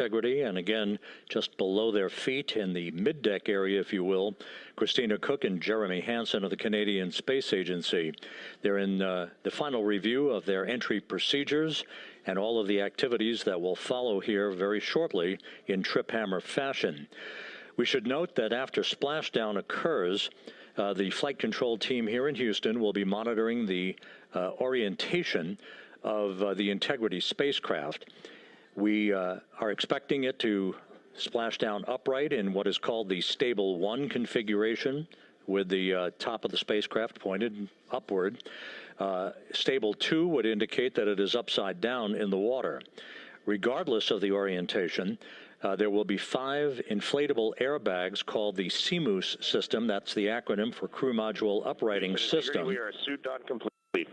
integrity, and again, just below their feet in the mid-deck area, if you will, Christina Cook and Jeremy Hansen of the Canadian Space Agency. They're in the final review of their entry procedures and all of the activities that will follow here very shortly in trip hammer fashion. We should note that after splashdown occurs, the flight control team here in Houston will be monitoring the orientation of the Integrity spacecraft. We are expecting it to splash down upright in what is called the Stable 1 configuration, with the top of the spacecraft pointed upward. Stable 2 would indicate that it is upside down in the water. Regardless of the orientation, there will be 5 inflatable airbags called the CMOOS system. That's the acronym for Crew Module Uprighting System. We are suit on complete.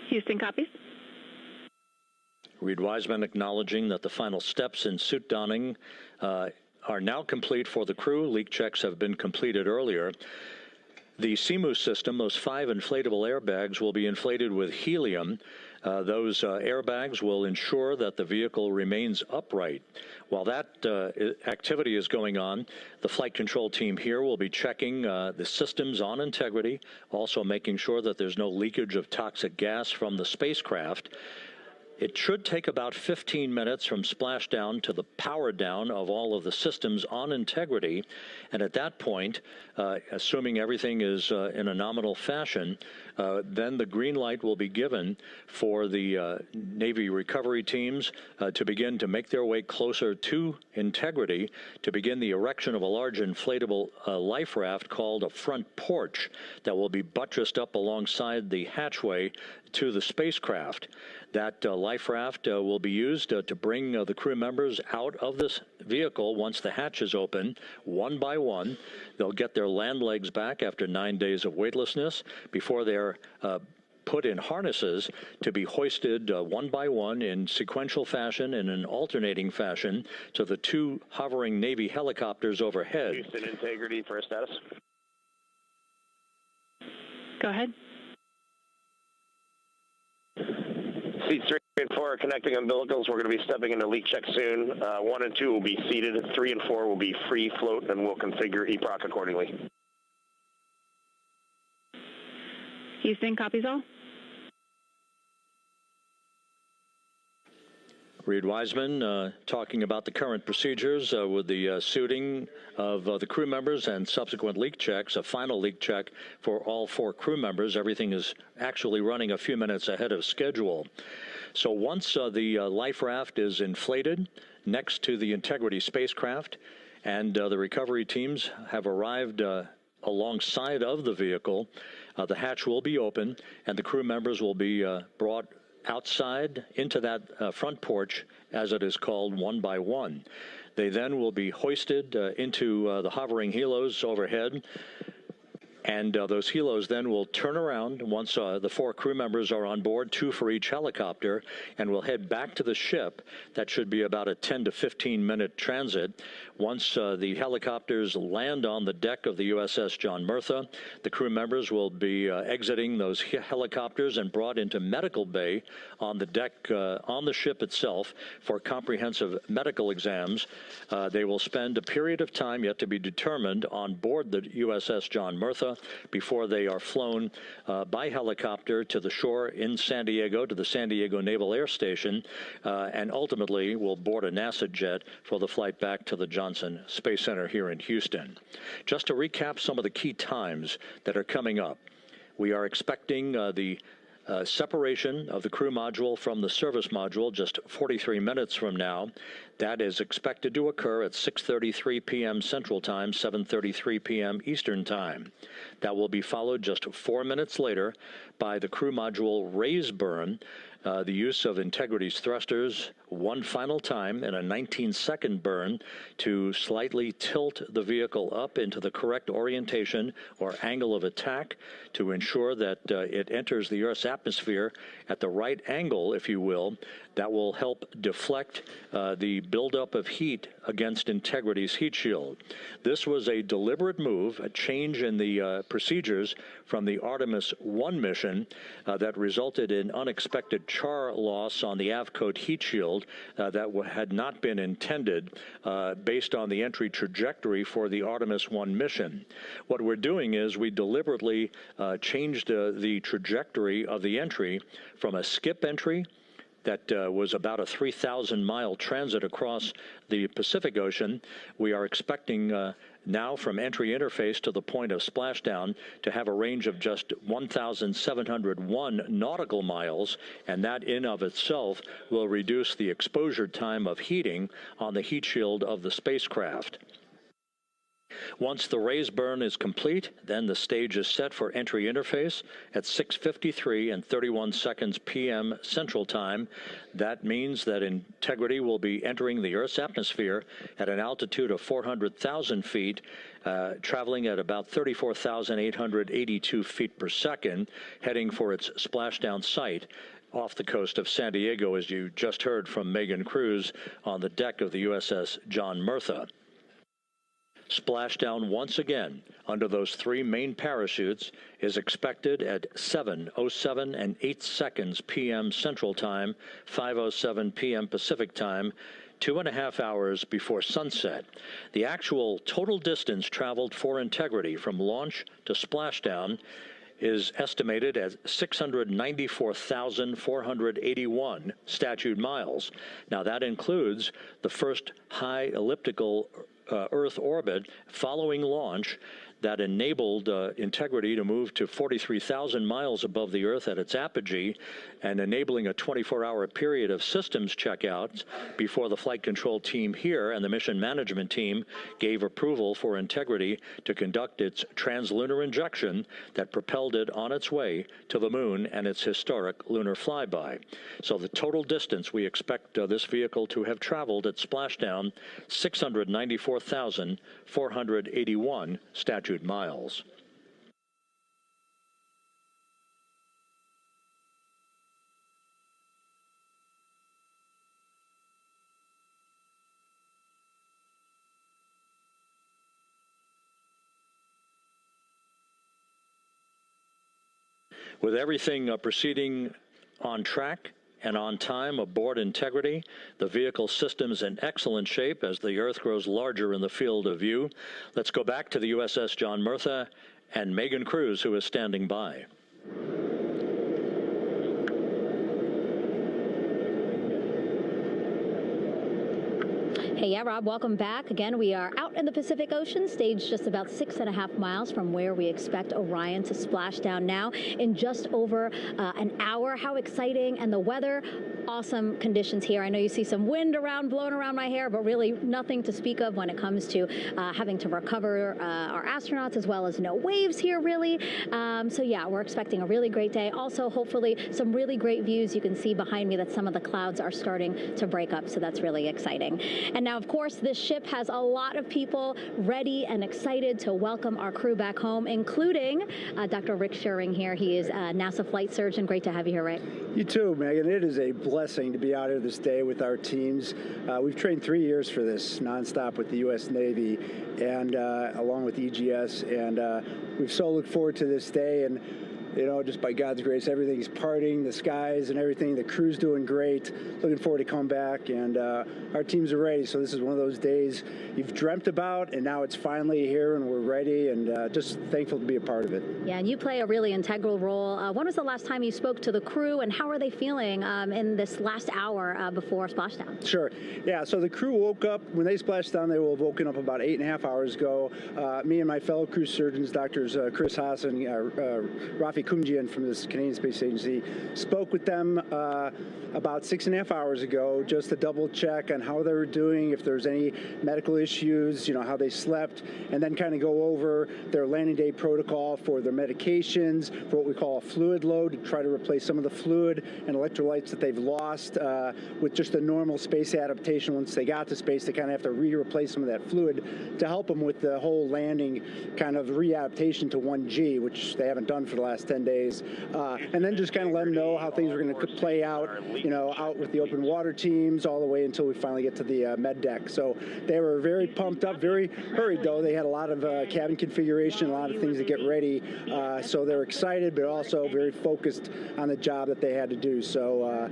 Houston copies. Reed Wiseman acknowledging that the final steps in suit donning are now complete for the crew. Leak checks have been completed earlier. The CMOOS system, those 5 inflatable airbags, will be inflated with helium. Those airbags will ensure that the vehicle remains upright. While that activity is going on, the flight control team here will be checking the systems on integrity, also making sure that there's no leakage of toxic gas from the spacecraft. It should take about 15 minutes from splashdown to the power down of all of the systems on integrity. And at that point, assuming everything is in a nominal fashion, then the green light will be given for the Navy recovery teams to begin to make their way closer to integrity, to begin the erection of a large inflatable life raft called a front porch that will be buttressed up alongside the hatchway to the spacecraft. That life raft will be used to bring the crew members out of this vehicle once the hatch is open, one by one. They'll get their land legs back after 9 days of weightlessness before they're put in harnesses to be hoisted one by one in sequential fashion, in an alternating fashion, to the 2 hovering Navy helicopters overhead. Houston integrity for status. Go ahead. Seats 3 and 4 are connecting umbilicals. We're going to be stepping into leak check soon. 1 and 2 will be seated. 3 and 4 will be free float, and we'll configure EPROC accordingly. Houston, copies all. Reed Wiseman talking about the current procedures with the suiting of the crew members and subsequent leak checks, a final leak check for all 4 crew members. Everything is actually running a few minutes ahead of schedule. So once the life raft is inflated next to the Integrity spacecraft and the recovery teams have arrived alongside of the vehicle, the hatch will be open and the crew members will be brought outside into that front porch, as it is called, one by one. They then will be hoisted into the hovering helos overhead, and those helos then will turn around once the 4 crew members are on board, 2 for each helicopter, and will head back to the ship. That should be about a 10 to 15 minute transit. Once the helicopters land on the deck of the USS John Murtha, the crew members will be exiting those helicopters and brought into medical bay on the deck on the ship itself for comprehensive medical exams. They will spend a period of time yet to be determined on board the USS John Murtha before they are flown by helicopter to the shore in San Diego, to the San Diego Naval Air Station, and ultimately will board a NASA jet for the flight back to the Johnson Space Center here in Houston. Just to recap some of the key times that are coming up, we are expecting the separation of the crew module from the service module just 43 minutes from now. That is expected to occur at 6:33 p.m. Central Time, 7:33 p.m. Eastern Time. That will be followed just 4 minutes later by the crew module raise burn, the use of Integrity's thrusters one final time in a 19-second burn to slightly tilt the vehicle up into the correct orientation or angle of attack to ensure that it enters the Earth's atmosphere at the right angle, if you will. That will help deflect the buildup of heat against Integrity's heat shield. This was a deliberate move, a change in the procedures from the Artemis I mission that resulted in unexpected char loss on the Avcode heat shield that had not been intended based on the entry trajectory for the Artemis I mission. What we're doing is we deliberately changed the trajectory of the entry from a skip entry that was about a 3,000-mile transit across the Pacific Ocean. We are expecting now from entry interface to the point of splashdown to have a range of just 1,701 nautical miles, and that in of itself will reduce the exposure time of heating on the heat shield of the spacecraft. Once the raise burn is complete, then the stage is set for entry interface at 6:53 and 31 seconds p.m. Central Time. That means that Integrity will be entering the Earth's atmosphere at an altitude of 400,000 feet, traveling at about 34,882 feet per second, heading for its splashdown site off the coast of San Diego, as you just heard from Megan Cruz on the deck of the USS John Murtha. Splashdown once again under those three main parachutes is expected at 7:07 and 8 seconds p.m. Central Time, 5:07 p.m. Pacific Time, 2.5 hours before sunset. The actual total distance traveled for Integrity from launch to splashdown is estimated at 694,481 statute miles. Now that includes the first high elliptical Earth orbit following launch that enabled Integrity to move to 43,000 miles above the Earth at its apogee, and enabling a 24-hour period of systems checkouts before the flight control team here and the mission management team gave approval for Integrity to conduct its translunar injection that propelled it on its way to the moon and its historic lunar flyby. So the total distance we expect this vehicle to have traveled at splashdown, 694,481 statute miles. With everything proceeding on track and on time aboard Integrity, the vehicle system is in excellent shape as the Earth grows larger in the field of view. Let's go back to the USS John Murtha and Megan Cruz, who is standing by. Hey, yeah, Rob, welcome back. Again, we are out in the Pacific Ocean, staged just about 6.5 miles from where we expect Orion to splash down now in just over an hour. How exciting. And the weather, awesome conditions here. I know you see some wind blowing around my hair, but really nothing to speak of when it comes to having to recover our astronauts, as well as no waves here, really. So yeah, we're expecting a really great day. Also, hopefully, some really great views. You can see behind me that some of the clouds are starting to break up, so that's really exciting. And now, of course, this ship has a lot of people ready and excited to welcome our crew back home, including Dr. Rick Schuring here. He is a NASA flight surgeon. Great to have you here, Rick. You too, Megan. It is a blessing to be out here this day with our teams. We've trained 3 years for this nonstop with the U.S. Navy and along with EGS, and we've so looked forward to this day. And you know, just by God's grace, everything's parting, the skies and everything. The crew's doing great. Looking forward to come back, and our teams are ready. So this is one of those days you've dreamt about, and now it's finally here, and we're ready, and just thankful to be a part of it. Yeah, and you play a really integral role. When was the last time you spoke to the crew, and how are they feeling in this last hour before splashdown? Sure. Yeah, so the crew woke up. When they splashed down, they will have woken up about 8.5 hours ago. Me and my fellow crew surgeons, Doctors Chris Haas and Rafi Kumjian from the Canadian Space Agency, spoke with them about 6.5 hours ago, just to double check on how they were doing, if there's any medical issues, you know, how they slept, and then kind of go over their landing day protocol for their medications, for what we call a fluid load, to try to replace some of the fluid and electrolytes that they've lost with just a normal space adaptation. Once they got to space, they kind of have to replace some of that fluid to help them with the whole landing kind of readaptation to 1G, which they haven't done for the last 10 days. And then just kind of let them know how things are going to play out, out with the open water teams all the way until we finally get to the med deck. So they were very pumped up, very hurried though. They had a lot of cabin configuration, a lot of things to get ready. So they're excited, but also very focused on the job that they had to do. So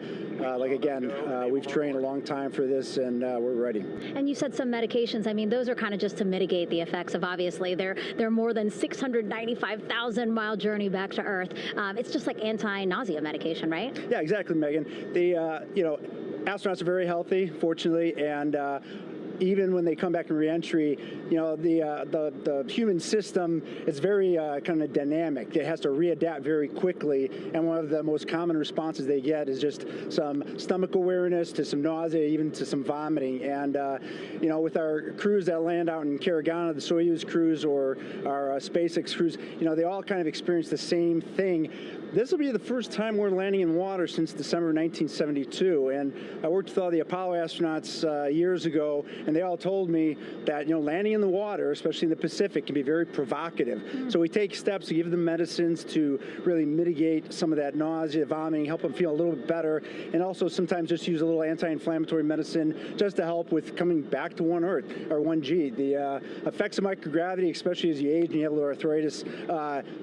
we've trained a long time for this, and we're ready. And you said some medications. I mean, those are kind of just to mitigate the effects of, obviously, their more than 695,000-mile journey back to Earth. It's just like anti-nausea medication, right? Yeah, exactly, Megan. The astronauts are very healthy, fortunately, and even when they come back in reentry, the human system is very kind of dynamic. It has to readapt very quickly, and one of the most common responses they get is just some stomach awareness to some nausea, even to some vomiting. And with our crews that land out in Karagana, the Soyuz crews or our SpaceX crews, they all kind of experience the same thing. This will be the first time we're landing in water since December 1972, and I worked with all the Apollo astronauts years ago, and they all told me that landing in the water, especially in the Pacific, can be very provocative. So we take steps to give them medicines to really mitigate some of that nausea, vomiting, help them feel a little bit better, and also sometimes just use a little anti-inflammatory medicine just to help with coming back to 1 Earth or 1G. The effects of microgravity, especially as you age and you have a little arthritis,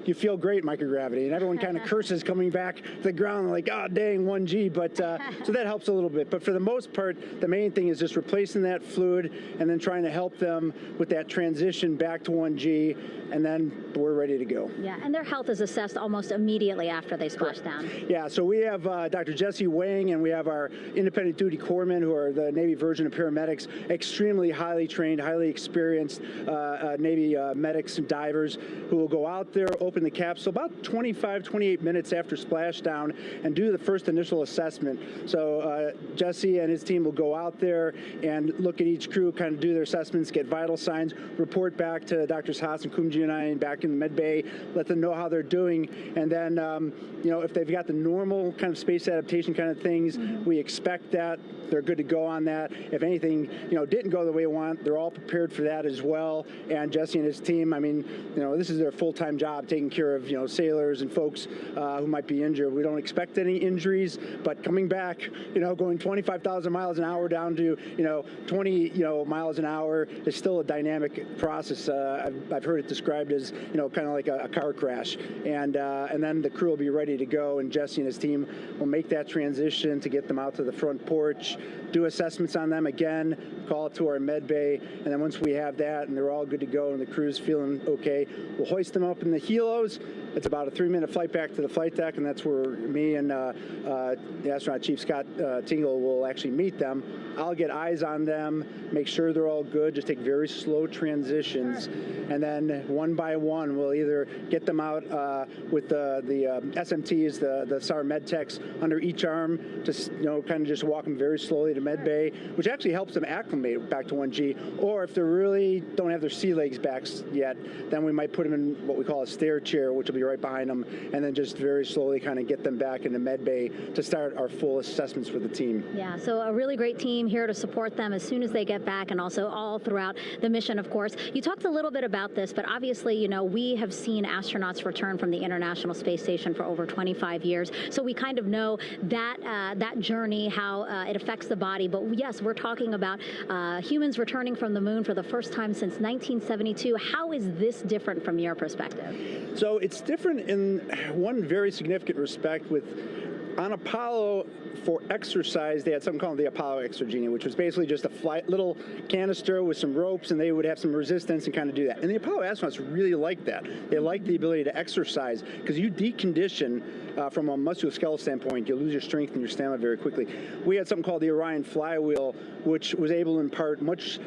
you feel great in microgravity, and everyone kind of curses coming back to the ground like, oh dang, 1G, but so that helps a little bit. But for the most part, the main thing is just replacing that fluid and then trying to help them with that transition back to 1G, and then we're ready to go. Yeah, and their health is assessed almost immediately after they splash down. Yeah, so we have Dr. Jesse Wang, and we have our independent duty corpsmen, who are the Navy version of paramedics, extremely highly trained, highly experienced Navy medics and divers who will go out there, open the capsule about 25, 28 minutes after splashdown and do the first initial assessment. So Jesse and his team will go out there and look at each crew, kind of do their assessments, get vital signs, report back to Drs. Haas and Kumji and I back in the med bay, let them know how they're doing, and then if they've got the normal kind of space adaptation kind of things, we expect that they're good to go on that. If anything didn't go the way we want, they're all prepared for that as well. And Jesse and his team, I mean, this is their full-time job, taking care of sailors and folks who might be injured. We don't expect any injuries, but coming back, going 25,000 miles an hour down to 20 miles an hour is still a dynamic process. I've heard it described as kind of like a car crash, and then the crew will be ready to go, and Jesse and his team will make that transition to get them out to the front porch, do assessments on them again, call it to our med bay, and then once we have that and they're all good to go and the crew's feeling okay, we'll hoist them up in the helos. It's about a 3-minute flight back to the flight deck, and that's where me and the astronaut chief Scott Tingle will actually meet them. I'll get eyes on them, make sure they're all good, just take very slow transitions, and then one by one we'll either get them out with the SMTs, the SAR med techs under each arm, just kind of just walk them very slowly to med bay, which actually helps them acclimate back to 1G. Or if they really don't have their sea legs back yet, then we might put them in what we call a stair chair, which will be right behind them, and then just very slowly kind of get them back into med bay to start our full assessments for the team. Yeah, so a really great team here to support them as soon as they get back, and also all throughout the mission, of course. You talked a little bit about this, but obviously, we have seen astronauts return from the International Space Station for over 25 years, so we kind of know that that journey, how it affects the body. But yes, we're talking about humans returning from the moon for the first time since 1972. How is this different from your perspective? So it's different in one very significant respect. On Apollo, for exercise, they had something called the Apollo Exergenia, which was basically just a little canister with some ropes, and they would have some resistance and kind of do that. And the Apollo astronauts really liked that. They liked the ability to exercise, because you decondition from a musculoskeletal standpoint, you lose your strength and your stamina very quickly. We had something called the Orion flywheel, which was able to impart much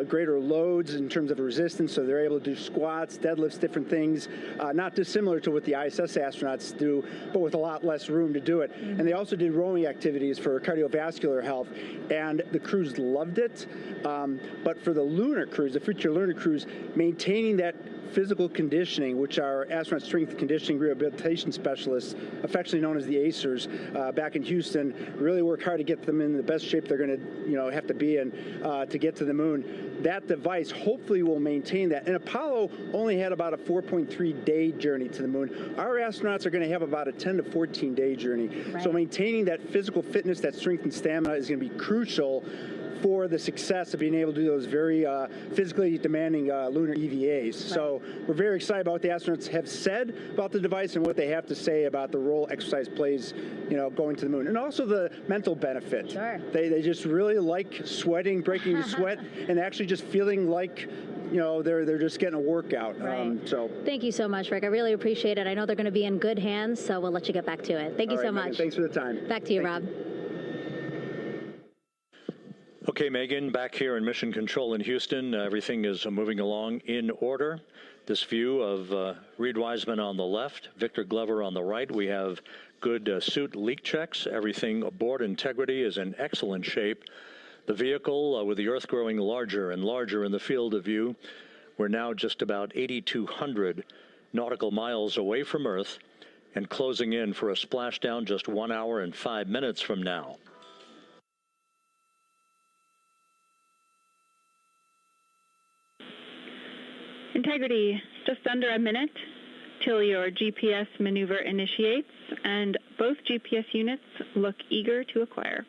greater loads in terms of resistance, so they're able to do squats, deadlifts, different things, not dissimilar to what the ISS astronauts do, but with a lot less room to do it. And they also did rowing activities for cardiovascular health, and the crews loved it. But for the lunar crews, the future lunar crews, maintaining that physical conditioning, which our astronaut strength and conditioning rehabilitation specialists, affectionately known as the ACERs, back in Houston, really work hard to get them in the best shape they're going to, have to be in to get to the moon. That device hopefully will maintain that. And Apollo only had about a 4.3-day journey to the moon. Our astronauts are going to have about a 10 to 14-day journey. Right. So maintaining that physical fitness, that strength and stamina is going to be crucial for the success of being able to do those very physically demanding lunar EVAs. Right. So we're very excited about what the astronauts have said about the device and what they have to say about the role exercise plays, going to the moon. And also the mental benefit. Sure. They just really like sweating, breaking the sweat, and actually just feeling like they're just getting a workout. Right. So thank you so much, Rick. I really appreciate it. I know they're going to be in good hands, so we'll let you get back to it. Thank you so much. Megan, thanks for the time. Back to you, Rob. Okay, Megan, back here in Mission Control in Houston, everything is moving along in order. This view of Reed Wiseman on the left, Victor Glover on the right. We have good suit leak checks. Everything aboard Integrity is in excellent shape. The vehicle, with the Earth growing larger and larger in the field of view, we're now just about 8,200 nautical miles away from Earth and closing in for a splashdown just 1 hour and 5 minutes from now. Integrity, just under a minute till your GPS maneuver initiates, and both GPS units look eager to acquire.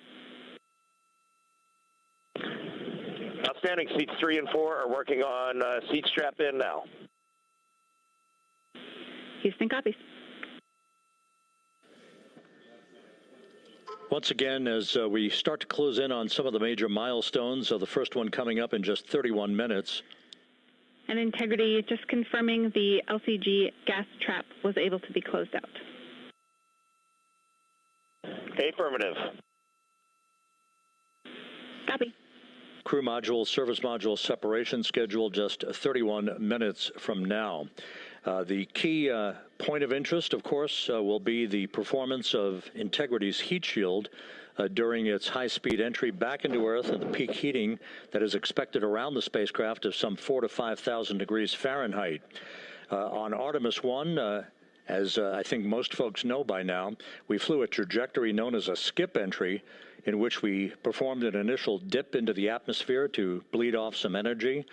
Outstanding. Seats 3 and 4 are working on seat strap in now. Houston copies. Once again, as we start to close in on some of the major milestones, the first one coming up in just 31 minutes. And Integrity, just confirming the LCG gas trap was able to be closed out. Affirmative. Copy. Crew module, service module separation scheduled just 31 minutes from now. The key point of interest, of course, will be the performance of Integrity's heat shield during its high-speed entry back into Earth and the peak heating that is expected around the spacecraft of some 4,000 to 5,000 degrees Fahrenheit. On Artemis I, as I think most folks know by now, we flew a trajectory known as a skip entry, in which we performed an initial dip into the atmosphere to bleed off some energy.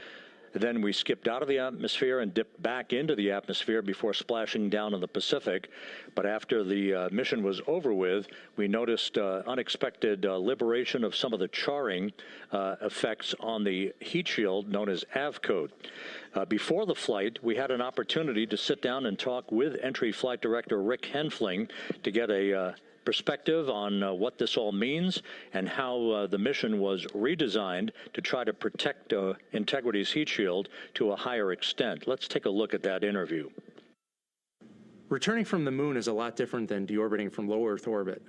Then we skipped out of the atmosphere and dipped back into the atmosphere before splashing down in the Pacific. But after the mission was over with, we noticed unexpected liberation of some of the charring effects on the heat shield known as AVCOAT. Before the flight, we had an opportunity to sit down and talk with Entry Flight Director Rick Henfling to get a perspective on what this all means and how the mission was redesigned to try to protect Integrity's heat shield to a higher extent. Let's take a look at that interview. Returning from the moon is a lot different than deorbiting from low Earth orbit.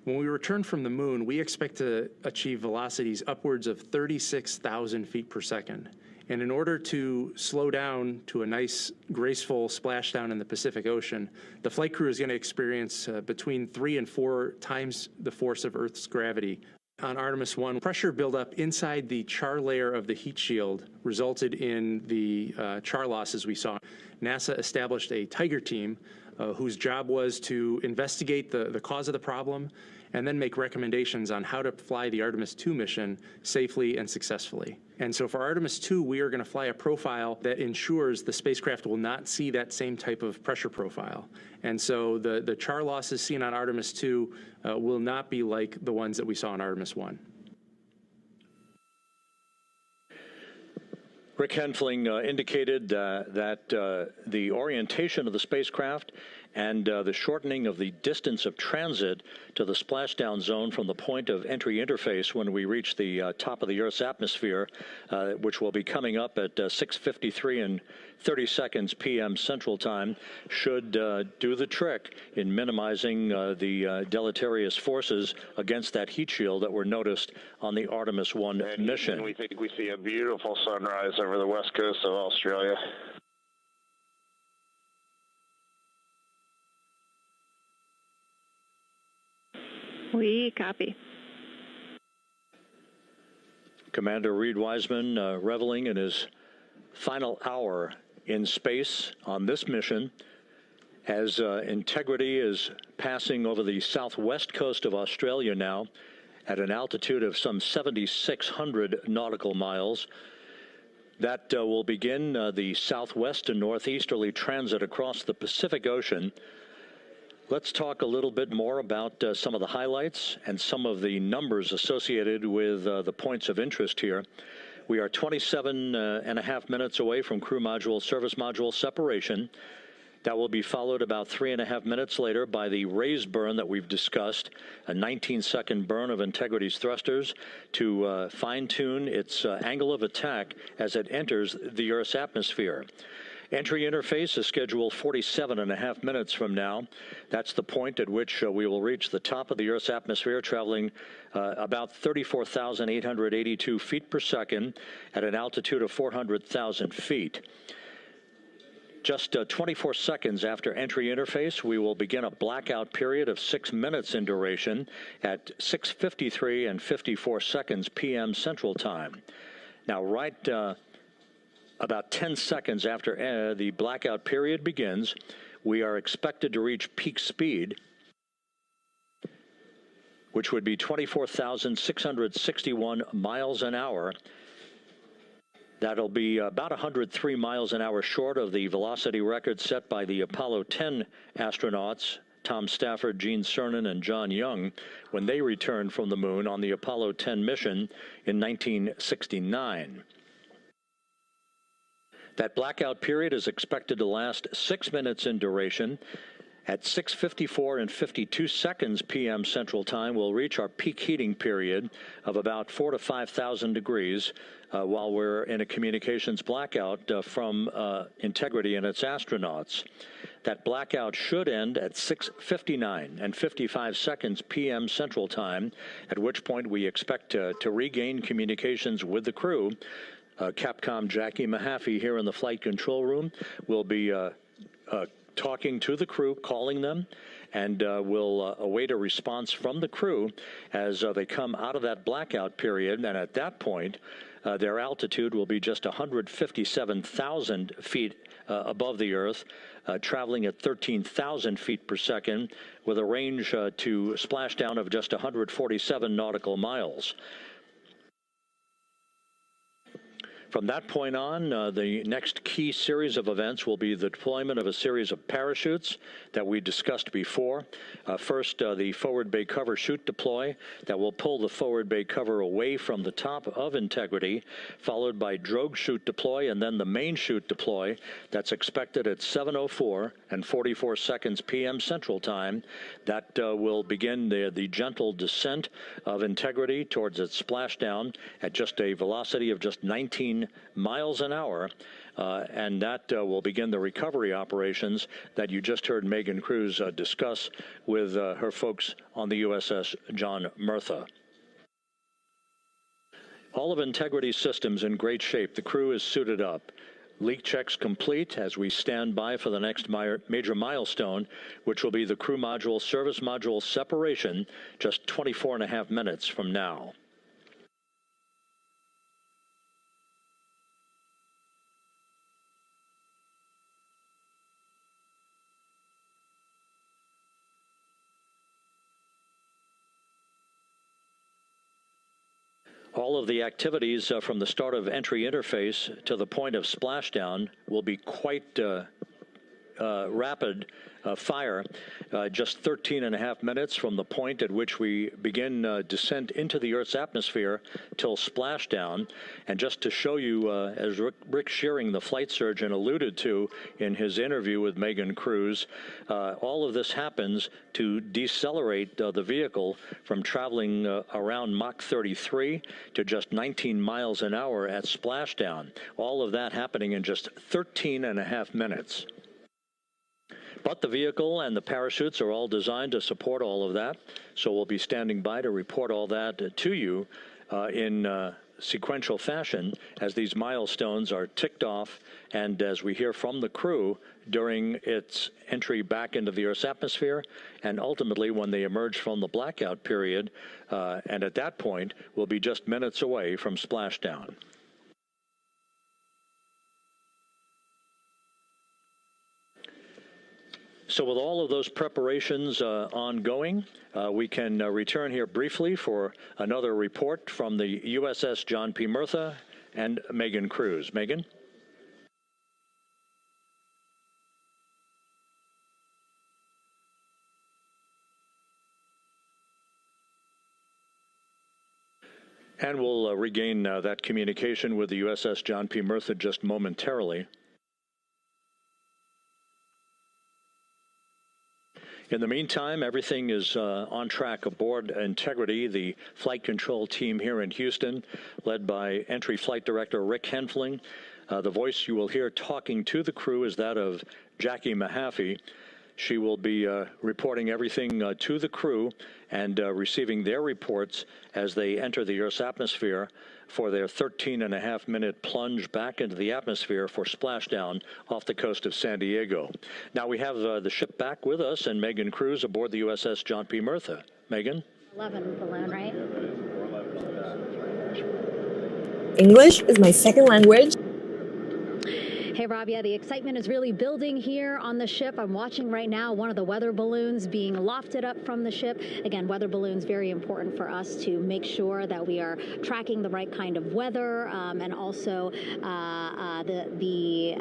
When we return from the moon, we expect to achieve velocities upwards of 36,000 feet per second. And in order to slow down to a nice, graceful splashdown in the Pacific Ocean, the flight crew is going to experience between 3 and 4 times the force of Earth's gravity. On Artemis I, pressure buildup inside the char layer of the heat shield resulted in the char losses we saw. NASA established a Tiger team whose job was to investigate the cause of the problem and then make recommendations on how to fly the Artemis II mission safely and successfully. And so for Artemis II, we are going to fly a profile that ensures the spacecraft will not see that same type of pressure profile. And so the char losses seen on Artemis II will not be like the ones that we saw on Artemis I. Rick Henfling indicated that the orientation of the spacecraft and the shortening of the distance of transit to the splashdown zone from the point of entry interface when we reach the top of the Earth's atmosphere, which will be coming up at 6:53 and 30 seconds p.m. Central Time, should do the trick in minimizing the deleterious forces against that heat shield that were noticed on the Artemis I mission. We think we see a beautiful sunrise over the west coast of Australia. We copy. Commander Reed Wiseman reveling in his final hour in space on this mission as Integrity is passing over the southwest coast of Australia now at an altitude of some 7,600 nautical miles. That will begin the southwest and northeasterly transit across the Pacific Ocean. Let's talk a little bit more about some of the highlights and some of the numbers associated with the points of interest here. We are 27 and a half minutes away from crew module, service module separation. That will be followed about 3.5 minutes later by the raise burn that we've discussed, a 19-second burn of Integrity's thrusters to fine-tune its angle of attack as it enters the Earth's atmosphere. Entry interface is scheduled 47.5 minutes from now. That's the point at which we will reach the top of the Earth's atmosphere, traveling about 34,882 feet per second at an altitude of 400,000 feet. Just 24 seconds after entry interface, we will begin a blackout period of 6 minutes in duration at 6:53 and 54 seconds p.m. Central Time. Now, right about 10 seconds after the blackout period begins, we are expected to reach peak speed, which would be 24,661 miles an hour. That'll be about 103 miles an hour short of the velocity record set by the Apollo 10 astronauts, Tom Stafford, Gene Cernan, and John Young, when they returned from the moon on the Apollo 10 mission in 1969. That blackout period is expected to last 6 minutes in duration. At 6:54 and 52 seconds p.m. Central Time, we'll reach our peak heating period of about 4,000 to 5,000 degrees while we're in a communications blackout from Integrity and its astronauts. That blackout should end at 6:59 and 55 seconds p.m. Central Time, at which point we expect to regain communications with the crew. Capcom Jackie Mahaffey here in the flight control room will be talking to the crew, calling them, and we'll await a response from the crew as they come out of that blackout period. And at that point, their altitude will be just 157,000 feet above the Earth, traveling at 13,000 feet per second with a range to splashdown of just 147 nautical miles. From that point on, the next key series of events will be the deployment of a series of parachutes that we discussed before. First, the forward bay cover chute deploy that will pull the forward bay cover away from the top of Integrity, followed by drogue chute deploy, and then the main chute deploy that's expected at 7:04 and 44 seconds p.m. Central Time. That will begin the gentle descent of Integrity towards its splashdown at just a velocity of just 19 miles an hour, and that will begin the recovery operations that you just heard Megan Cruz discuss with her folks on the USS John Murtha. All of Integrity's systems in great shape. The crew is suited up. Leak checks complete as we stand by for the next major milestone, which will be the crew module service module separation just 24.5 minutes from now. All of the activities from the start of entry interface to the point of splashdown will be quite rapid fire, just 13.5 minutes from the point at which we begin descent into the Earth's atmosphere till splashdown. And just to show you, as Rick Shearing, the flight surgeon, alluded to in his interview with Megan Cruz, all of this happens to decelerate the vehicle from traveling around Mach 33 to just 19 miles an hour at splashdown. All of that happening in just 13.5 minutes. But the vehicle and the parachutes are all designed to support all of that, so we'll be standing by to report all that to you in sequential fashion as these milestones are ticked off and as we hear from the crew during its entry back into the Earth's atmosphere and ultimately when they emerge from the blackout period, and at that point we'll be just minutes away from splashdown. So with all of those preparations ongoing, we can return here briefly for another report from the USS John P. Murtha and Megan Cruz. Megan? And we'll regain that communication with the USS John P. Murtha just momentarily. In the meantime, everything is on track aboard Integrity, the flight control team here in Houston, led by Entry Flight Director Rick Henfling. The voice you will hear talking to the crew is that of Jackie Mahaffey. She will be reporting everything to the crew and receiving their reports as they enter the Earth's atmosphere for their 13.5-minute plunge back into the atmosphere for splashdown off the coast of San Diego. Now we have the ship back with us and Megan Cruz aboard the USS John P. Murtha. Megan? 11 balloon, right? English is my second language. Hey, Rob, yeah, the excitement is really building here on the ship. I'm watching right now one of the weather balloons being lofted up from the ship. Again, weather balloons, very important for us to make sure that we are tracking the right kind of weather and also the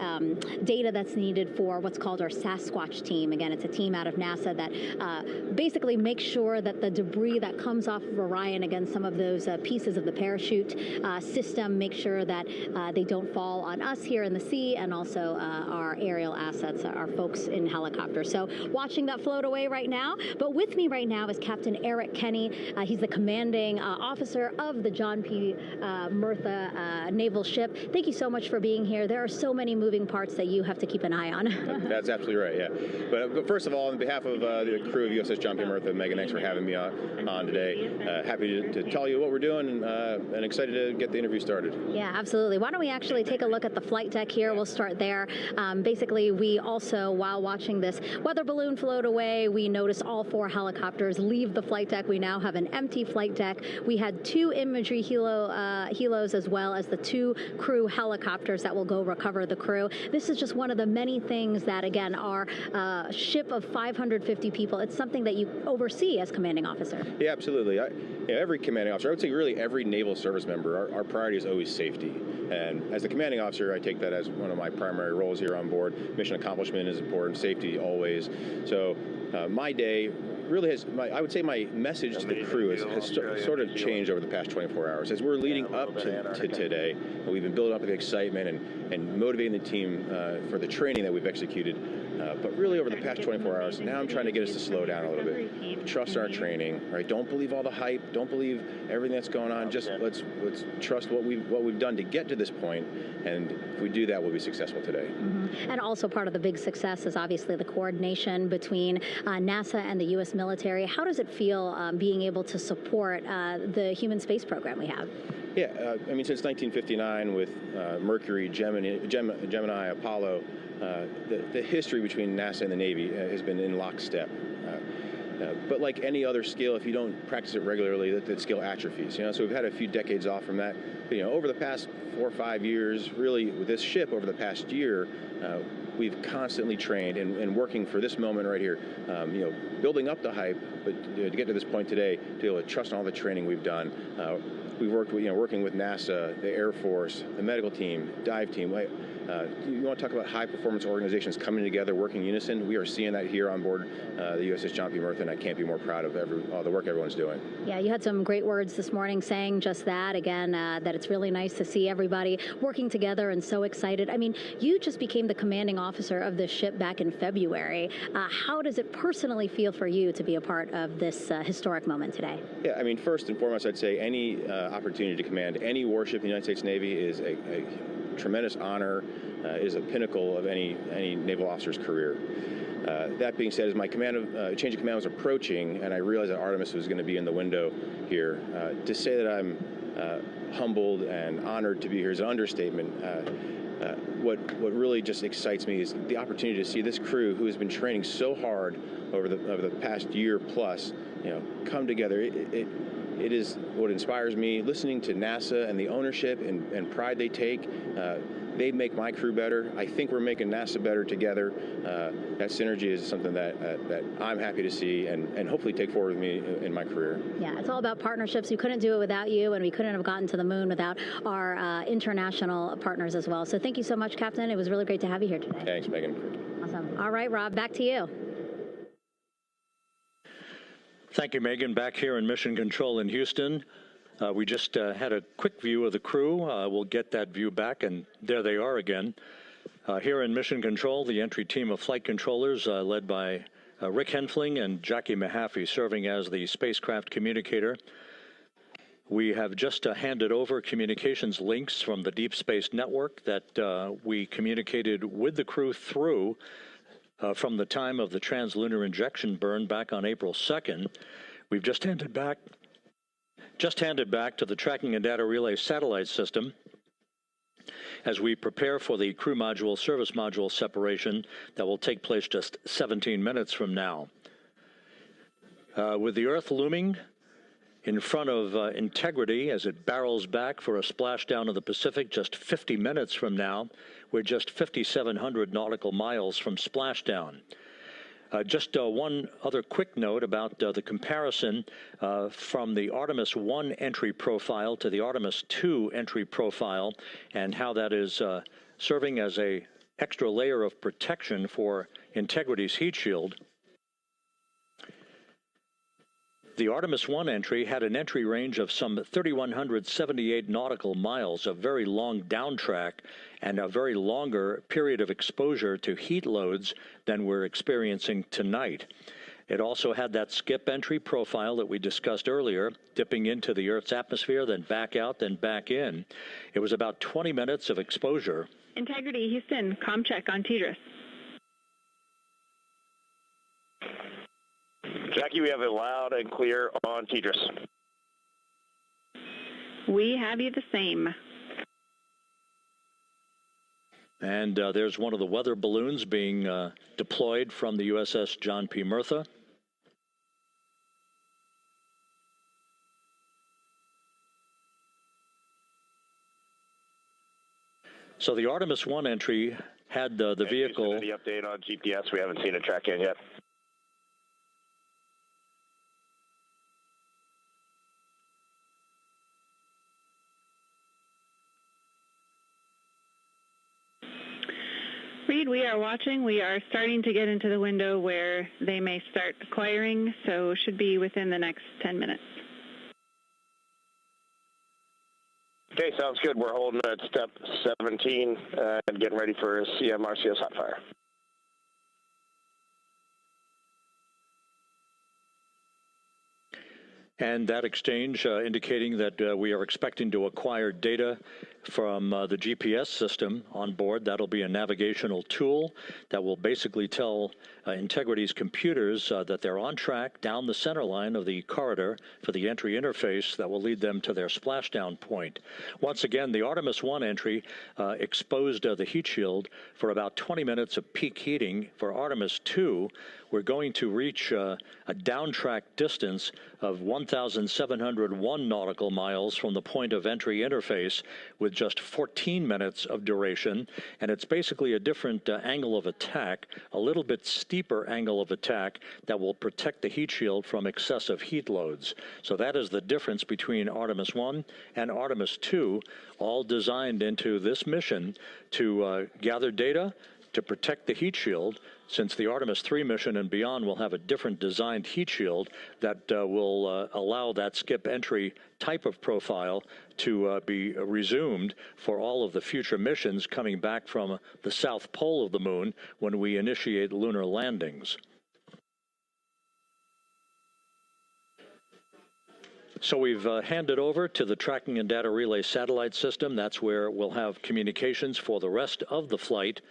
data that's needed for what's called our Sasquatch team. Again, it's a team out of NASA that basically makes sure that the debris that comes off of Orion, again, some of those pieces of the parachute system, make sure that they don't fall on us here in the sea, and also our aerial assets, our folks in helicopters. So watching that float away right now. But with me right now is Captain Eric Kenny. He's the commanding officer of the John P. Murtha naval ship. Thank you so much for being here. There are so many moving parts that you have to keep an eye on. That's absolutely right, yeah. But first of all, on behalf of the crew of USS John P. Murtha, Megan, thanks for having me on today. Happy to tell you what we're doing and excited to get the interview started. Yeah, absolutely. Why don't we actually take a look at the flight deck here? We'll start there. Basically, we also, while watching this weather balloon float away, we noticed all 4 helicopters leave the flight deck. We now have an empty flight deck. We had 2 imagery helos as well as the 2 crew helicopters that will go recover the crew. This is just one of the many things that, again, our ship of 550 people, it's something that you oversee as commanding officer. Yeah, absolutely. Every commanding officer, I would say really every naval service member, our priority is always safety. And as the commanding officer, I take that as one of my primary roles here on board. Mission accomplishment is important, safety always. So my day really has, I would say my message to the crew has sort of changed over the past 24 hours. As we're leading up to today, we've been building up the excitement and motivating the team for the training that we've executed. But really over the past 24 hours, now I'm trying to get us to slow down a little bit. Trust our training, right? Don't believe all the hype. Don't believe everything that's going on. Just let's trust what we've done to get to this point. And if we do that, we'll be successful today. Mm-hmm. And also part of the big success is obviously the coordination between NASA and the U.S. military. How does it feel being able to support the human space program we have? Yeah, I mean, since 1959 with Mercury, Gemini, Apollo, the history between NASA and the Navy has been in lockstep. But like any other skill, if you don't practice it regularly, that skill atrophies. So we've had a few decades off from that. But, over the past 4 or 5 years, really with this ship over the past year, we've constantly trained and working for this moment right here. Building up the hype, but to get to this point today, to be able to trust in all the training we've done. We've worked with, working with NASA, the Air Force, the medical team, dive team. You want to talk about high-performance organizations coming together, working in unison? We are seeing that here on board the USS John P. Murtha, and I can't be more proud of all the work everyone's doing. Yeah, you had some great words this morning saying just that, again, that it's really nice to see everybody working together and so excited. I mean, you just became the commanding officer of this ship back in February. How does it personally feel for you to be a part of this historic moment today? Yeah, I mean, first and foremost, I'd say any opportunity to command any warship in the United States Navy is a tremendous honor, is a pinnacle of any naval officer's career. That being said, as my change of command was approaching, and I realized that Artemis was going to be in the window here, to say that I'm humbled and honored to be here is an understatement. What really just excites me is the opportunity to see this crew, who has been training so hard over the past year plus, come together. it is what inspires me. Listening to NASA and the ownership and pride they take, they make my crew better. I think we're making NASA better together. That synergy is something that I'm happy to see and hopefully take forward with me in my career. Yeah, it's all about partnerships. We couldn't do it without you, and we couldn't have gotten to the moon without our international partners as well. So thank you so much, Captain. It was really great to have you here today. Thanks, Megan. Awesome. All right, Rob, back to you. Thank you, Megan. Back here in Mission Control in Houston. We just had a quick view of the crew. We'll get that view back, and there they are again. Here in Mission Control, the entry team of flight controllers led by Rick Henfling and Jackie Mahaffey serving as the spacecraft communicator. We have just handed over communications links from the Deep Space Network that we communicated with the crew through from the time of the translunar injection burn back on April 2nd. We've just handed back to the Tracking and Data Relay satellite system as we prepare for the crew module service module separation that will take place just 17 minutes from now. With the Earth looming in front of Integrity as it barrels back for a splashdown of the Pacific just 50 minutes from now, we're just 5,700 nautical miles from splashdown. Just one other quick note about the comparison from the Artemis I entry profile to the Artemis II entry profile and how that is serving as an extra layer of protection for Integrity's heat shield. The Artemis I entry had an entry range of some 3,178 nautical miles, a very long downtrack and a very longer period of exposure to heat loads than we're experiencing tonight. It also had that skip entry profile that we discussed earlier, dipping into the Earth's atmosphere, then back out, then back in. It was about 20 minutes of exposure. Integrity, Houston, comm check on TDRS. Jackie, we have it loud and clear on TDRS. We have you the same. And there's one of the weather balloons being deployed from the USS John P. Murtha. So the Artemis I entry had the vehicle. The update on GPS, we haven't seen it track in yet. Reed, we are watching. We are starting to get into the window where they may start acquiring, so should be within the next 10 minutes. Okay, sounds good. We're holding at step 17 and getting ready for CM-RCS hot fire. And that exchange indicating that we are expecting to acquire data from the GPS system on board. That'll be a navigational tool that will basically tell Integrity's computers that they're on track down the center line of the corridor for the entry interface that will lead them to their splashdown point. Once again, the Artemis I entry exposed the heat shield for about 20 minutes of peak heating. For Artemis II, we're going to reach a downtrack distance of 1,701 nautical miles from the point of entry interface with just 14 minutes of duration. And it's basically a different angle of attack, a little bit steeper angle of attack that will protect the heat shield from excessive heat loads. So that is the difference between Artemis I and Artemis II, all designed into this mission to gather data, to protect the heat shield, since the Artemis III mission and beyond will have a different designed heat shield that will allow that skip entry type of profile to be resumed for all of the future missions coming back from the south pole of the moon when we initiate lunar landings. So we've handed over to the Tracking and Data Relay satellite system. That's where we'll have communications for the rest of the flight.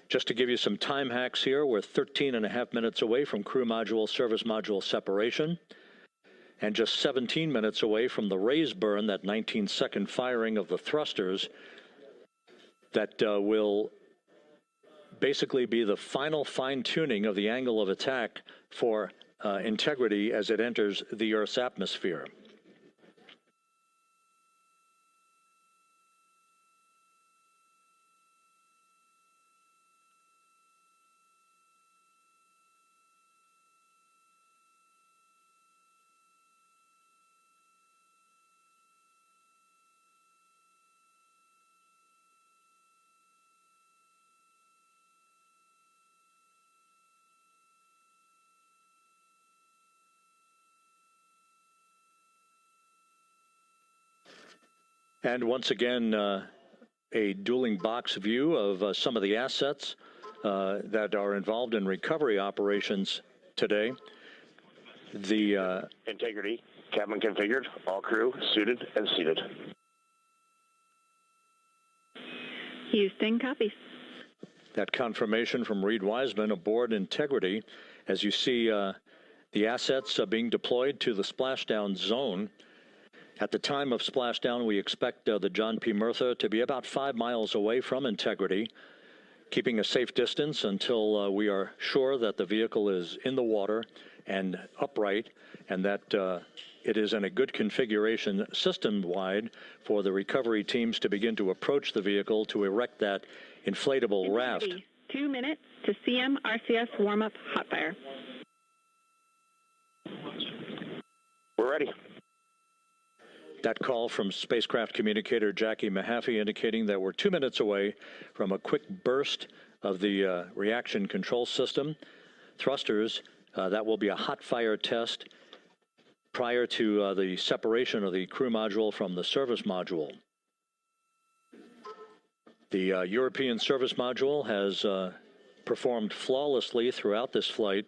Just to give you some time hacks here, we're 13.5 minutes away from crew module, service module separation, and just 17 minutes away from the raise burn, that 19-second firing of the thrusters that will basically be the final fine-tuning of the angle of attack for Integrity as it enters the Earth's atmosphere. And once again, a dueling box view of some of the assets that are involved in recovery operations today. The integrity, cabin configured, all crew suited and seated. Houston, copies. That confirmation from Reed Wiseman aboard Integrity, as you see the assets being deployed to the splashdown zone. At the time of splashdown, we expect the John P. Murtha to be about 5 miles away from Integrity, keeping a safe distance until we are sure that the vehicle is in the water and upright, and that it is in a good configuration system-wide for the recovery teams to begin to approach the vehicle to erect that inflatable raft. 2 minutes to CM RCS warm-up hot fire. We're ready. That call from spacecraft communicator Jackie Mahaffey indicating that we're 2 minutes away from a quick burst of the reaction control system. Thrusters, that will be a hot fire test prior to the separation of the crew module from the service module. The European service module has performed flawlessly throughout this flight.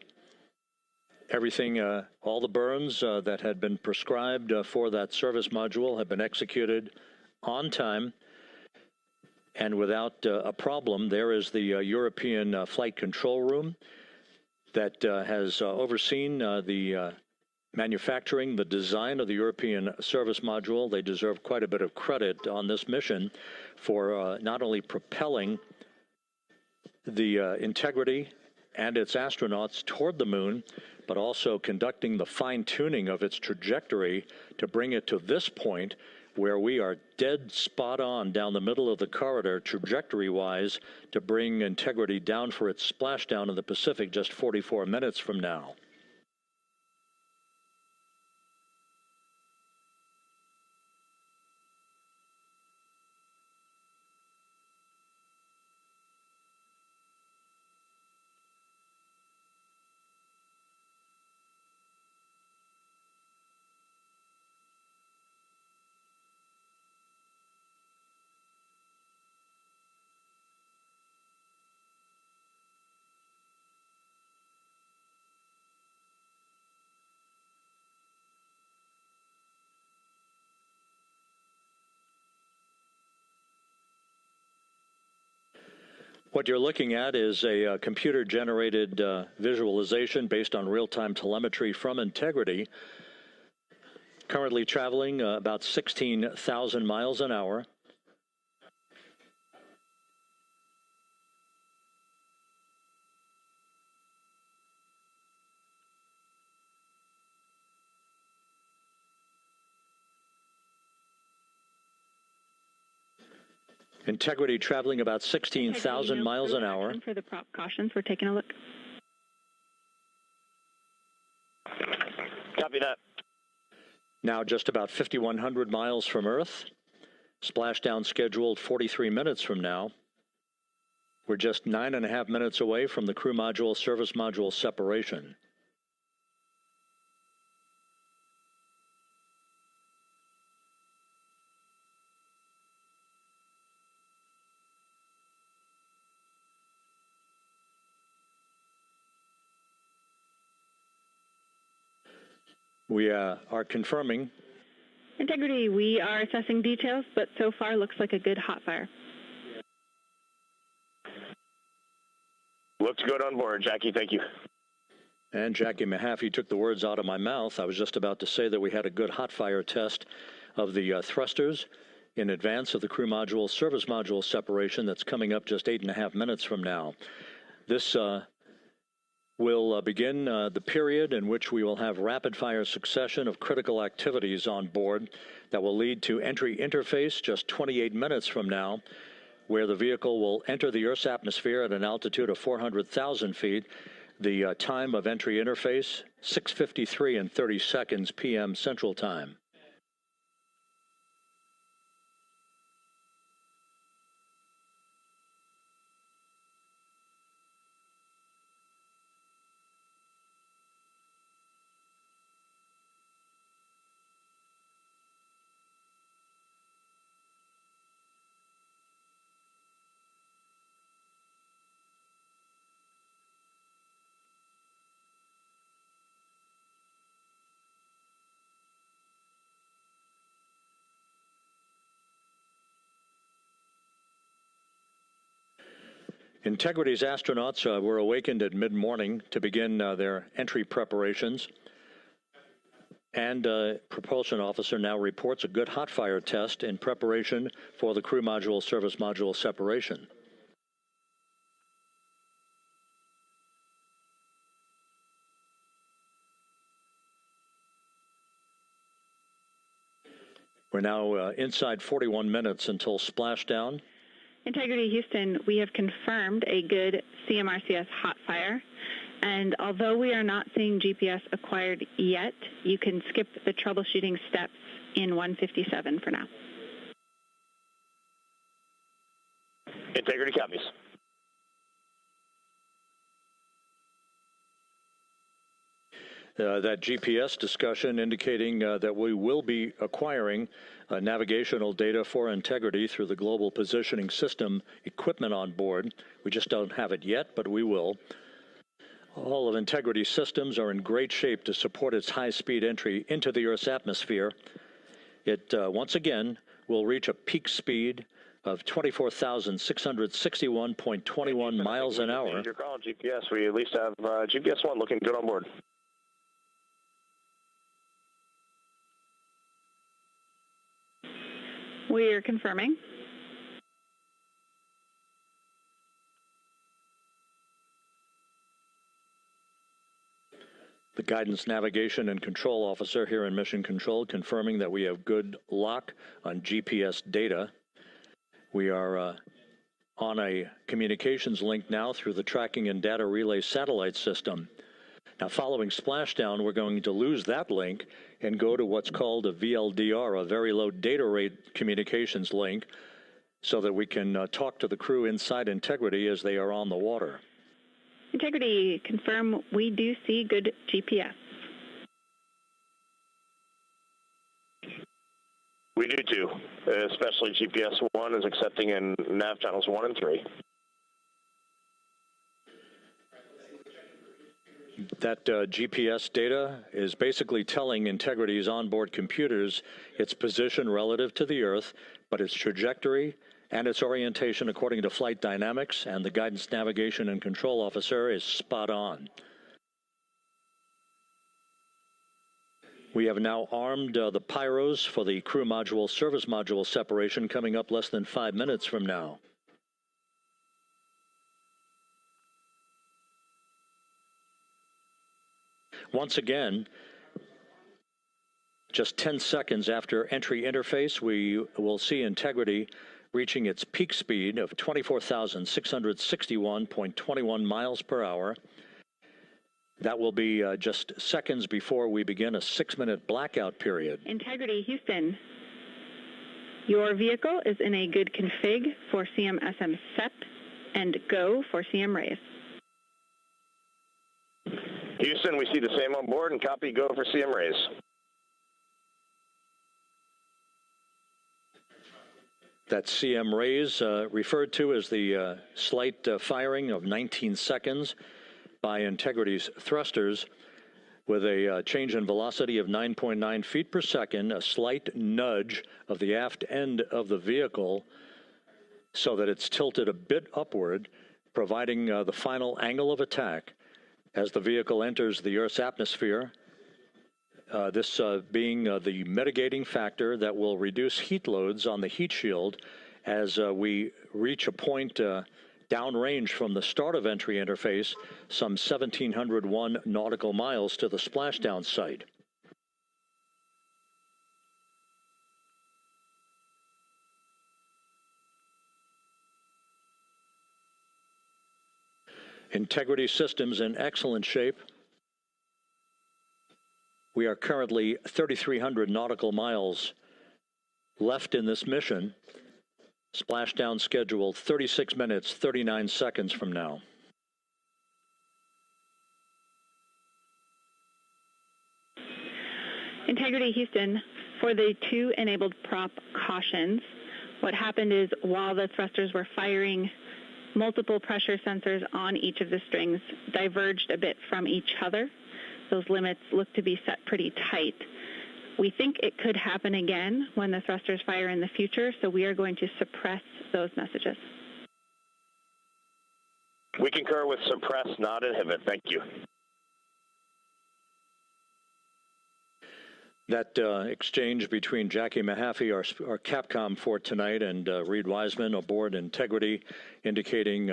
Everything, all the burns that had been prescribed for that service module have been executed on time and without a problem. There is the European flight control room that has overseen the manufacturing, the design of the European service module. They deserve quite a bit of credit on this mission for not only propelling the Integrity and its astronauts toward the moon, but also conducting the fine-tuning of its trajectory to bring it to this point where we are dead spot on down the middle of the corridor trajectory-wise to bring Integrity down for its splashdown in the Pacific just 44 minutes from now. What you're looking at is a computer-generated visualization based on real-time telemetry from Integrity, currently traveling about 16,000 miles an hour. Integrity traveling about 16,000 miles an hour. For the prop cautions, we're taking a look. Copy that. Now just about 5,100 miles from Earth. Splashdown scheduled 43 minutes from now. We're just 9.5 minutes away from the crew module service module separation. We are confirming. Integrity, we are assessing details, but so far looks like a good hot fire. Looks good on board, Jackie. Thank you. And Jackie Mahaffey took the words out of my mouth. I was just about to say that we had a good hot fire test of the thrusters in advance of the crew module service module separation that's coming up just 8.5 minutes from now. This will begin the period in which we will have rapid-fire succession of critical activities on board that will lead to entry interface just 28 minutes from now, where the vehicle will enter the Earth's atmosphere at an altitude of 400,000 feet. The time of entry interface, 6:53 and 30 seconds p.m. Central Time. Integrity's astronauts were awakened at mid-morning to begin their entry preparations. And propulsion officer now reports a good hot fire test in preparation for the crew module service module separation. We're now inside 41 minutes until splashdown. Integrity Houston, we have confirmed a good CMRCS hot fire. And although we are not seeing GPS acquired yet, you can skip the troubleshooting steps in 157 for now. Integrity copies. That GPS discussion indicating that we will be acquiring navigational data for Integrity through the Global Positioning System equipment on board. We just don't have it yet, but we will. All of Integrity's systems are in great shape to support its high-speed entry into the Earth's atmosphere. It, once again, will reach a peak speed of 24,661.21 miles an hour. Your call, GPS. We at least have GPS 1 looking good on board. We're confirming. The Guidance, Navigation, and Control Officer here in Mission Control confirming that we have good lock on GPS data. We are on a communications link now through the Tracking and Data Relay satellite system. Now, following splashdown, we're going to lose that link and go to what's called a VLDR, a very low data rate communications link, so that we can talk to the crew inside Integrity as they are on the water. Integrity, confirm we do see good GPS. We do too, especially GPS 1 is accepting in nav channels 1 and 3. That GPS data is basically telling Integrity's onboard computers its position relative to the Earth, but its trajectory and its orientation according to flight dynamics and the Guidance, Navigation, and Control Officer is spot on. We have now armed the pyros for the crew module service module separation coming up less than 5 minutes from now. Once again, just 10 seconds after entry interface, we will see Integrity reaching its peak speed of 24,661.21 miles per hour. That will be just seconds before we begin a 6-minute blackout period. Integrity Houston, your vehicle is in a good config for CM-SM SEP and go for CM raise. Houston, we see the same on board and copy go for CM raise. That CM raise referred to as the slight firing of 19 seconds by Integrity's thrusters with a change in velocity of 9.9 feet per second, a slight nudge of the aft end of the vehicle so that it's tilted a bit upward, providing the final angle of attack as the vehicle enters the Earth's atmosphere, this being the mitigating factor that will reduce heat loads on the heat shield as we reach a point downrange from the start of entry interface, some 1,701 nautical miles to the splashdown site. Integrity systems in excellent shape. We are currently 3,300 nautical miles left in this mission. Splashdown scheduled 36 minutes, 39 seconds from now. Integrity Houston, for the 2 enabled prop cautions, what happened is while the thrusters were firing, multiple pressure sensors on each of the strings diverged a bit from each other. Those limits look to be set pretty tight. We think it could happen again when the thrusters fire in the future, so we are going to suppress those messages. We concur with suppress, not inhibit. Thank you. That exchange between Jackie Mahaffey, our Capcom for tonight, and Reed Wiseman aboard Integrity, indicating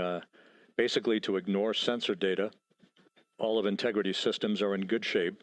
basically to ignore sensor data. All of Integrity's systems are in good shape.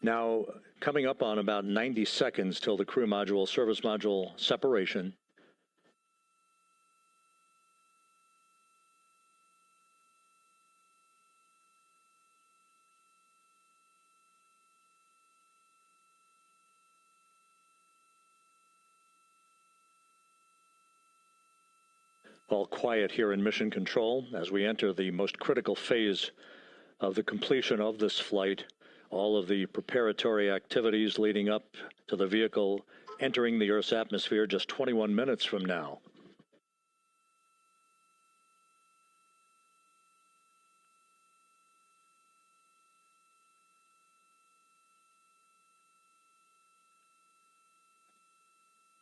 Now, coming up on about 90 seconds till the crew module, service module separation. All quiet here in Mission Control as we enter the most critical phase of the completion of this flight. All of the preparatory activities leading up to the vehicle entering the Earth's atmosphere just 21 minutes from now.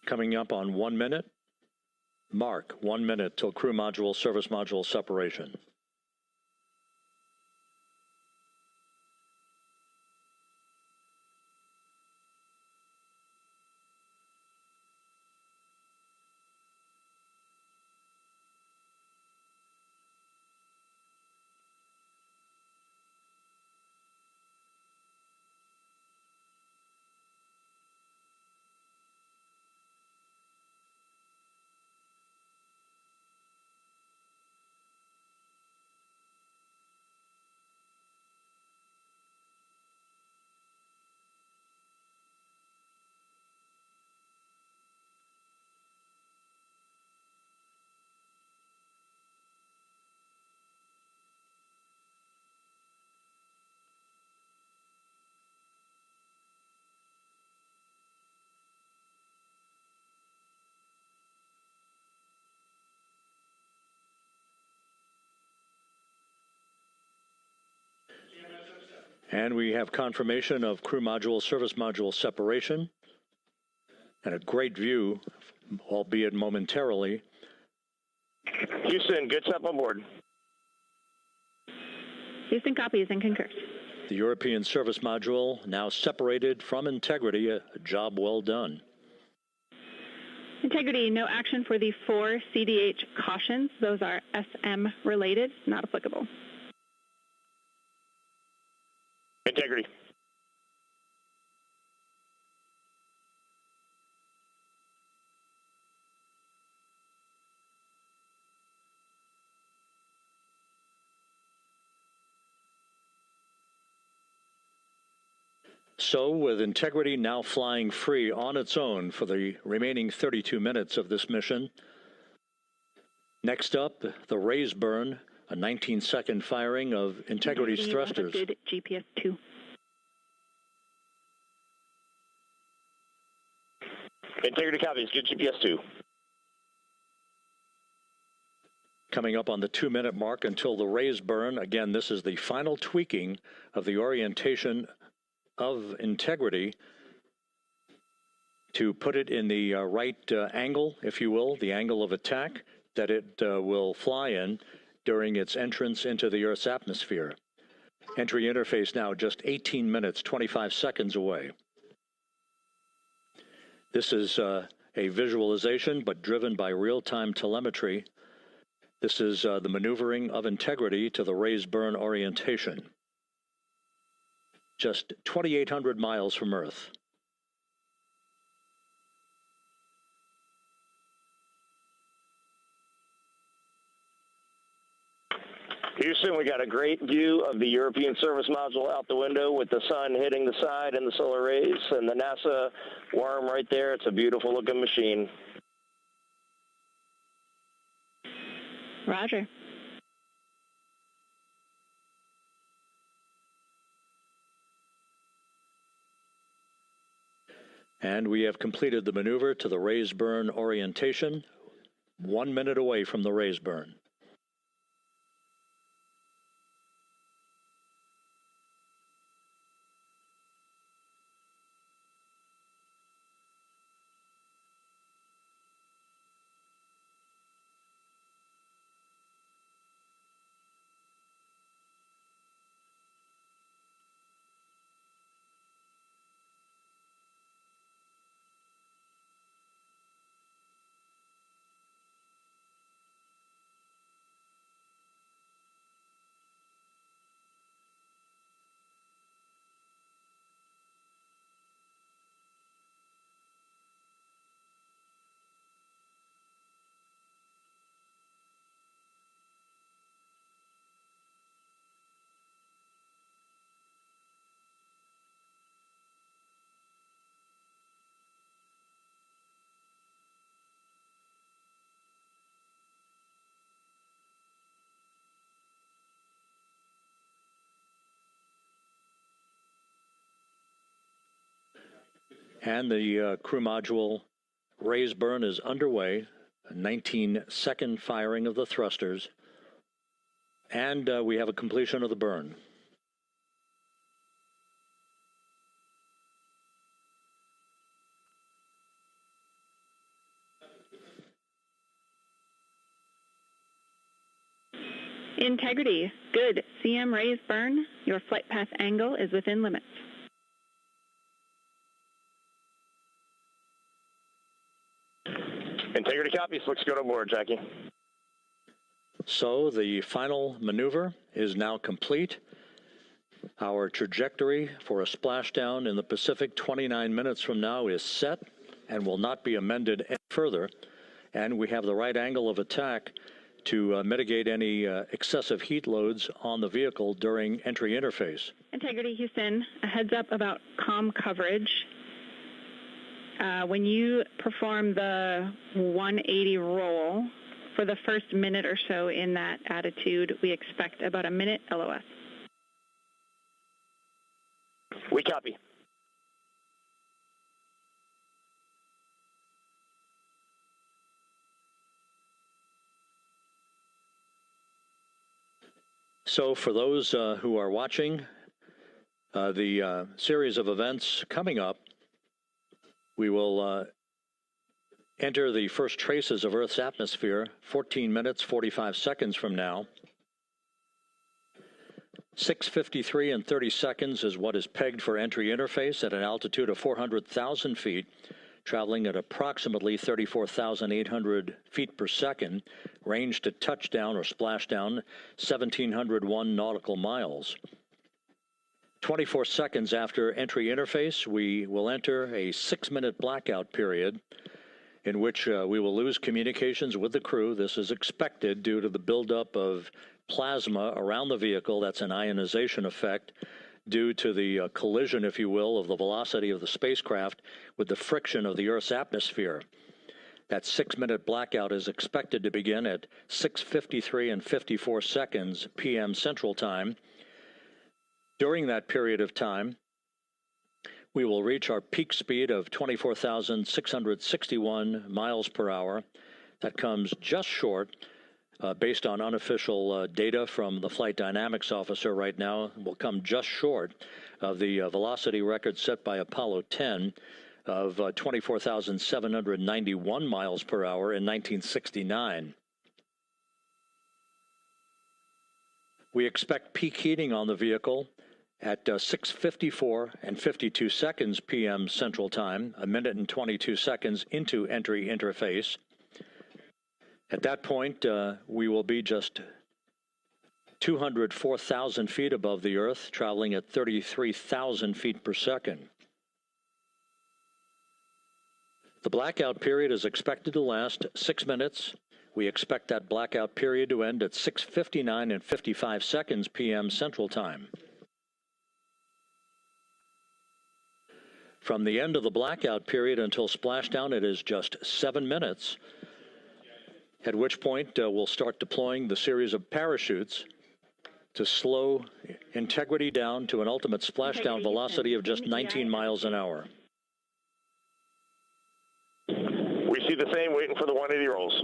Coming up on 1 minute. Mark, 1 minute till crew module, service module separation. And we have confirmation of crew module, service module separation, and a great view, albeit momentarily. Houston, good stuff on board. Houston copies and concurs. The European service module now separated from Integrity, a job well done. Integrity, no action for the 4 CDH cautions. Those are SM related, not applicable. Integrity. So, with Integrity now flying free on its own for the remaining 32 minutes of this mission. Next up, the raise burn, a 19-second firing of Integrity's thrusters. GPS 2. Integrity copies, good GPS 2. Coming up on the 2-minute mark until the raise burn. Again, this is the final tweaking of the orientation of Integrity to put it in the right angle, if you will, the angle of attack that it will fly in during its entrance into the Earth's atmosphere. Entry interface now just 18 minutes, 25 seconds away. This is a visualization, but driven by real-time telemetry. This is the maneuvering of Integrity to the raise burn orientation. Just 2,800 miles from Earth. Houston, we got a great view of the European service module out the window with the sun hitting the side and the solar rays and the NASA worm right there. It's a beautiful looking machine. Roger. And we have completed the maneuver to the raise burn orientation, 1 minute away from the raise burn. And the crew module raise burn is underway, a 19-second firing of the thrusters, and we have a completion of the burn. Integrity, good. CM raise burn. Your flight path angle is within limits. Integrity copies. Looks good on board, Jackie. So the final maneuver is now complete. Our trajectory for a splashdown in the Pacific 29 minutes from now is set and will not be amended any further. And we have the right angle of attack to mitigate any excessive heat loads on the vehicle during entry interface. Integrity Houston, a heads up about comm coverage. When you perform the 180 roll, for the first minute or so in that attitude, we expect about a minute LOS. We copy. So for those who are watching the series of events coming up, we will enter the first traces of Earth's atmosphere 14 minutes, 45 seconds from now. 6:53 and 30 seconds is what is pegged for entry interface at an altitude of 400,000 feet, traveling at approximately 34,800 feet per second, range to touchdown or splashdown 1,701 nautical miles. 24 seconds after entry interface, we will enter a 6-minute blackout period in which we will lose communications with the crew. This is expected due to the buildup of plasma around the vehicle. That's an ionization effect due to the collision, if you will, of the velocity of the spacecraft with the friction of the Earth's atmosphere. That 6-minute blackout is expected to begin at 6:53 and 54 seconds p.m. Central Time. During that period of time, we will reach our peak speed of 24,661 miles per hour. That comes just short, based on unofficial data from the flight dynamics officer right now, will come just short of the velocity record set by Apollo 10 of 24,791 miles per hour in 1969. We expect peak heating on the vehicle at 6:54 and 52 seconds p.m. Central Time, a minute and 22 seconds into entry interface. At that point, we will be just 204,000 feet above the Earth, traveling at 33,000 feet per second. The blackout period is expected to last 6 minutes. We expect that blackout period to end at 6:59 and 55 seconds p.m. Central Time. From the end of the blackout period until splashdown, it is just 7 minutes, at which point we'll start deploying the series of parachutes to slow Integrity down to an ultimate splashdown velocity of just 19 miles an hour. see the same, waiting for the 180 rolls.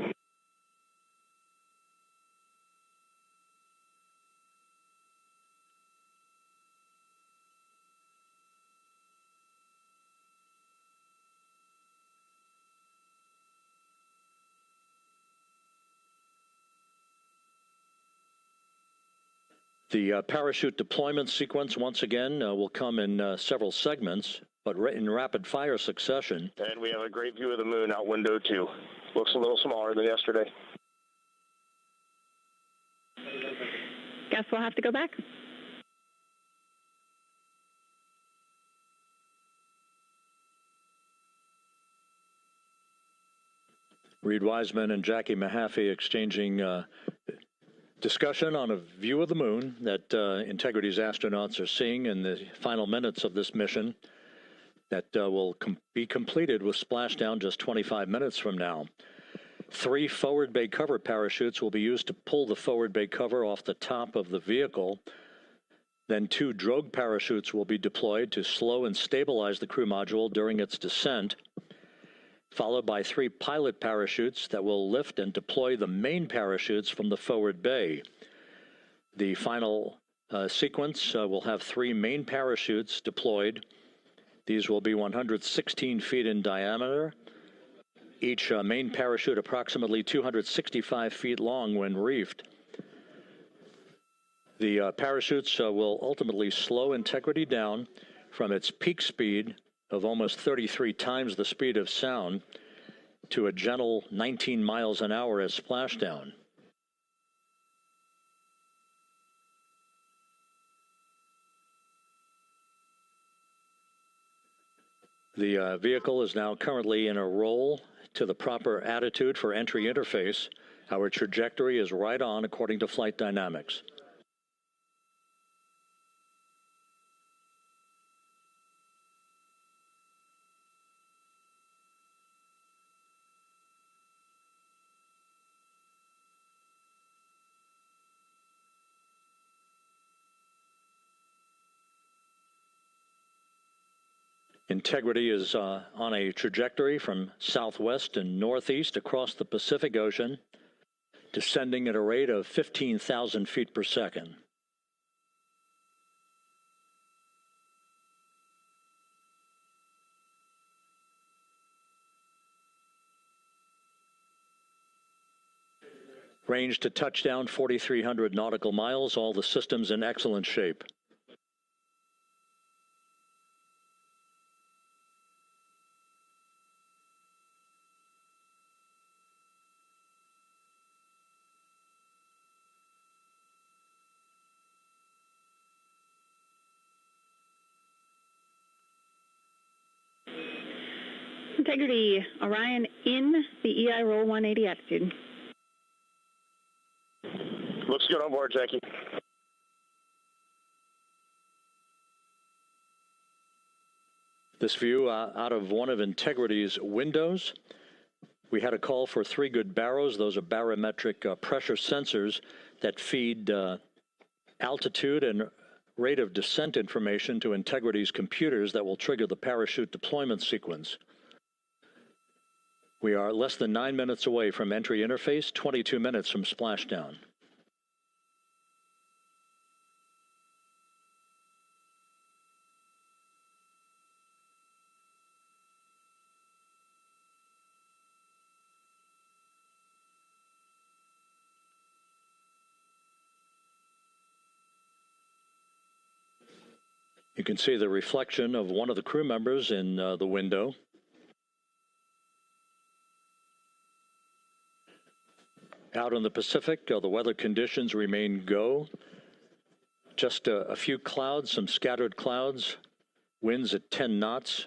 The parachute deployment sequence, once again, will come in several segments, but in rapid fire succession. And we have a great view of the moon out window 2. Looks a little smaller than yesterday. Guess we'll have to go back. Reed Wiseman and Jackie Mahaffey exchanging discussion on a view of the moon that Integrity's astronauts are seeing in the final minutes of this mission that will be completed with splashdown just 25 minutes from now. 3 forward bay cover parachutes will be used to pull the forward bay cover off the top of the vehicle. Then 2 drogue parachutes will be deployed to slow and stabilize the crew module during its descent, followed by 3 pilot parachutes that will lift and deploy the main parachutes from the forward bay. The final sequence will have 3 main parachutes deployed. These will be 116 feet in diameter, each main parachute approximately 265 feet long when reefed. The parachutes will ultimately slow Integrity down from its peak speed of almost 33 times the speed of sound to a gentle 19 miles an hour as splashdown. The vehicle is now currently in a roll to the proper attitude for entry interface. Our trajectory is right on according to flight dynamics. Integrity is on a trajectory from southwest and northeast across the Pacific Ocean, descending at a rate of 15,000 feet per second. Range to touchdown 4,300 nautical miles, all the systems in excellent shape. Integrity, Orion in the EI roll 180 attitude. Looks good on board, Jackie. This view out of one of Integrity's windows. We had a call for 3 good baros. Those are barometric pressure sensors that feed altitude and rate of descent information to Integrity's computers that will trigger the parachute deployment sequence. We are less than 9 minutes away from entry interface, 22 minutes from splashdown. You can see the reflection of one of the crew members in the window. Out in the Pacific, the weather conditions remain go. Just a few clouds, some scattered clouds, winds at 10 knots,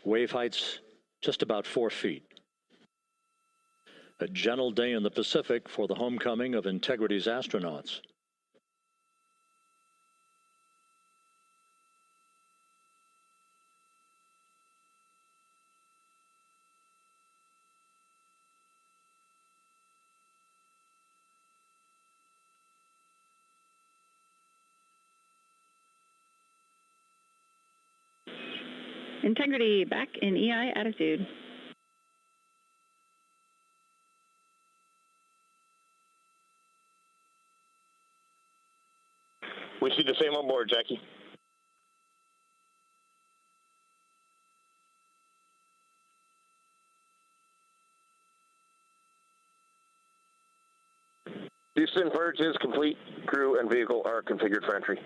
wave heights just about 4 feet. A gentle day in the Pacific for the homecoming of Integrity's astronauts. Integrity back in EI attitude. We see the same on board, Jackie. Houston, purge is complete. Crew and vehicle are configured for entry.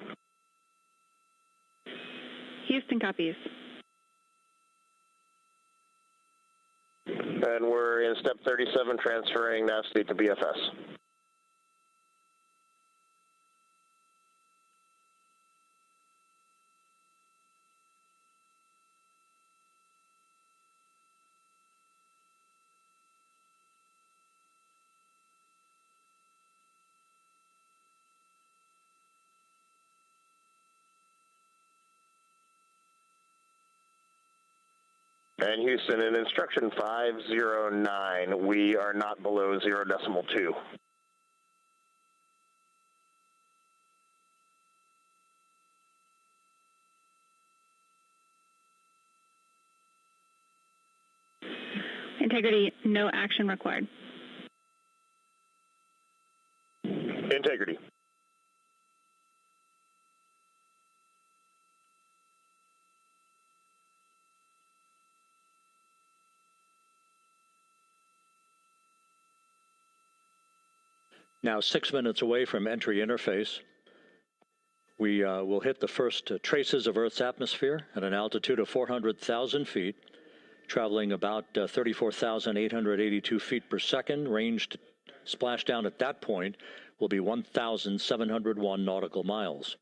Houston copies. And we're in step 37, transferring nav state to BFS. And Houston, in instruction 509, we are not below 0.2. Integrity, no action required. Integrity. Now 6 minutes away from entry interface, we will hit the first traces of Earth's atmosphere at an altitude of 400,000 feet, traveling about 34,882 feet per second. Ranged splashdown at that point will be 1,701 nautical miles.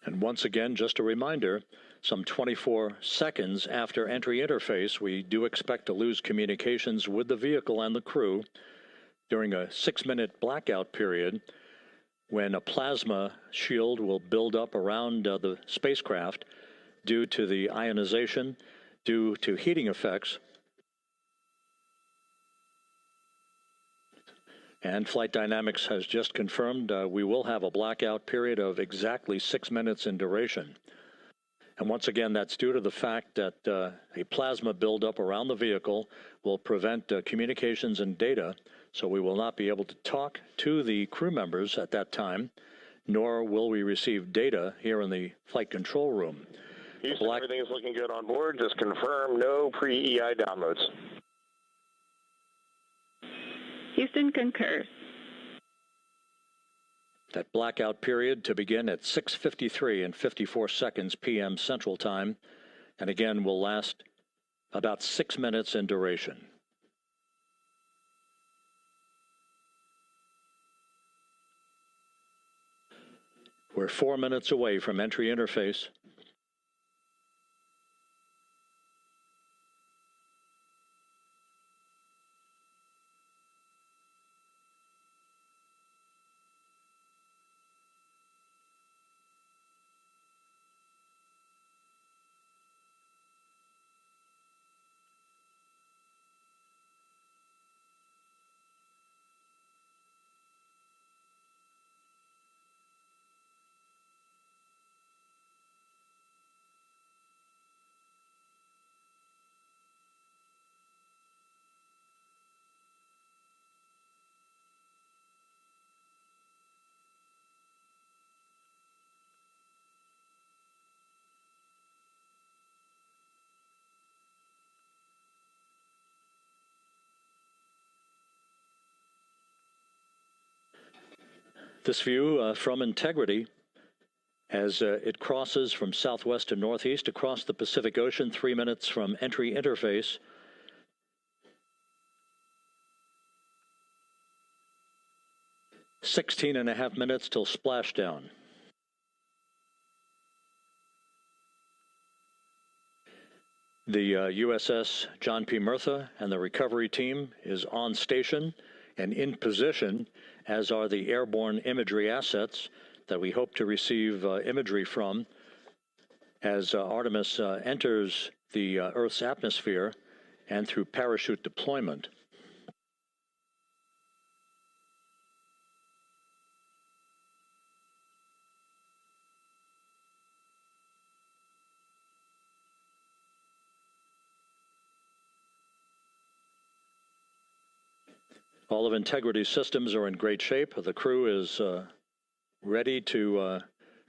And once again, just a reminder, some 24 seconds after entry interface, we do expect to lose communications with the vehicle and the crew during a 6-minute blackout period when a plasma shield will build up around the spacecraft due to the ionization, due to heating effects. And Flight Dynamics has just confirmed we will have a blackout period of exactly 6 minutes in duration. And once again, that's due to the fact that a plasma buildup around the vehicle will prevent communications and data, so we will not be able to talk to the crew members at that time, nor will we receive data here in the flight control room. Houston, everything is looking good on board. Just confirm no pre-EI downloads. Houston concurs. That blackout period to begin at 6:53 and 54 seconds p.m. Central Time, and again will last about 6 minutes in duration. We're 4 minutes away from entry interface. This view from Integrity as it crosses from southwest to northeast across the Pacific Ocean, 3 minutes from entry interface. "16.5 minutes till splashdown." The USS John P. Murtha and the recovery team is on station and in position, as are the airborne imagery assets that we hope to receive imagery from as Artemis enters the Earth's atmosphere and through parachute deployment. All of Integrity's systems are in great shape. The crew is ready to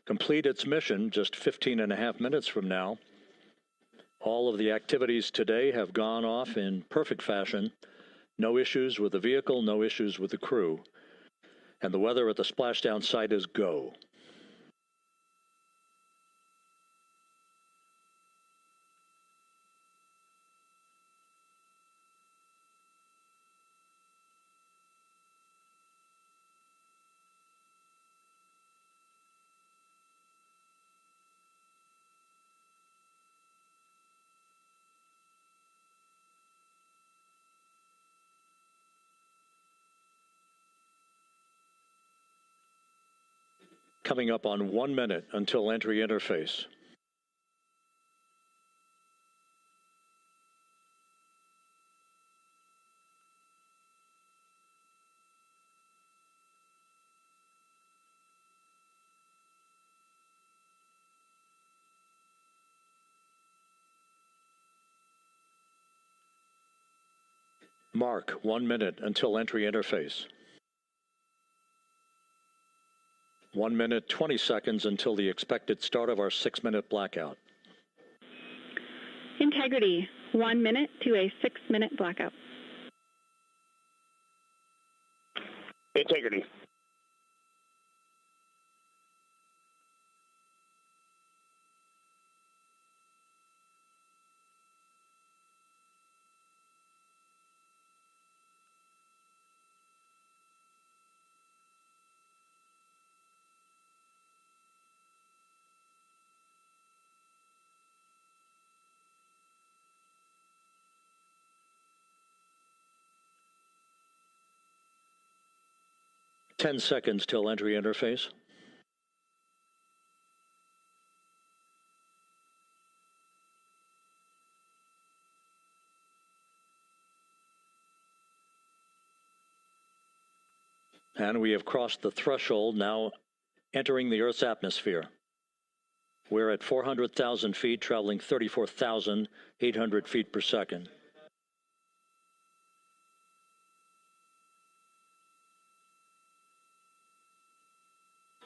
complete its mission just 15.5 minutes from now. All of the activities today have gone off in perfect fashion. No issues with the vehicle, no issues with the crew. And the weather at the splashdown site is go. Coming up on 1 minute until entry interface. Mark 1 minute until entry interface. 1 minute, 20 seconds until the expected start of our 6-minute blackout. Integrity, 1 minute to a 6-minute blackout. Integrity. Ten seconds till entry interface. And we have crossed the threshold, now entering the Earth's atmosphere. We're at 400,000 feet, traveling 34,800 feet per second.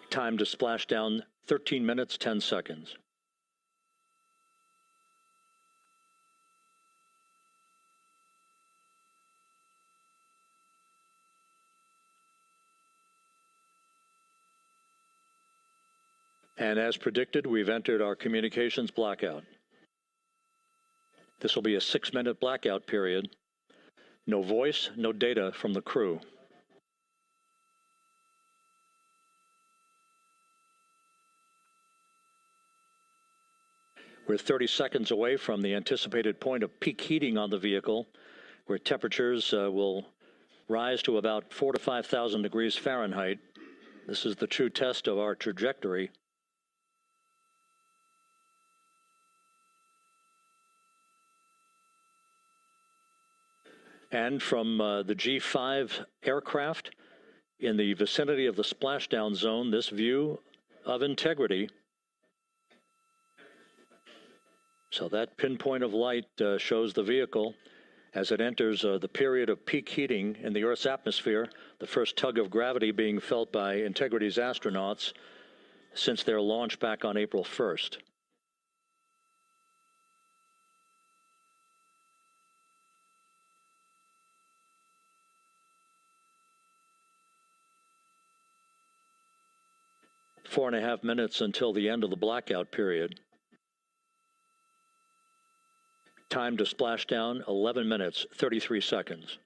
Time to splash down, 13 minutes, 10 seconds. And as predicted, we've entered our communications blackout. This will be a 6-minute blackout period. No voice, no data from the crew. We're 30 seconds away from the anticipated point of peak heating on the vehicle, where temperatures will rise to about 4,000 to 5,000 degrees Fahrenheit. This is the true test of our trajectory. And from the G5 aircraft in the vicinity of the splashdown zone, this view of Integrity. So that pinpoint of light shows the vehicle as it enters the period of peak heating in the Earth's atmosphere, the first tug of gravity being felt by Integrity's astronauts since their launch back on April 1st. Four and a half minutes until the end of the blackout period. Time to splash down, 11 minutes, 33 seconds.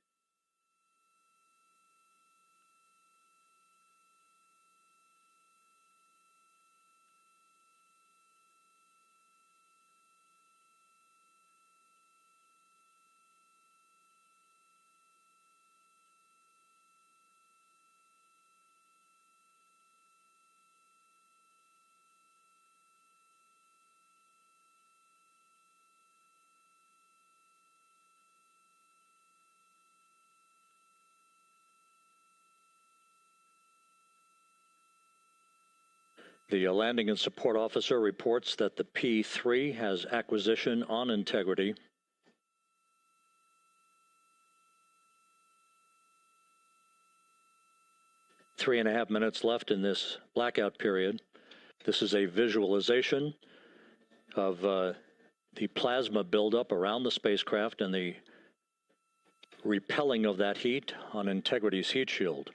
The landing and support officer reports that the P-3 has acquisition on Integrity. 3.5 minutes left in this blackout period. This is a visualization of the plasma buildup around the spacecraft and the repelling of that heat on Integrity's heat shield.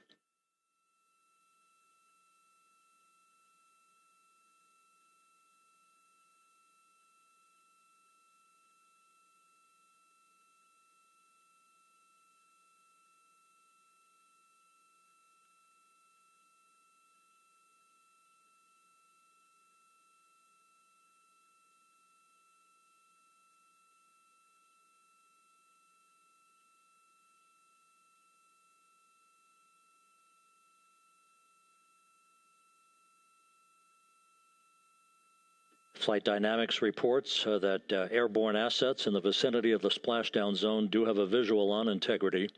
Flight Dynamics reports that airborne assets in the vicinity of the splashdown zone do have a visual on Integrity.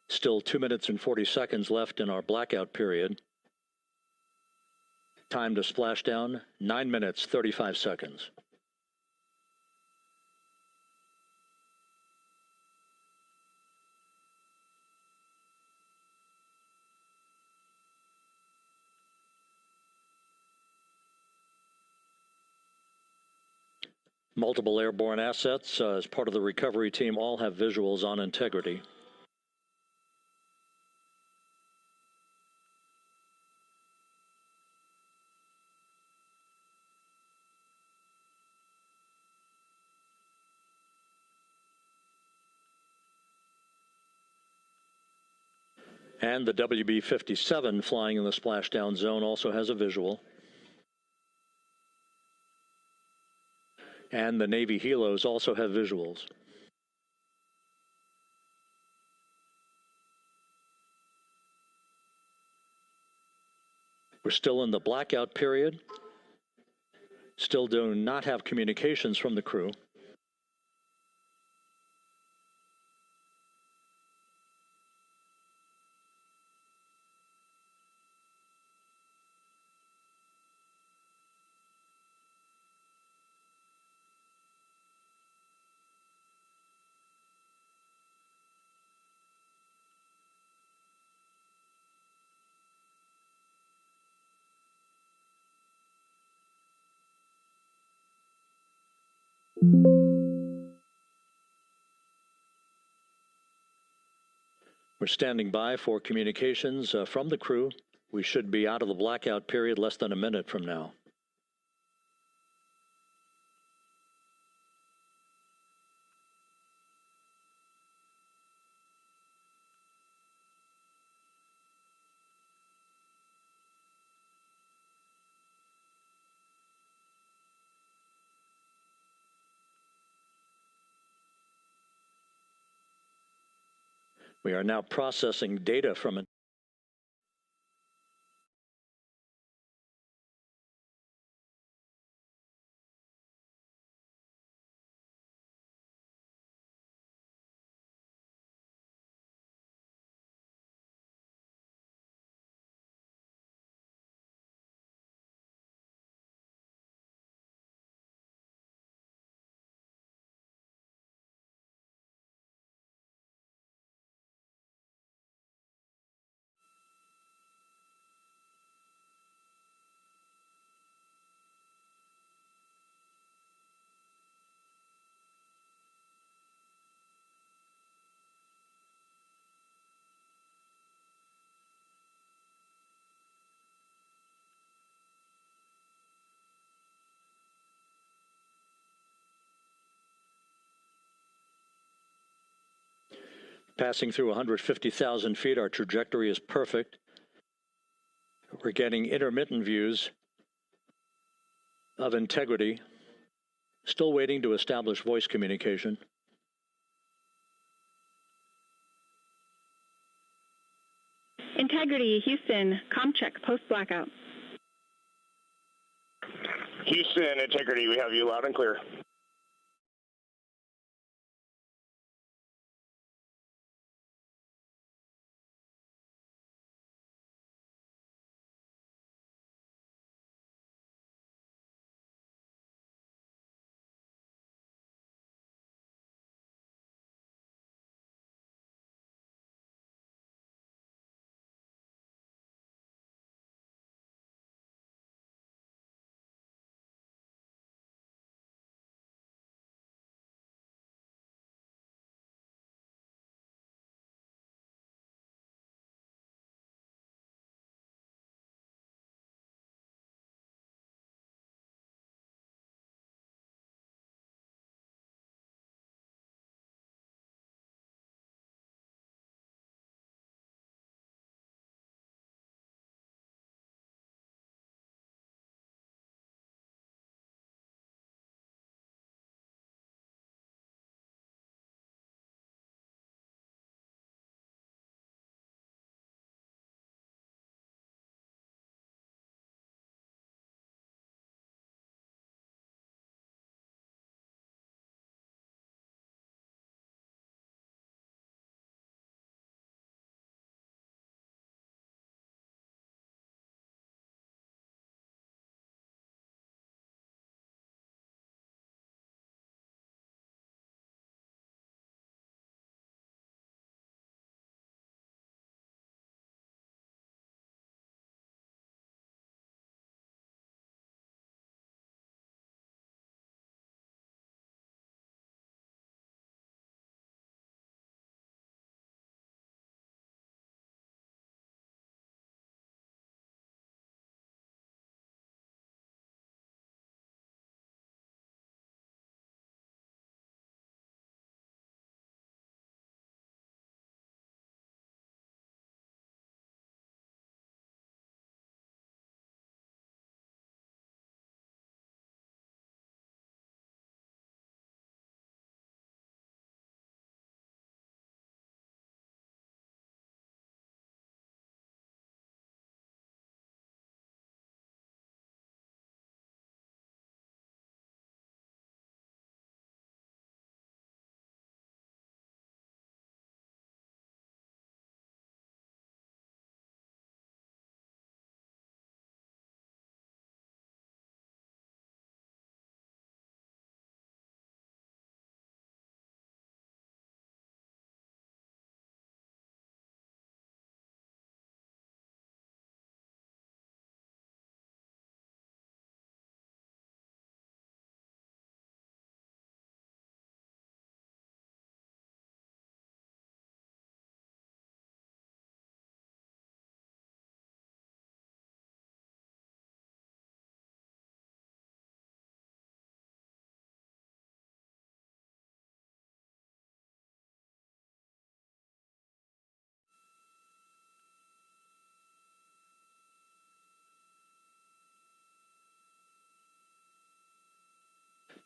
Still 2 minutes and 40 seconds left in our blackout period. Time to splashdown, 9 minutes, 35 seconds. Multiple airborne assets as part of the recovery team all have visuals on Integrity. And the WB-57 flying in the splashdown zone also has a visual. And the Navy helos also have visuals. We're still in the blackout period. Still do not have communications from the crew. We're standing by for communications from the crew. We should be out of the blackout period less than a minute from now. We are now processing data from it. Passing through 150,000 feet, our trajectory is perfect. We're getting intermittent views of Integrity. Still waiting to establish voice communication. Integrity, Houston, comm check, post-blackout. Houston, Integrity, we have you loud and clear.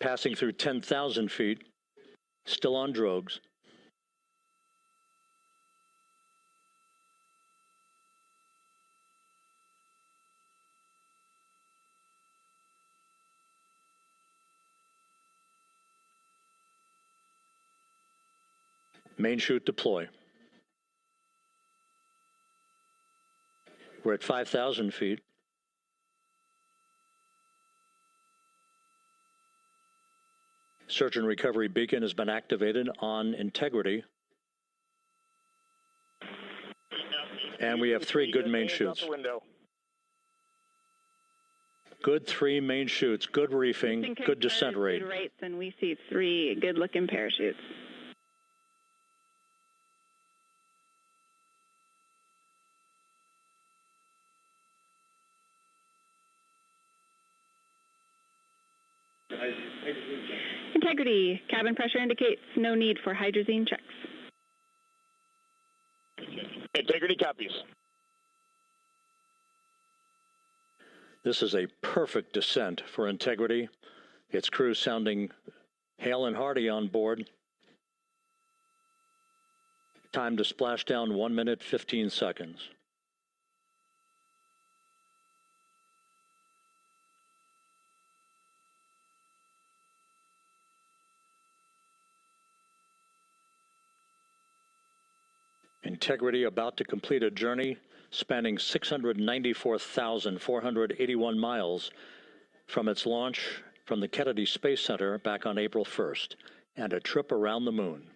Passing through 10,000 feet, still on drogues. Main chute deploy. We're at 5,000 feet. Search and recovery beacon has been activated on integrity. And we have 3 good main chutes. Good 3 main chutes, good reefing, good descent rate. Good rates, and we see 3 good-looking parachutes. Integrity. Cabin pressure indicates no need for hydrazine checks. Integrity copies. This is a perfect descent for Integrity. Its crew sounding hale and hearty on board. Time to splashdown 1 minute, 15 seconds. Integrity about to complete a journey spanning 694,481 miles from its launch from the Kennedy Space Center back on April 1st, and a trip around the moon.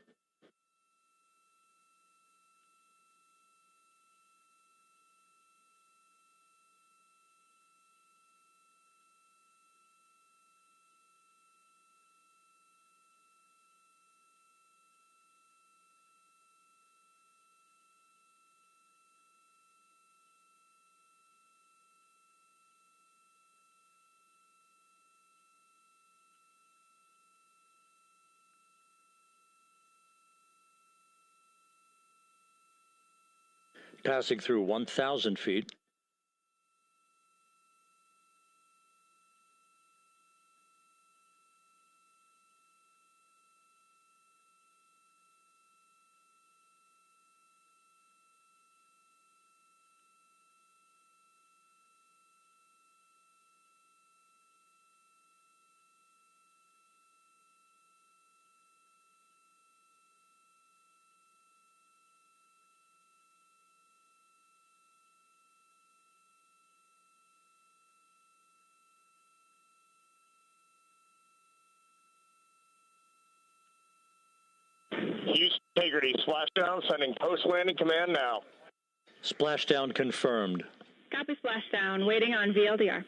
Passing through 1,000 feet. Houston Integrity, splashdown, sending post-landing command now. Splashdown confirmed. Copy splashdown, waiting on VLDR.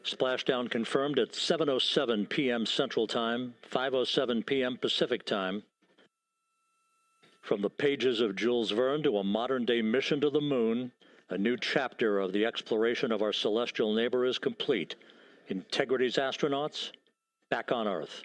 Splashdown confirmed at 7:07 p.m. Central Time, 5:07 p.m. Pacific Time. From the pages of Jules Verne to a modern-day mission to the moon, a new chapter of the exploration of our celestial neighbor is complete. Integrity's astronauts back on Earth.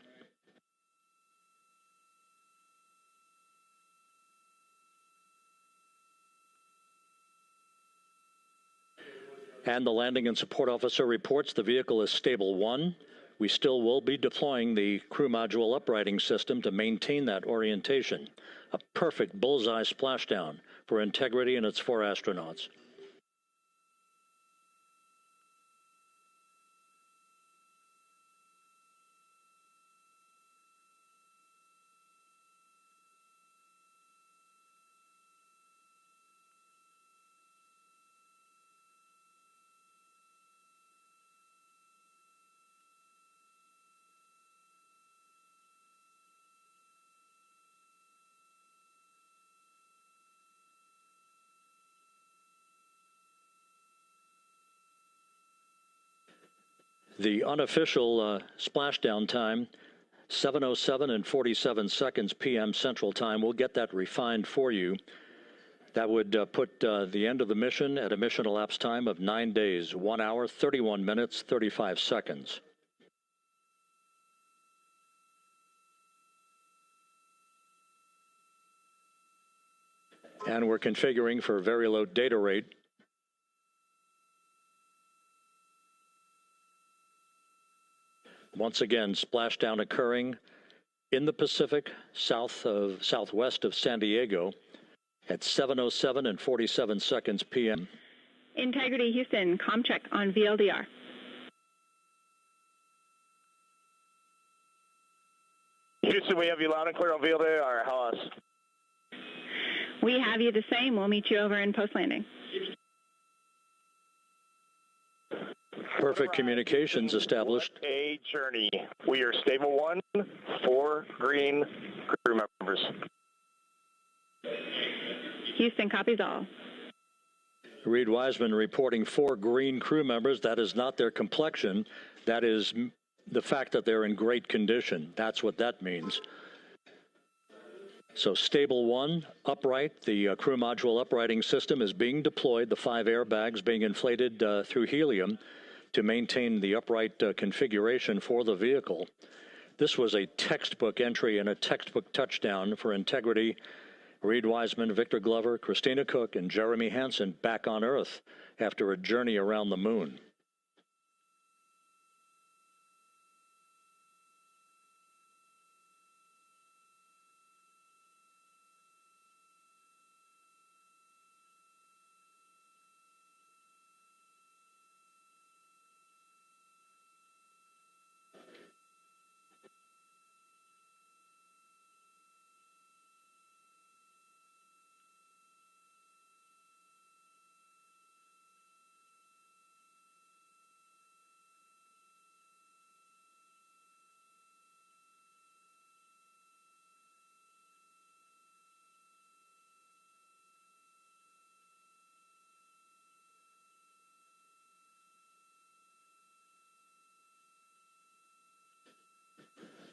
And the landing and support officer reports the vehicle is stable 1. We still will be deploying the crew module uprighting system to maintain that orientation. A perfect bullseye splashdown for Integrity and its 4 astronauts. The unofficial splashdown time, 7:07 and 47 seconds p.m. Central Time. We'll get that refined for you. That would put the end of the mission at a mission elapsed time of 9 days, 1 hour, 31 minutes, 35 seconds. And we're configuring for very low data rate. Once again, splashdown occurring in the Pacific, southwest of San Diego at 7:07 and 47 seconds p.m. Integrity Houston, comm check on VLDR. Houston, we have you loud and clear on VLDR. How else? We have you the same. We'll meet you over in post-landing. Perfect communications established. What a journey. We are stable 1, 4 green crew members. Houston copies all. Reed Wiseman reporting 4 green crew members. That is not their complexion. That is the fact that they're in great condition. That's what that means. So stable 1, upright. The crew module uprighting system is being deployed. The 5 airbags being inflated through helium to maintain the upright configuration for the vehicle. This was a textbook entry and a textbook touchdown for Integrity. Reed Wiseman, Victor Glover, Christina Cook, and Jeremy Hansen back on Earth after a journey around the moon.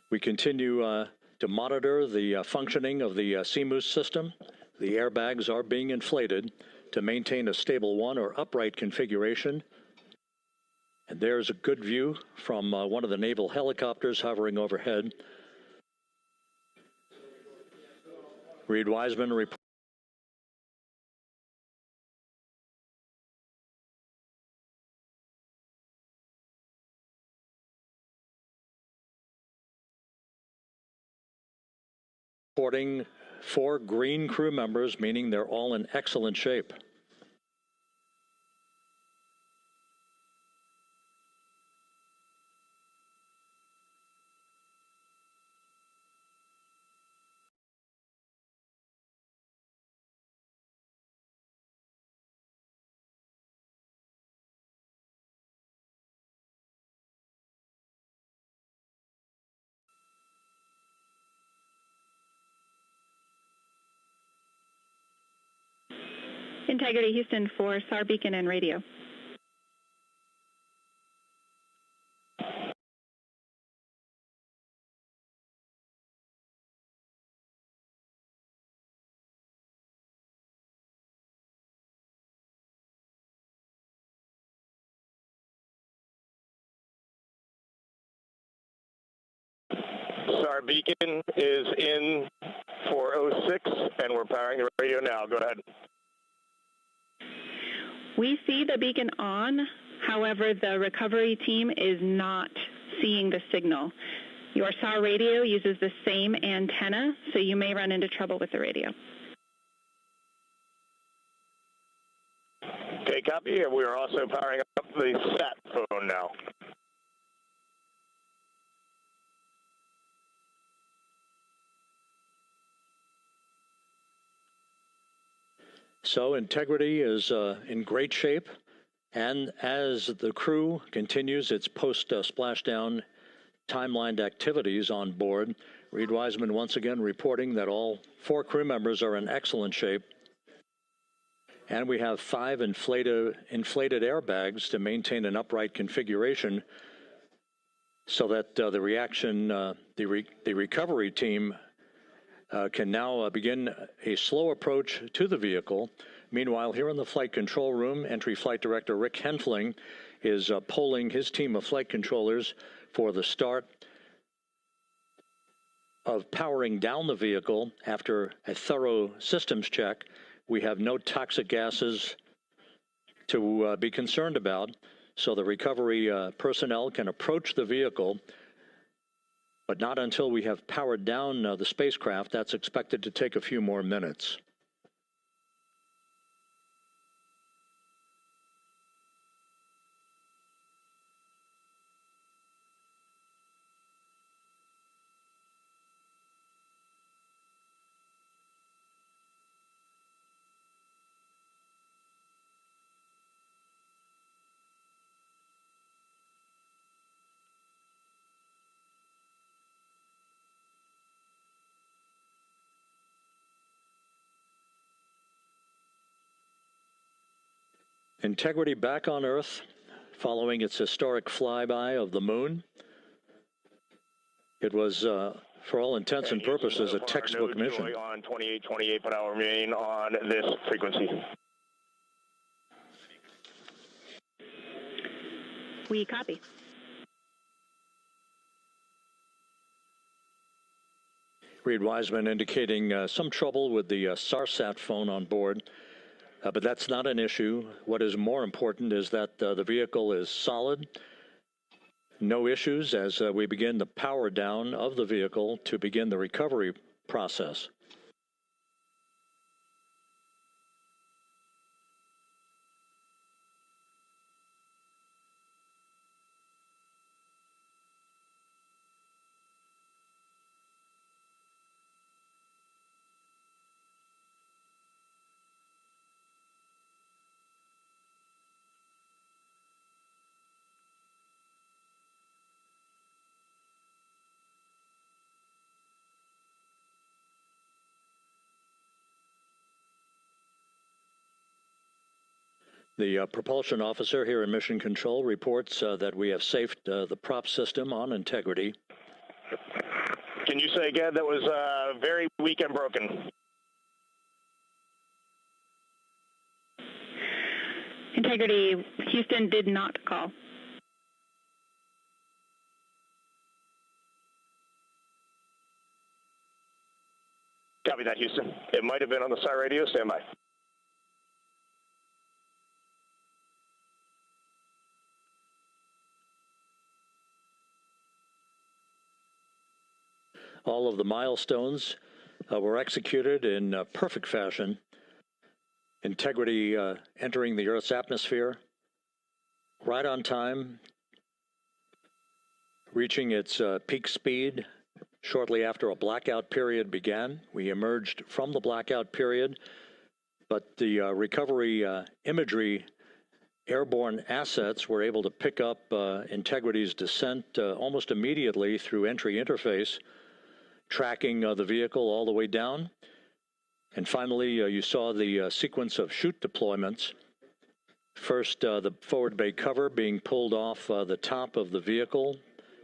We continue to monitor the functioning of the CMOOS system. The airbags are being inflated to maintain a stable 1 or upright configuration. And there's a good view from one of the naval helicopters hovering overhead. Reed Wiseman reporting. Reporting 4 green crew members, meaning they're all in excellent shape. Integrity Houston for SAR beacon and radio. SAR beacon is in for 06, and we're powering the radio now. Go ahead. We see the beacon on. However, the recovery team is not seeing the signal. Your SAR radio uses the same antenna, so you may run into trouble with the radio. Okay, copy. And we are also powering up the sat phone now. So Integrity is in great shape, and as the crew continues its post-splashdown timelined activities on board, Reed Wiseman once again reporting that all 4 crew members are in excellent shape, and we have 5 inflated airbags to maintain an upright configuration so that the recovery team can now begin a slow approach to the vehicle. Meanwhile, here in the flight control room, Entry Flight Director Rick Henfling is polling his team of flight controllers for the start of powering down the vehicle after a thorough systems check. We have no toxic gases to be concerned about, so the recovery personnel can approach the vehicle but not until we have powered down the spacecraft. That's expected to take a few more minutes. Integrity back on Earth following its historic flyby of the moon. It was, for all intents and purposes, a textbook mission. On 28 per hour remain on this frequency. We copy. Reed Wiseman indicating some trouble with the SARSAT phone on board. But that's not an issue. What is more important is that the vehicle is solid. No issues as we begin the power down of the vehicle to begin the recovery process. The propulsion officer here in Mission Control reports that we have safed the prop system on Integrity. Can you say again? That was very weak and broken. Integrity, Houston did not call. Copy that, Houston. It might have been on the SAR radio. Stand by. All of the milestones were executed in perfect fashion. Integrity entering the Earth's atmosphere right on time, reaching its peak speed shortly after a blackout period began. We emerged from the blackout period, but the recovery imagery airborne assets were able to pick up Integrity's descent almost immediately through entry interface, tracking the vehicle all the way down. And finally, you saw the sequence of chute deployments. First, the forward bay cover being pulled off the top of the vehicle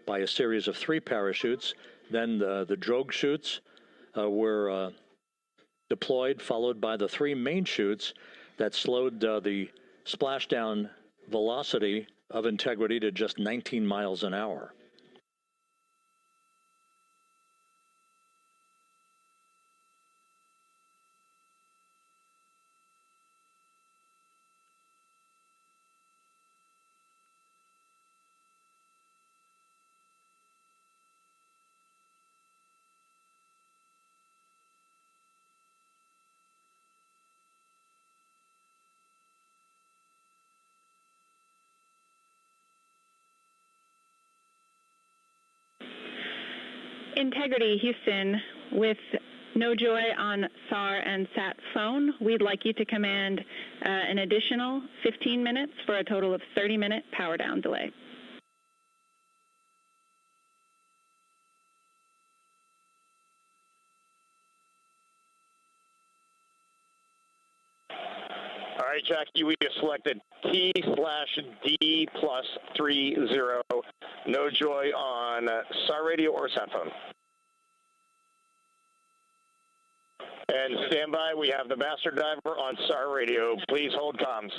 by a series of 3 parachutes. Then the drogue chutes were deployed, followed by the 3 main chutes that slowed the splashdown velocity of Integrity to just 19 miles an hour. Integrity, Houston, with no joy on SAR and SAT phone, we'd like you to command an additional 15 minutes for a total of 30-minute power down delay. All right, Jackie, we have selected T/D+30. No joy on SAR radio or SAT phone. And stand by, we have the master diver on SAR radio. Please hold comms.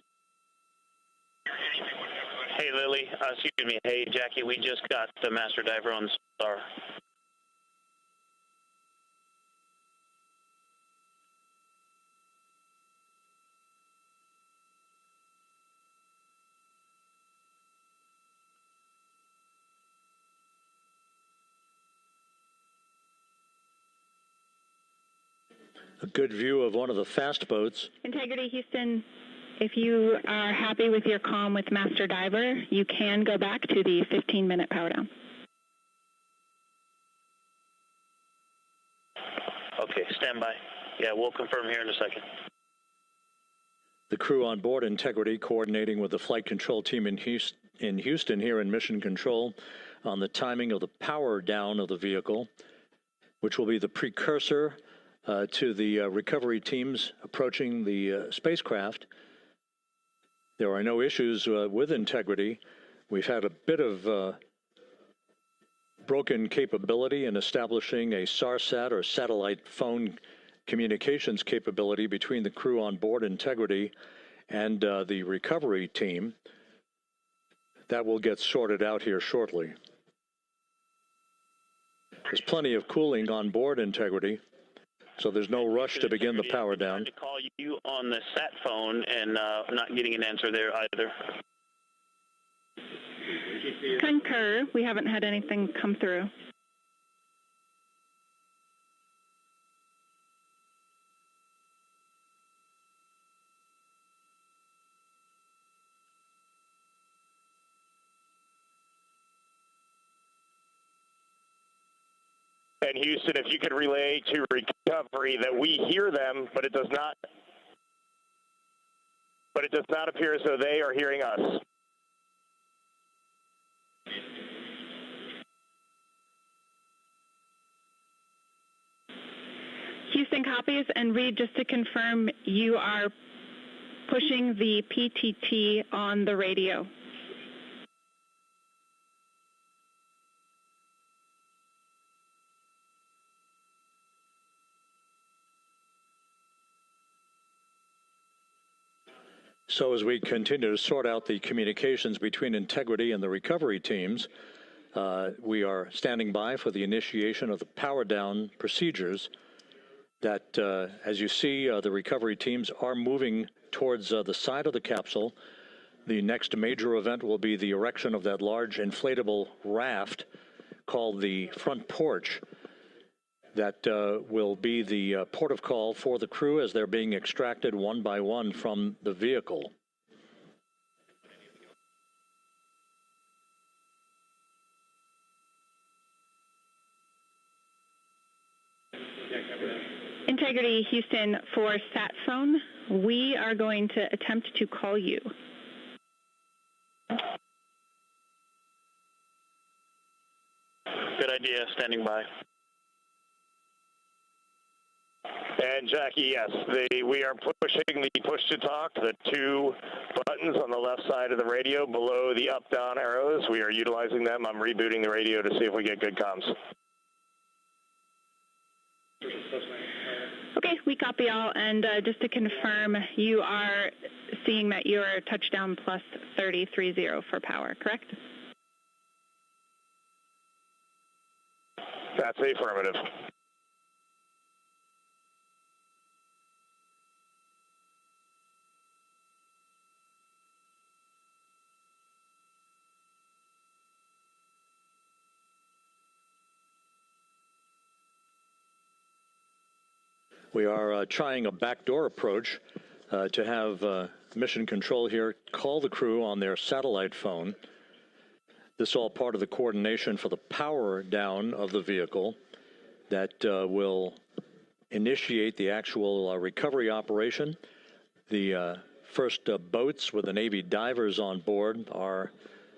Hey, Lily. Excuse me. Hey, Jackie, we just got the master diver on SAR. a good view of one of the fast boats. Integrity Houston, if you are happy with your comm with Master Diver, you can go back to the 15-minute power down. Okay, stand by. Yeah, we'll confirm here in a second. The crew on board Integrity coordinating with the flight control team in Houston here in Mission Control on the timing of the power down of the vehicle, which will be the precursor to the recovery teams approaching the spacecraft. There are no issues with Integrity. We've had a bit of broken capability in establishing a SARSAT or satellite phone communications capability between the crew on board Integrity and the recovery team. That will get sorted out here shortly. There's plenty of cooling on board Integrity, so there's no rush to begin the power down. To call you on the sat phone and not getting an answer there either. Concur. We haven't had anything come through. And Houston, if you could relay to recovery that we hear them, but it does not appear as though they are hearing us. Houston copies, and Reed, just to confirm, you are pushing the PTT on the radio. So as we continue to sort out the communications between Integrity and the recovery teams, we are standing by for the initiation of the power down procedures that, as you see, the recovery teams are moving towards the side of the capsule. The next major event will be the erection of that large inflatable raft called the front porch. That will be the port of call for the crew as they're being extracted one by one from the vehicle. Integrity Houston, for sat phone, we are going to attempt to call you. Good idea, standing by. And Jackie, yes, we are pushing the push to talk, the two buttons on the left side of the radio below the up-down arrows. We are utilizing them. I'm rebooting the radio to see if we get good comms. Okay, we copy all, and just to confirm, you are seeing that you are touchdown plus 3030 for power, correct? That's the affirmative. We are trying a backdoor approach to have Mission Control here call the crew on their satellite phone. This is all part of the coordination for the power down of the vehicle that will initiate the actual recovery operation. The first boats with the Navy divers on board are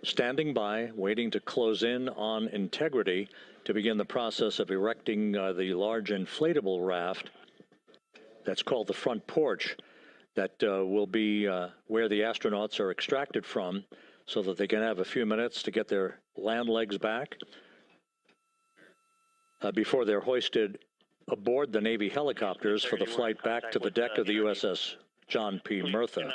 standing by, waiting to close in on Integrity to begin the process of erecting the large inflatable raft that's called the front porch that will be where the astronauts are extracted from so that they can have a few minutes to get their land legs back before they're hoisted aboard the Navy helicopters for the flight back to the deck of the USS John P. Murtha.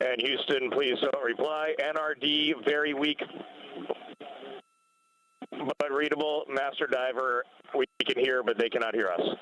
And Houston, please don't reply. NRD, very weak but readable. Master Diver, we can hear, but they cannot hear us.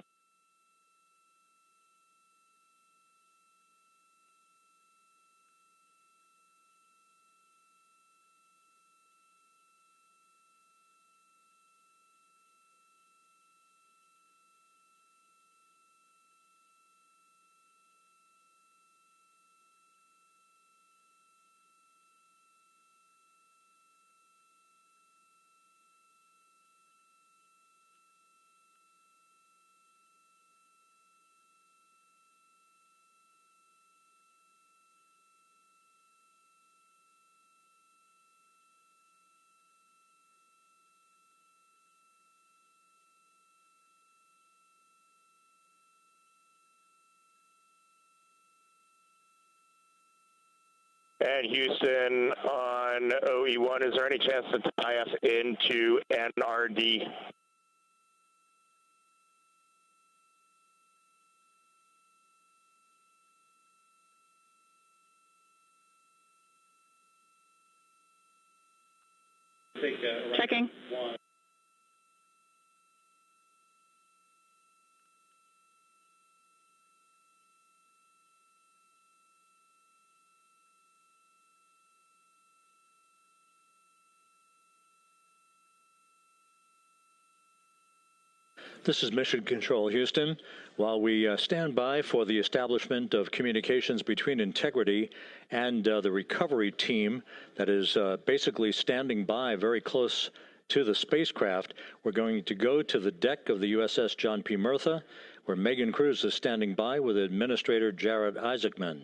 And Houston on OE1, is there any chance to tie us into NRD? Checking. This is Mission Control, Houston. While we stand by for the establishment of communications between Integrity and the recovery team that is basically standing by very close to the spacecraft, we're going to go to the deck of the USS John P. Murtha, where Megan Cruz is standing by with Administrator Jared Isaacman.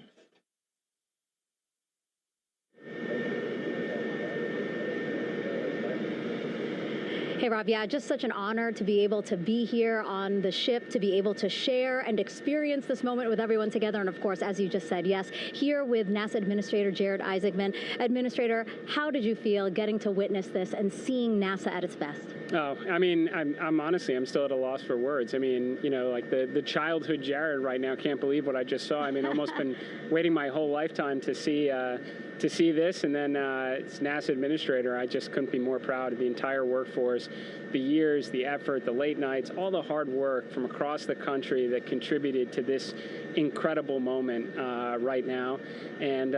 Hey, Rob, yeah, just such an honor to be able to be here on the ship, to be able to share and experience this moment with everyone together. And of course, as you just said, yes, here with NASA Administrator Jared Isaacman. Administrator, how did you feel getting to witness this and seeing NASA at its best? Oh, I mean, I'm honestly, I'm still at a loss for words. I mean, you know, like the childhood Jared right now can't believe what I just saw. I mean, almost been waiting my whole lifetime to see this, and then it's NASA Administrator. I just couldn't be more proud of the entire workforce, the years, the effort, the late nights, all the hard work from across the country that contributed to this incredible moment right now. And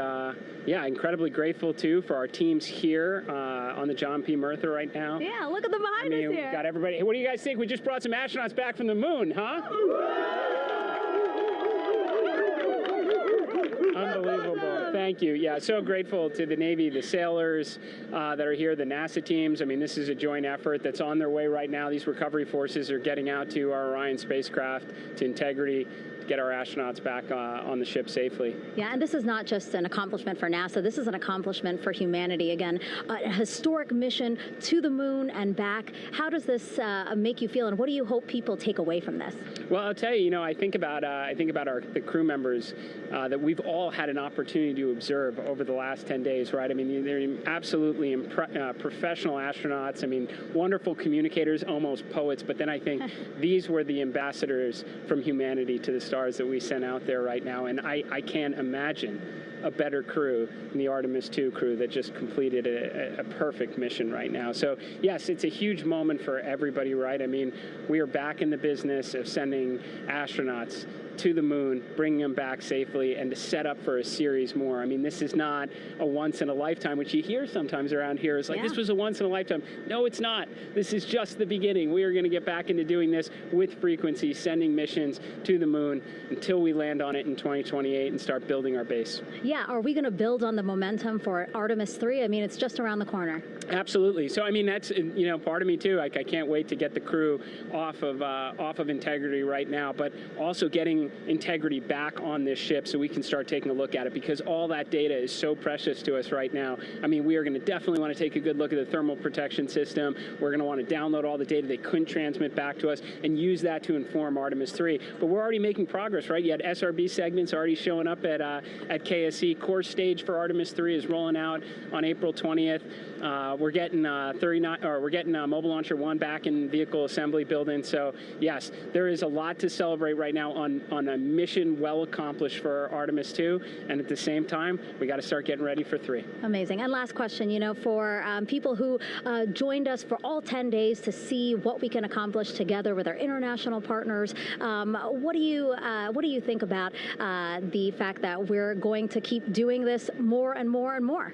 yeah, incredibly grateful too for our teams here on the John P. Murtha right now. Yeah, look at the behind us here. Got everybody. What do you guys think? We just brought some astronauts back from the moon, huh? Unbelievable. Thank you. Yeah, so grateful to the Navy, the sailors that are here, the NASA teams. I mean, this is a joint effort that's on their way right now. These recovery forces are getting out to our Orion spacecraft, to Integrity, to get our astronauts back on the ship safely. Yeah, and this is not just an accomplishment for NASA. This is an accomplishment for humanity. Again, a historic mission to the moon and back. How does this make you feel, and what do you hope people take away from this? Well, I'll tell you, you know, I think about the crew members that we've all had an opportunity to observe over the last 10 days, right? I mean, they're absolutely professional astronauts. I mean, wonderful communicators, almost poets. But then I think these were the ambassadors from humanity to the stars that we sent out there right now. And I can't imagine a better crew than the Artemis II crew that just completed a perfect mission right now. So, yes, it's a huge moment for everybody, right? I mean, we are back in the business of sending astronauts to the moon, bringing them back safely, and to set up for a series more. I mean, this is not a once-in-a-lifetime, which you hear sometimes around here. It's like, this was a once-in-a-lifetime. No, it's not. This is just the beginning. We are going to get back into doing this with frequency, sending missions to the moon until we land on it in 2028 and start building our base. Yeah, are we going to build on the momentum for Artemis III? I mean, it's just around the corner. Absolutely. So, I mean, that's, you know, part of me too. Like, I can't wait to get the crew off of Integrity right now, but also getting Integrity back on this ship so we can start taking a look at it, because all that data is so precious to us right now. I mean, we are going to definitely want to take a good look at the thermal protection system. We're going to want to download all the data they couldn't transmit back to us and use that to inform Artemis III. But we're already making progress, right? You had SRB segments already showing up at KSC. Core stage for Artemis III is rolling out on April 20th. We're getting Mobile Launcher 1 back in vehicle assembly building. So yes, there is a lot to celebrate right now on on a mission well accomplished for Artemis II, and at the same time, we got to start getting ready for 3. Amazing. And last question, you know, for people who joined us for all 10 days to see what we can accomplish together with our international partners, what do you think about the fact that we're going to keep doing this more and more and more?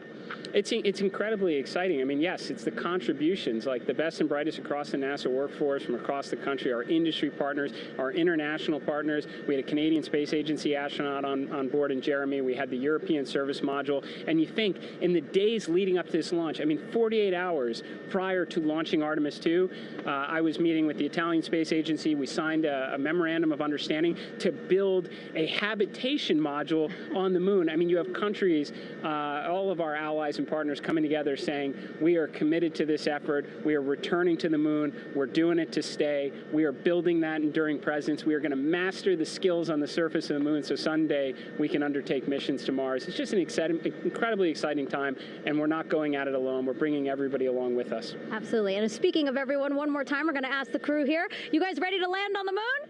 It's incredibly exciting. I mean, yes, it's the contributions, like the best and brightest across the NASA workforce from across the country, our industry partners, our international partners. We had a Canadian Space Agency astronaut on board in Jeremy. We had the European Service Module. And you think in the days leading up to this launch, I mean, 48 hours prior to launching Artemis II, I was meeting with the Italian Space Agency. We signed a memorandum of understanding to build a habitation module on the moon. I mean, you have countries, all of our allies and partners coming together saying, we are committed to this effort. We are returning to the moon. We're doing it to stay. We are building that enduring presence. We are going to master the skills on the surface of the moon so someday we can undertake missions to Mars. It's just an incredibly exciting time, and we're not going at it alone. We're bringing everybody along with us. Absolutely. And speaking of everyone, one more time, we're going to ask the crew here, you guys ready to land on the moon?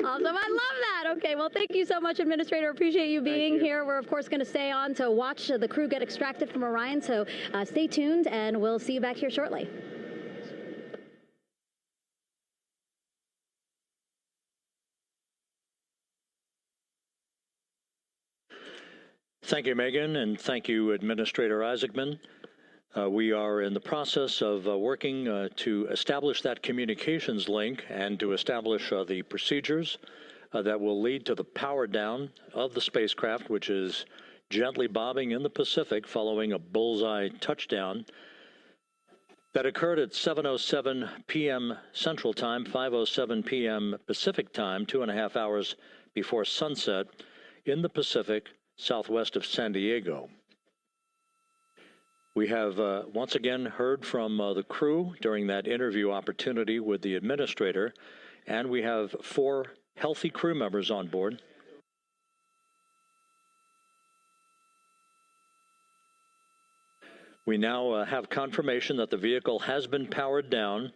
Awesome. I love that. Okay, well, thank you so much, Administrator. Appreciate you being here. We're, of course, going to stay on to watch the crew get extracted from Orion, so stay tuned, and we'll see you back here shortly. Thank you, Megan, and thank you, Administrator Isaacman. We are in the process of working to establish that communications link and to establish the procedures that will lead to the power down of the spacecraft, which is gently bobbing in the Pacific following a bullseye touchdown that occurred at 7:07 p.m. Central Time, 5:07 p.m. Pacific Time, 2.5 hours before sunset in the Pacific, southwest of San Diego. We have once again heard from the crew during that interview opportunity with the administrator, and we have 4 healthy crew members on board. We now have confirmation that the vehicle has been powered down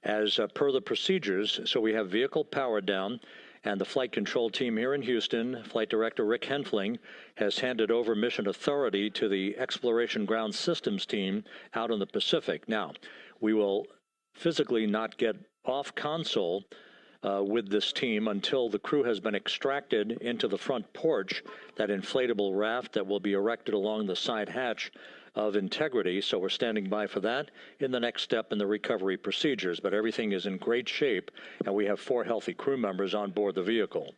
as per the procedures. So we have vehicle powered down, and the flight control team here in Houston, Flight Director Rick Henfling, has handed over mission authority to the Exploration Ground Systems team out in the Pacific. Now, we will physically not get off console with this team until the crew has been extracted into the front porch, that inflatable raft that will be erected along the side hatch of Integrity. So we're standing by for that in the next step in the recovery procedures. But everything is in great shape, and we have 4 healthy crew members on board the vehicle.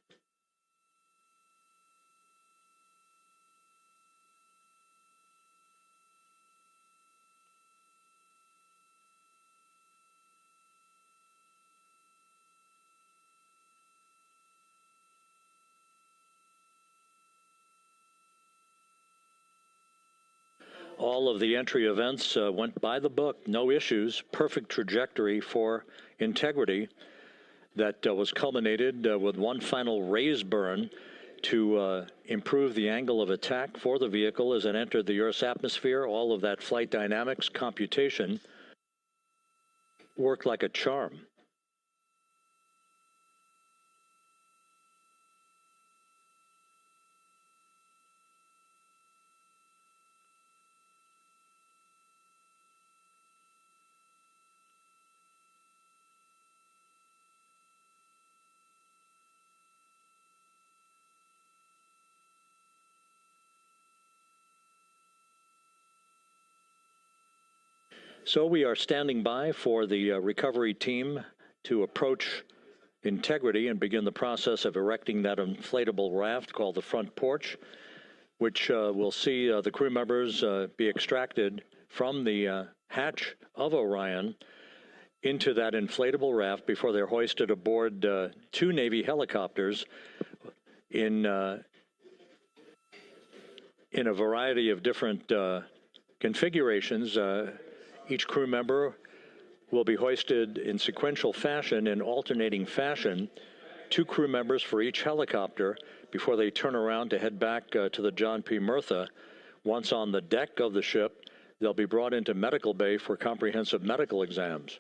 All of the entry events went by the book, no issues, perfect trajectory for Integrity that was culminated with one final raise burn to improve the angle of attack for the vehicle as it entered the Earth's atmosphere. All of that flight dynamics computation worked like a charm. So we are standing by for the recovery team to approach Integrity and begin the process of erecting that inflatable raft called the front porch, which will see the crew members be extracted from the hatch of Orion into that inflatable raft before they're hoisted aboard 2 Navy helicopters in a variety of different configurations. Each crew member will be hoisted in sequential fashion, in alternating fashion, 2 crew members for each helicopter before they turn around to head back to the John P. Murtha. Once on the deck of the ship, they'll be brought into medical bay for comprehensive medical exams.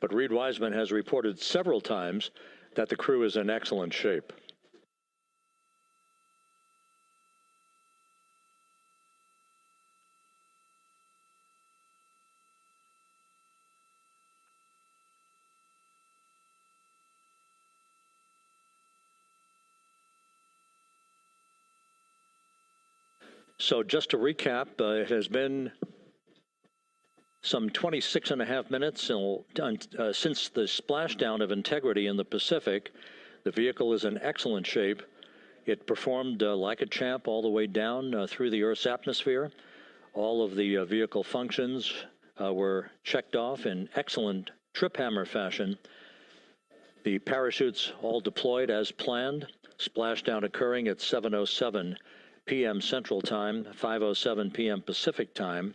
But Reed Wiseman has reported several times that the crew is in excellent shape. So just to recap, it has been some 26 and a half minutes since the splashdown of Integrity in the Pacific. The vehicle is in excellent shape. It performed like a champ all the way down through the Earth's atmosphere. All of the vehicle functions were checked off in excellent trip hammer fashion. The parachutes all deployed as planned. Splashdown occurring at 7:07 p.m. Central Time, 5:07 p.m. Pacific Time.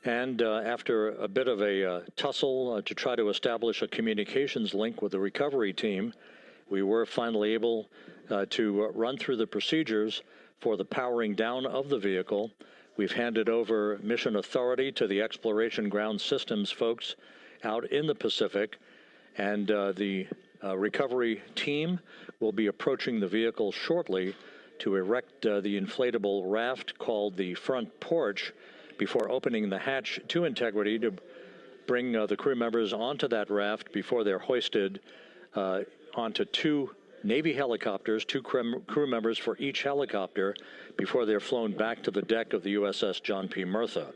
And after a bit of a tussle to try to establish a communications link with the recovery team, we were finally able to run through the procedures for the powering down of the vehicle. We've handed over mission authority to the Exploration Ground Systems folks out in the Pacific, and the recovery team will be approaching the vehicle shortly to erect the inflatable raft called the front porch before opening the hatch to Integrity to bring the crew members onto that raft before they're hoisted onto two Navy helicopters, two crew members for each helicopter, before they're flown back to the deck of the USS John P. Murtha.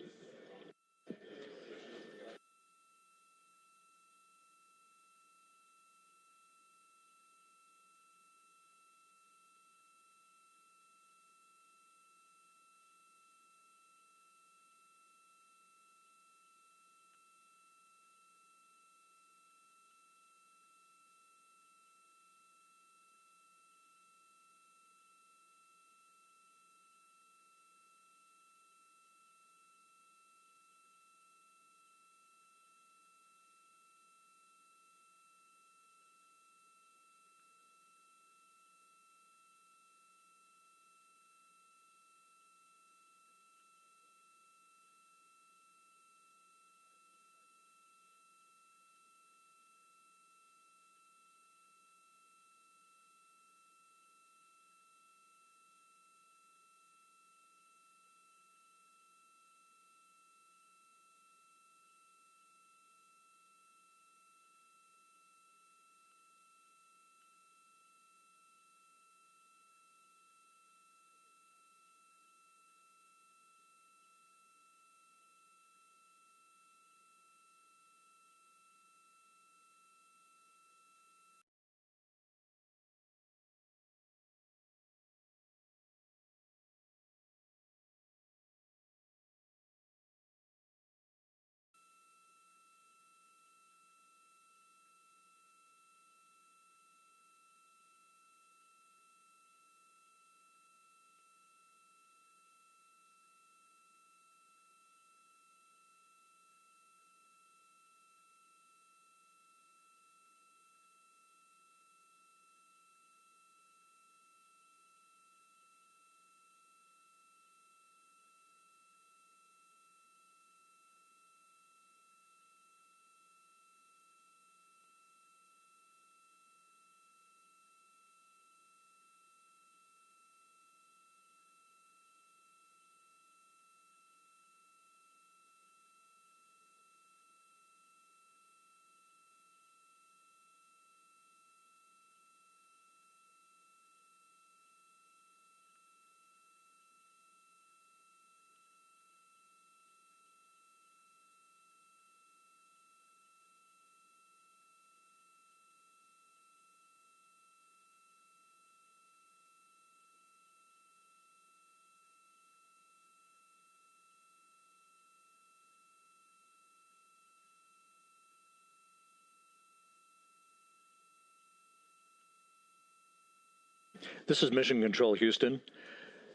This is Mission Control Houston.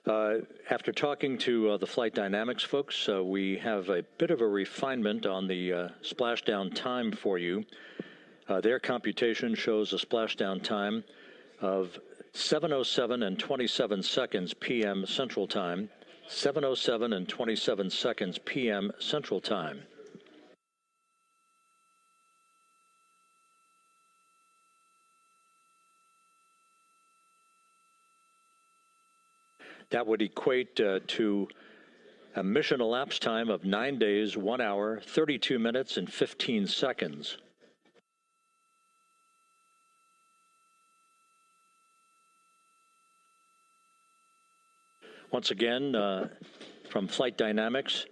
After talking to the flight dynamics folks, we have a bit of a refinement on the splashdown time for you. Their computation shows a splashdown time of 7:07 and 27 seconds p.m. Central Time. 7:07 and 27 seconds p.m. Central Time. That would equate to a mission elapsed time of 9 days, 1 hour, 32 minutes, and 15 seconds. Once again, from Flight Dynamics,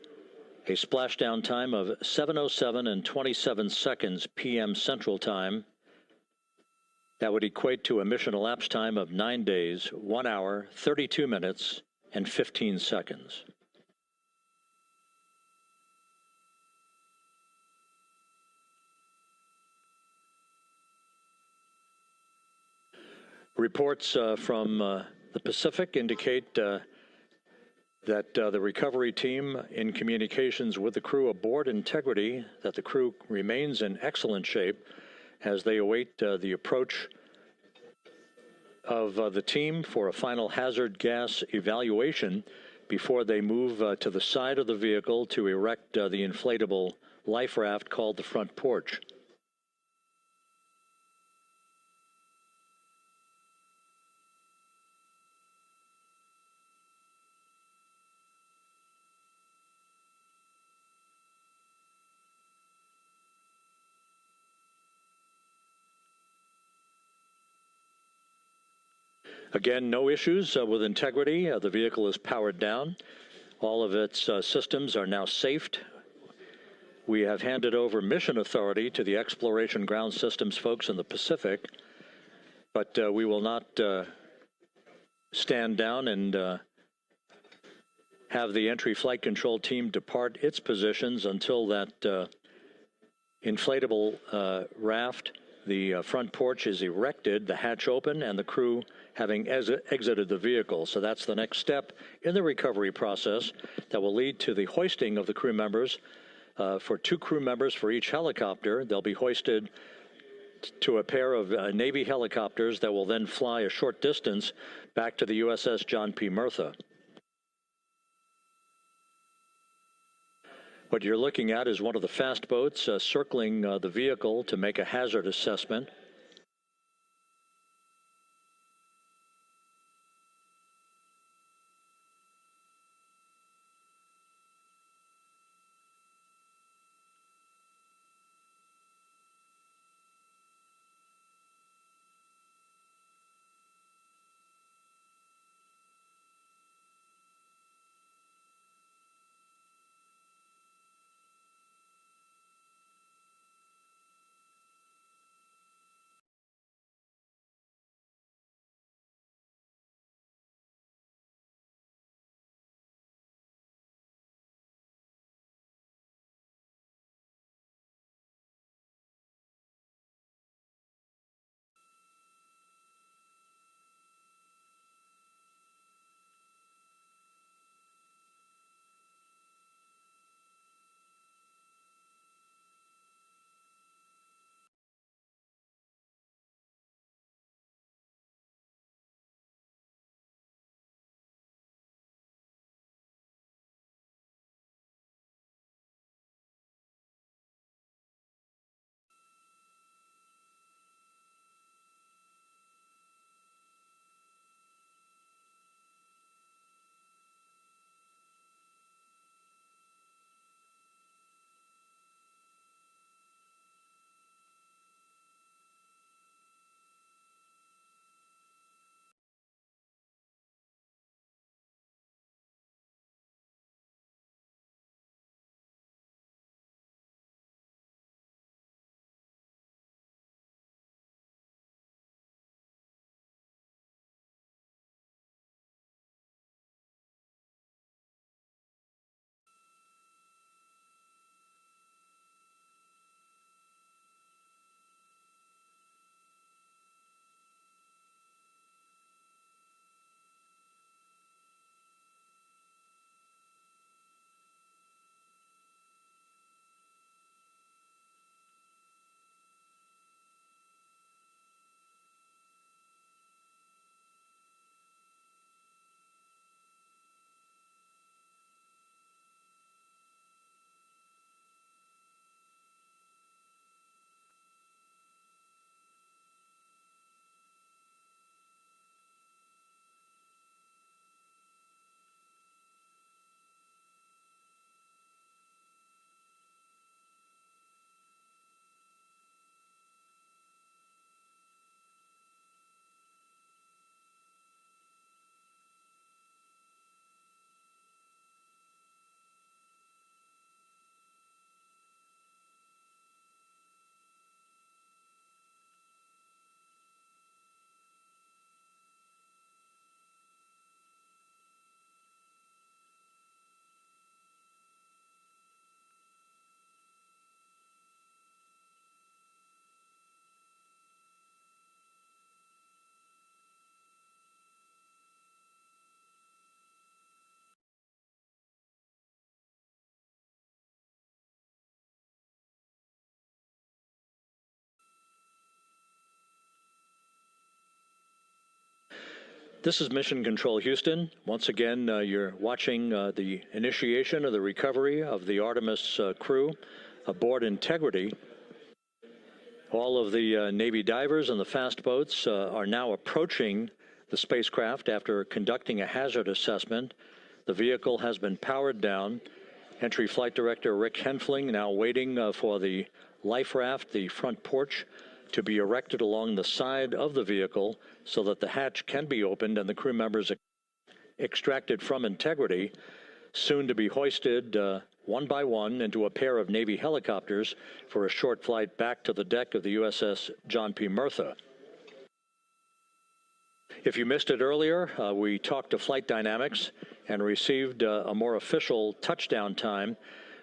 a splashdown time of 7:07 and 27 seconds p.m. Central Time. That would equate to a mission elapsed time of 9 days, 1 hour, 32 minutes, and 15 seconds. Reports from the Pacific indicate that the recovery team in communications with the crew aboard Integrity, that the crew remains in excellent shape as they await the approach of the team for a final hazard gas evaluation before they move to the side of the vehicle to erect the inflatable life raft called the front porch. Again, no issues with Integrity. The vehicle is powered down. All of its systems are now safed. We have handed over mission authority to the Exploration Ground Systems folks in the Pacific, but we will not stand down and have the entry flight control team depart its positions until that inflatable raft, the front porch, is erected, the hatch open, and the crew having exited the vehicle. So that's the next step in the recovery process that will lead to the hoisting of the crew members. For 2 crew members for each helicopter, they'll be hoisted to a pair of Navy helicopters that will then fly a short distance back to the USS John P. Murtha. What you're looking at is one of the fast boats circling the vehicle to make a hazard assessment. This is Mission Control Houston. Once again, you're watching the initiation of the recovery of the Artemis crew aboard Integrity. All of the Navy divers and the fast boats are now approaching the spacecraft after conducting a hazard assessment. The vehicle has been powered down. Entry Flight Director Rick Henfling now waiting for the life raft, the front porch, to be erected along the side of the vehicle so that the hatch can be opened and the crew members extracted from Integrity, soon to be hoisted one by one into a pair of Navy helicopters for a short flight back to the deck of the USS John P. Murtha. If you missed it earlier, we talked to Flight Dynamics and received a more official touchdown time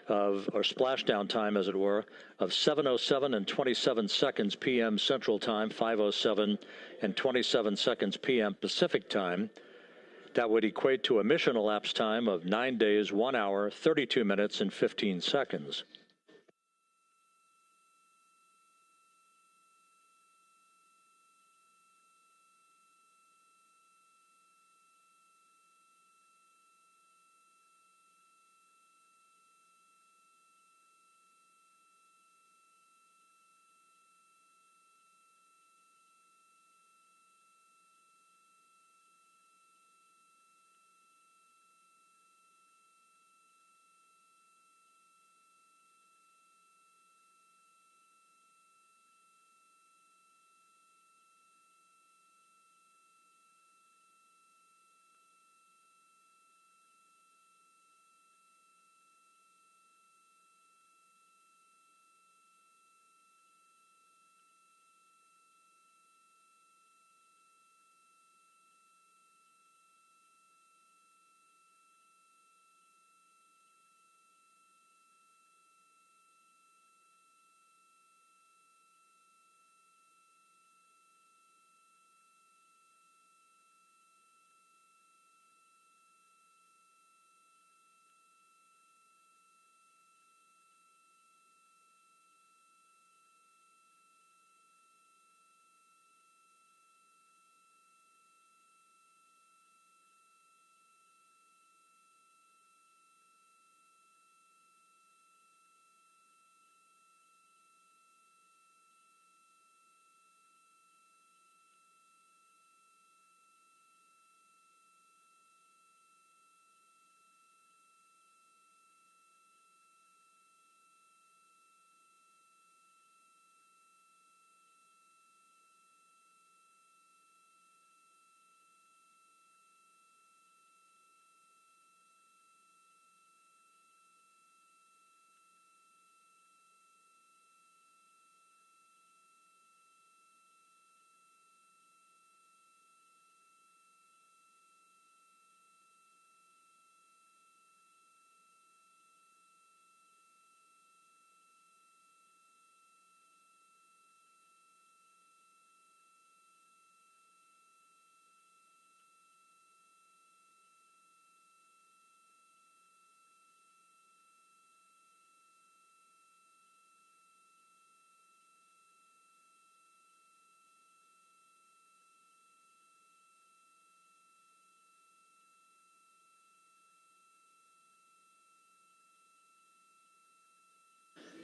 or splashdown time, as it were, of 7:07 and 27 seconds p.m. Central Time, 5:07 and 27 seconds p.m. Pacific Time. That would equate to a mission elapsed time of 9 days, 1 hour, 32 minutes, and 15 seconds.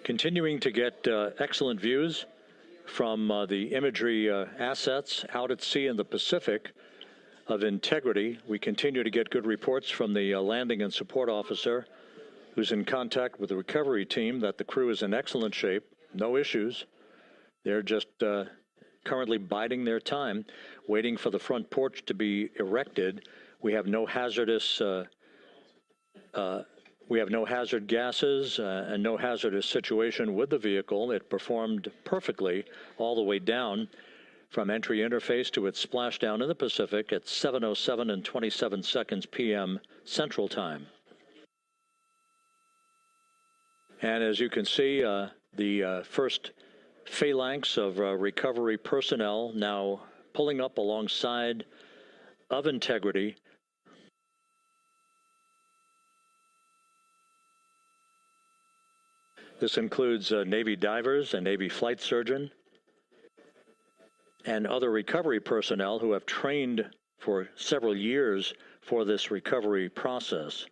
Continuing to get excellent views from the imagery assets out at sea in the Pacific of Integrity. We continue to get good reports from the landing and support officer who's in contact with the recovery team that the crew is in excellent shape, no issues. They're just currently biding their time, waiting for the front porch to be erected. We have no hazardous hazard gases and no hazardous situation with the vehicle. It performed perfectly all the way down from entry interface to its splashdown in the Pacific at 7:07 and 27 seconds p.m. Central Time. And as you can see, the first phalanx of recovery personnel now pulling up alongside of Integrity. This includes Navy divers, a Navy flight surgeon, and other recovery personnel who have trained for several years for this recovery process.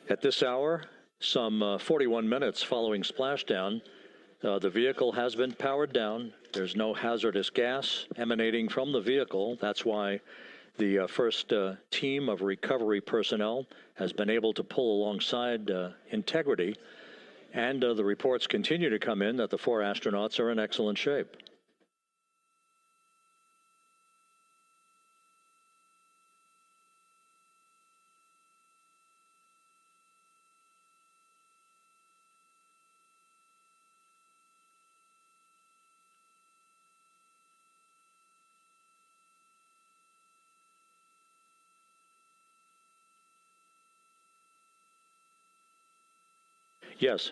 At this hour, some 41 minutes following splashdown, the vehicle has been powered down. There's no hazardous gas emanating from the vehicle. That's why the first team of recovery personnel has been able to pull alongside Integrity. And the reports continue to come in that the 4 astronauts are in excellent shape. Yes.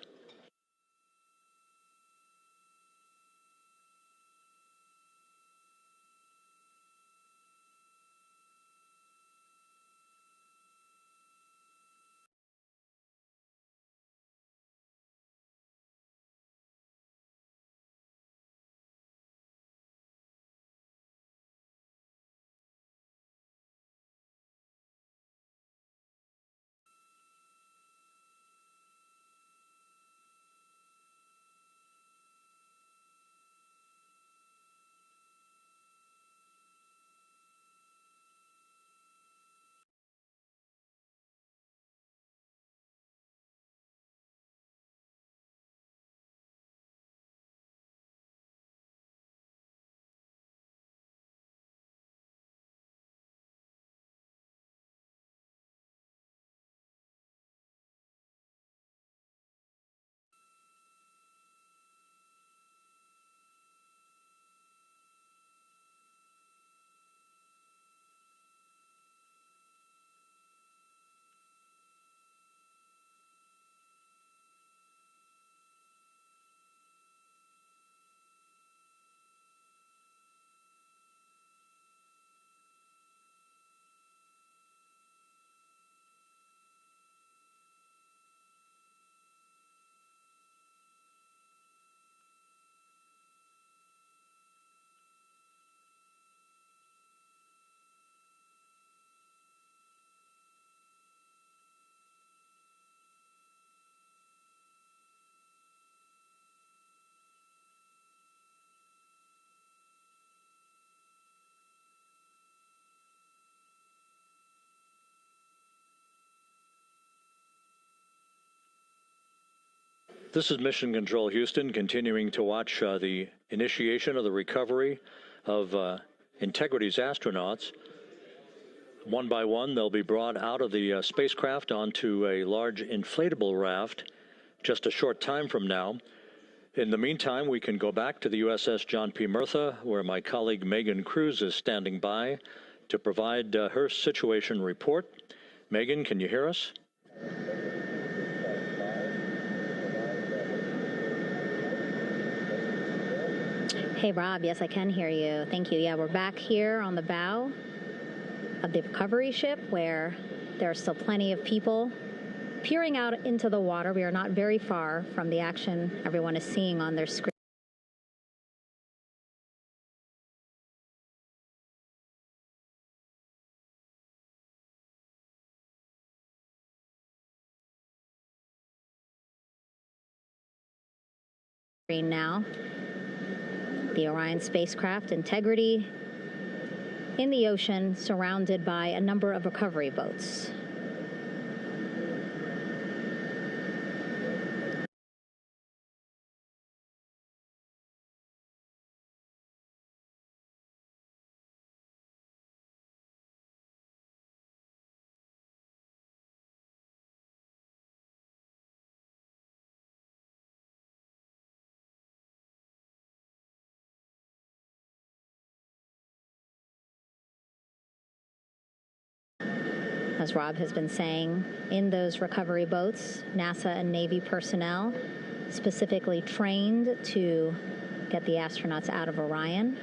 This is Mission Control Houston, continuing to watch the initiation of the recovery of Integrity's astronauts. One by one, they'll be brought out of the spacecraft onto a large inflatable raft just a short time from now. In the meantime, we can go back to the USS John P. Murtha, where my colleague Megan Cruz is standing by to provide her situation report. Megan, can you hear us? Hey, Rob. Yes, I can hear you. Thank you. Yeah, we're back here on the bow of the recovery ship where there are still plenty of people peering out into the water. We are not very far from the action everyone is seeing on their screen now. The Orion spacecraft, Integrity, in the ocean, surrounded by a number of recovery boats. As Rob has been saying, in those recovery boats, NASA and Navy personnel specifically trained to get the astronauts out of Orion.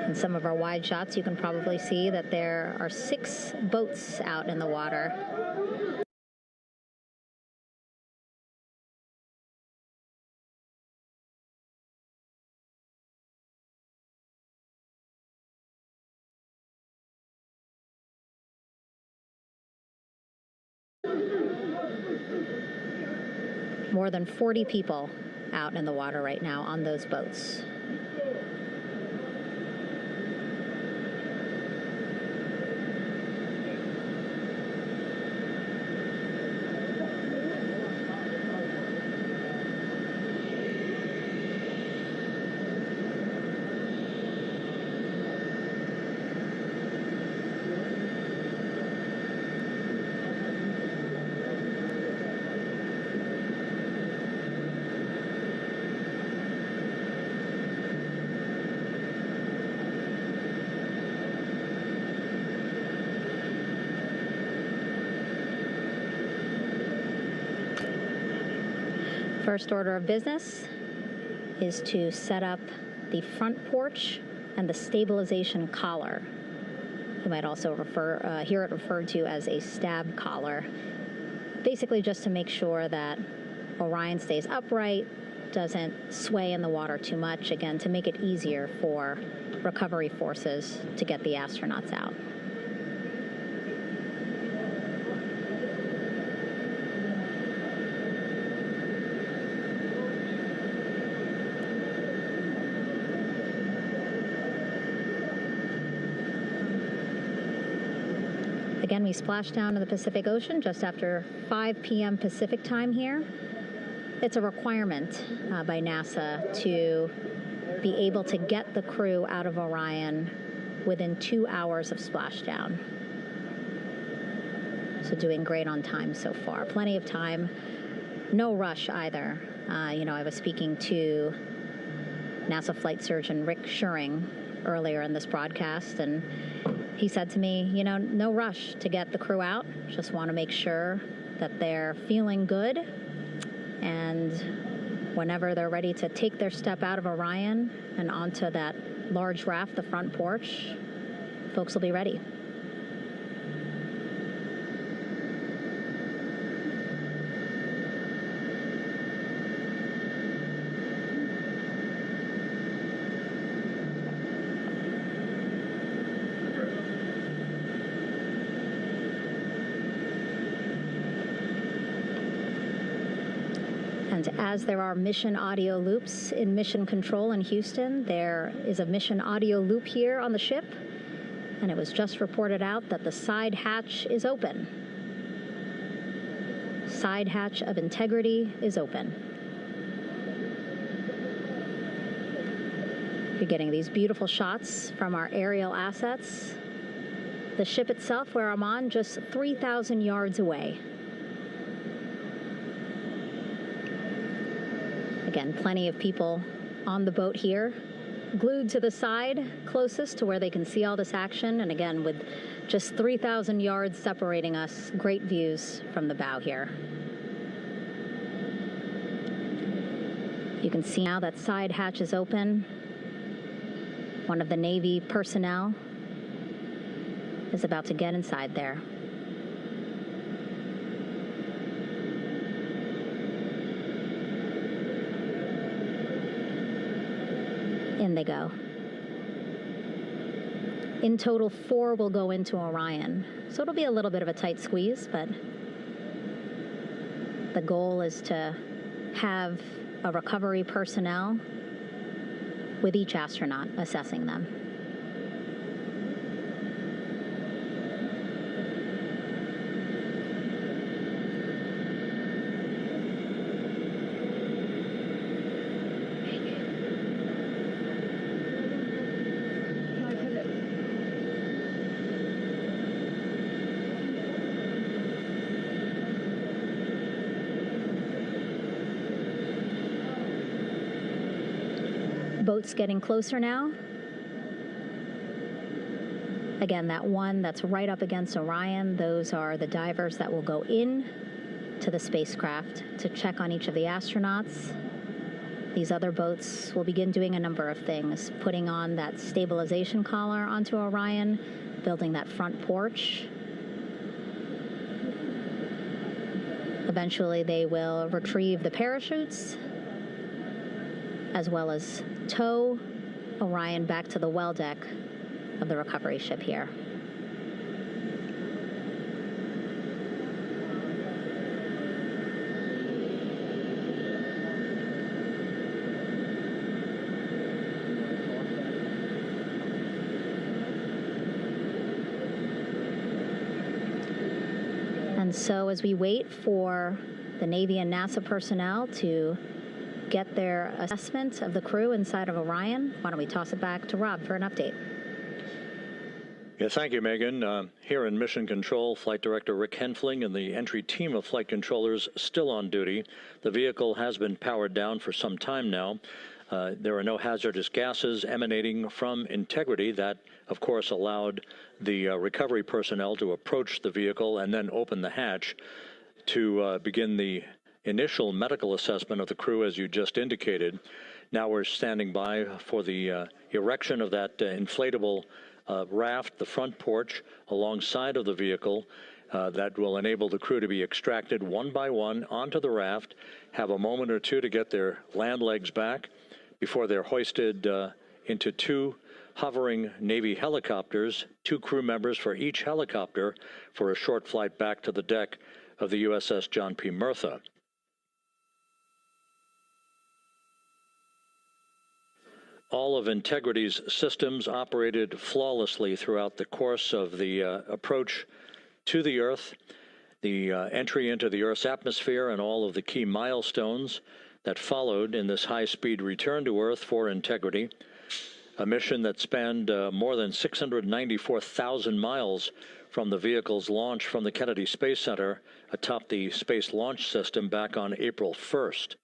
In some of our wide shots, you can probably see that there are 6 boats out in the water. More than 40 people out in the water right now on those boats. First order of business is to set up the front porch and the stabilization collar. You might also hear it referred to as a stab collar. Basically just to make sure that Orion stays upright, doesn't sway in the water too much, again, to make it easier for recovery forces to get the astronauts out. Again, we splashed down to the Pacific Ocean just after 5 p.m. Pacific time here. It's a requirement by NASA to be able to get the crew out of Orion within 2 hours of splashdown. So doing great on time so far. Plenty of time. No rush either. I was speaking to NASA flight surgeon Rick Schuring earlier in this broadcast, and he said to me, no rush to get the crew out. Just want to make sure that they're feeling good. And whenever they're ready to take their step out of Orion and onto that large raft, the front porch, folks will be ready. And as there are mission audio loops in Mission Control in Houston, there is a mission audio loop here on the ship, and it was just reported out that the side hatch is open. Side hatch of integrity is open. You're getting these beautiful shots from our aerial assets. The ship itself, where I'm on, just 3,000 yards away. Again, plenty of people on the boat here, glued to the side closest to where they can see all this action. And again, with just 3,000 yards separating us, great views from the bow here. You can see now that side hatch is open. One of the Navy personnel is about to get inside there. In they go. In total, 4 will go into Orion. So it'll be a little bit of a tight squeeze, but The goal is to have a recovery personnel with each astronaut assessing them. Boats getting closer now. Again, that one that's right up against Orion, those are the divers that will go in to the spacecraft to check on each of the astronauts. These other boats will begin doing a number of things, putting on that stabilization collar onto Orion, building that front porch. Eventually, they will retrieve the parachutes, as well as tow Orion back to the well deck of the recovery ship here. And so as we wait for the Navy and NASA personnel to get their assessment of the crew inside of Orion, why don't we toss it back to Rob for an update? Yeah, thank you, Megan. Here in Mission Control, Flight Director Rick Henfling and the entry team of flight controllers still on duty. The vehicle has been powered down for some time now. There are no hazardous gases emanating from Integrity. That, of course, allowed the recovery personnel to approach the vehicle and then open the hatch to begin the initial medical assessment of the crew, as you just indicated. Now we're standing by for the erection of that inflatable raft, the front porch, alongside of the vehicle that will enable the crew to be extracted one by one onto the raft, have a moment or two to get their land legs back before they're hoisted into two hovering Navy helicopters, 2 crew members for each helicopter, for a short flight back to the deck of the USS John P. Murtha. All of Integrity's systems operated flawlessly throughout the course of the approach to the Earth, the entry into the Earth's atmosphere, and all of the key milestones that followed in this high-speed return to Earth for Integrity, a mission that spanned more than 694,000 miles from the vehicle's launch from the Kennedy Space Center atop the Space Launch System back on April 1st.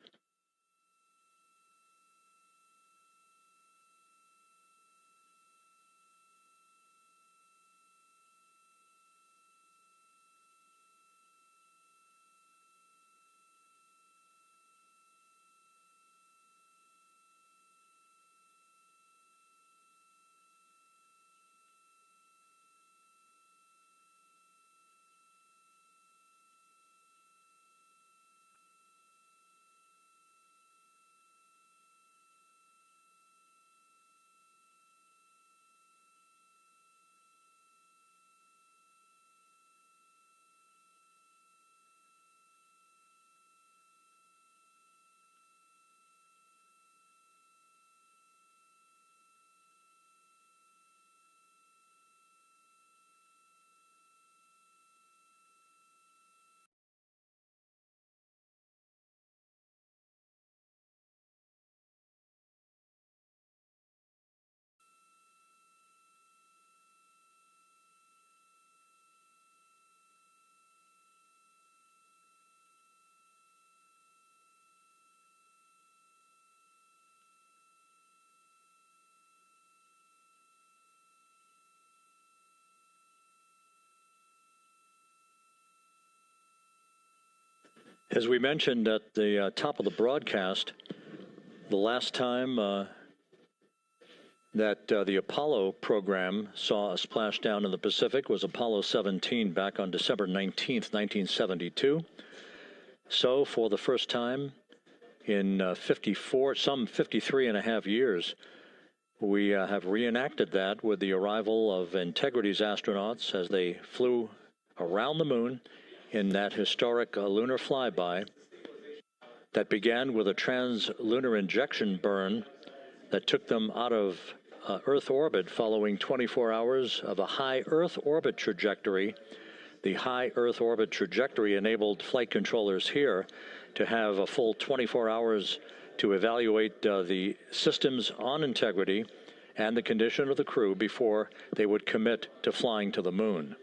As we mentioned at the top of the broadcast, the last time that the Apollo program saw a splashdown in the Pacific was Apollo 17 back on December 19th, 1972. So for the first time in some 53 and a half years, we have reenacted that with the arrival of Integrity's astronauts as they flew around the moon in that historic lunar flyby that began with a trans-lunar injection burn that took them out of Earth orbit following 24 hours of a high Earth orbit trajectory. The high Earth orbit trajectory enabled flight controllers here to have a full 24 hours to evaluate the systems on integrity and the condition of the crew before they would commit to flying to the moon.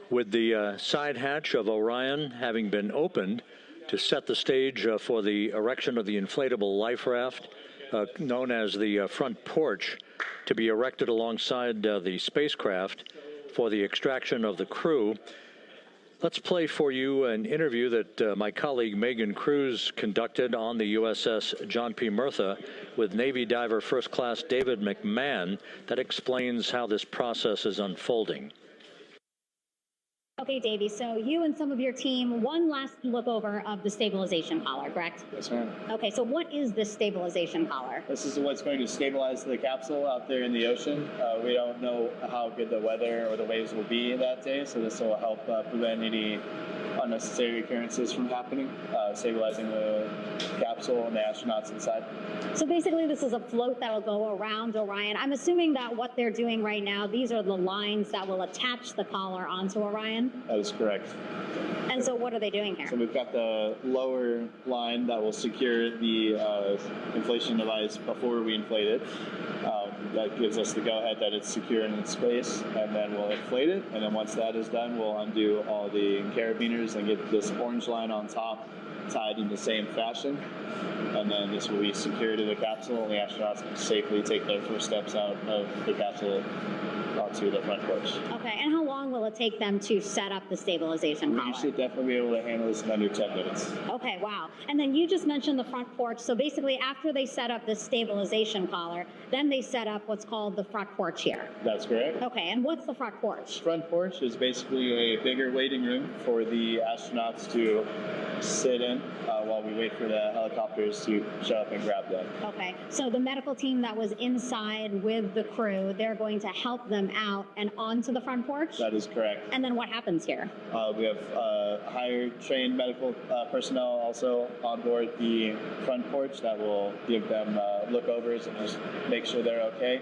With the side hatch of Orion having been opened to set the stage for the erection of the inflatable life raft, known as the front porch, to be erected alongside the spacecraft for the extraction of the crew. Let's play for you an interview that my colleague Megan Cruz conducted on the USS John P. Murtha with Navy diver First Class David McMahon that explains how this process is unfolding. Okay, Davey, so you and some of your team, one last look over of the stabilization collar, correct? Yes, ma'am. Okay, so what is this stabilization collar? This is what's going to stabilize the capsule out there in the ocean. We don't know how good the weather or the waves will be that day, so this will help prevent any unnecessary occurrences from happening, stabilizing the capsule and the astronauts inside. So basically this is a float that will go around Orion. I'm assuming that what they're doing right now, these are the lines that will attach the collar onto Orion? That is correct. And so what are they doing here? So we've got the lower line that will secure the inflation device before we inflate it. That gives us the go-ahead that it's secure in its place, and then we'll inflate it. And then once that is done, we'll undo all the carabiners and get this orange line on top tied in the same fashion. And then this will be secured to the capsule, and the astronauts can safely take their first steps out of the capsule onto the front porch. Okay, and how long will it take them to set up the stabilization collar? We should definitely be able to handle this in under 10 minutes. Okay, wow. And then you just mentioned the front porch. So basically, after they set up the stabilization collar, then they set up what's called the front porch here. That's correct. Okay, and what's the front porch? Front porch is basically a bigger waiting room for the astronauts to sit in while we wait for the helicopters to show up and grab them. Okay, so the medical team that was inside with the crew, they're going to help them out and onto the front porch? That is correct. And then what happens here? We have hired trained medical personnel also on board the front porch that will give them lookovers and just make sure they're okay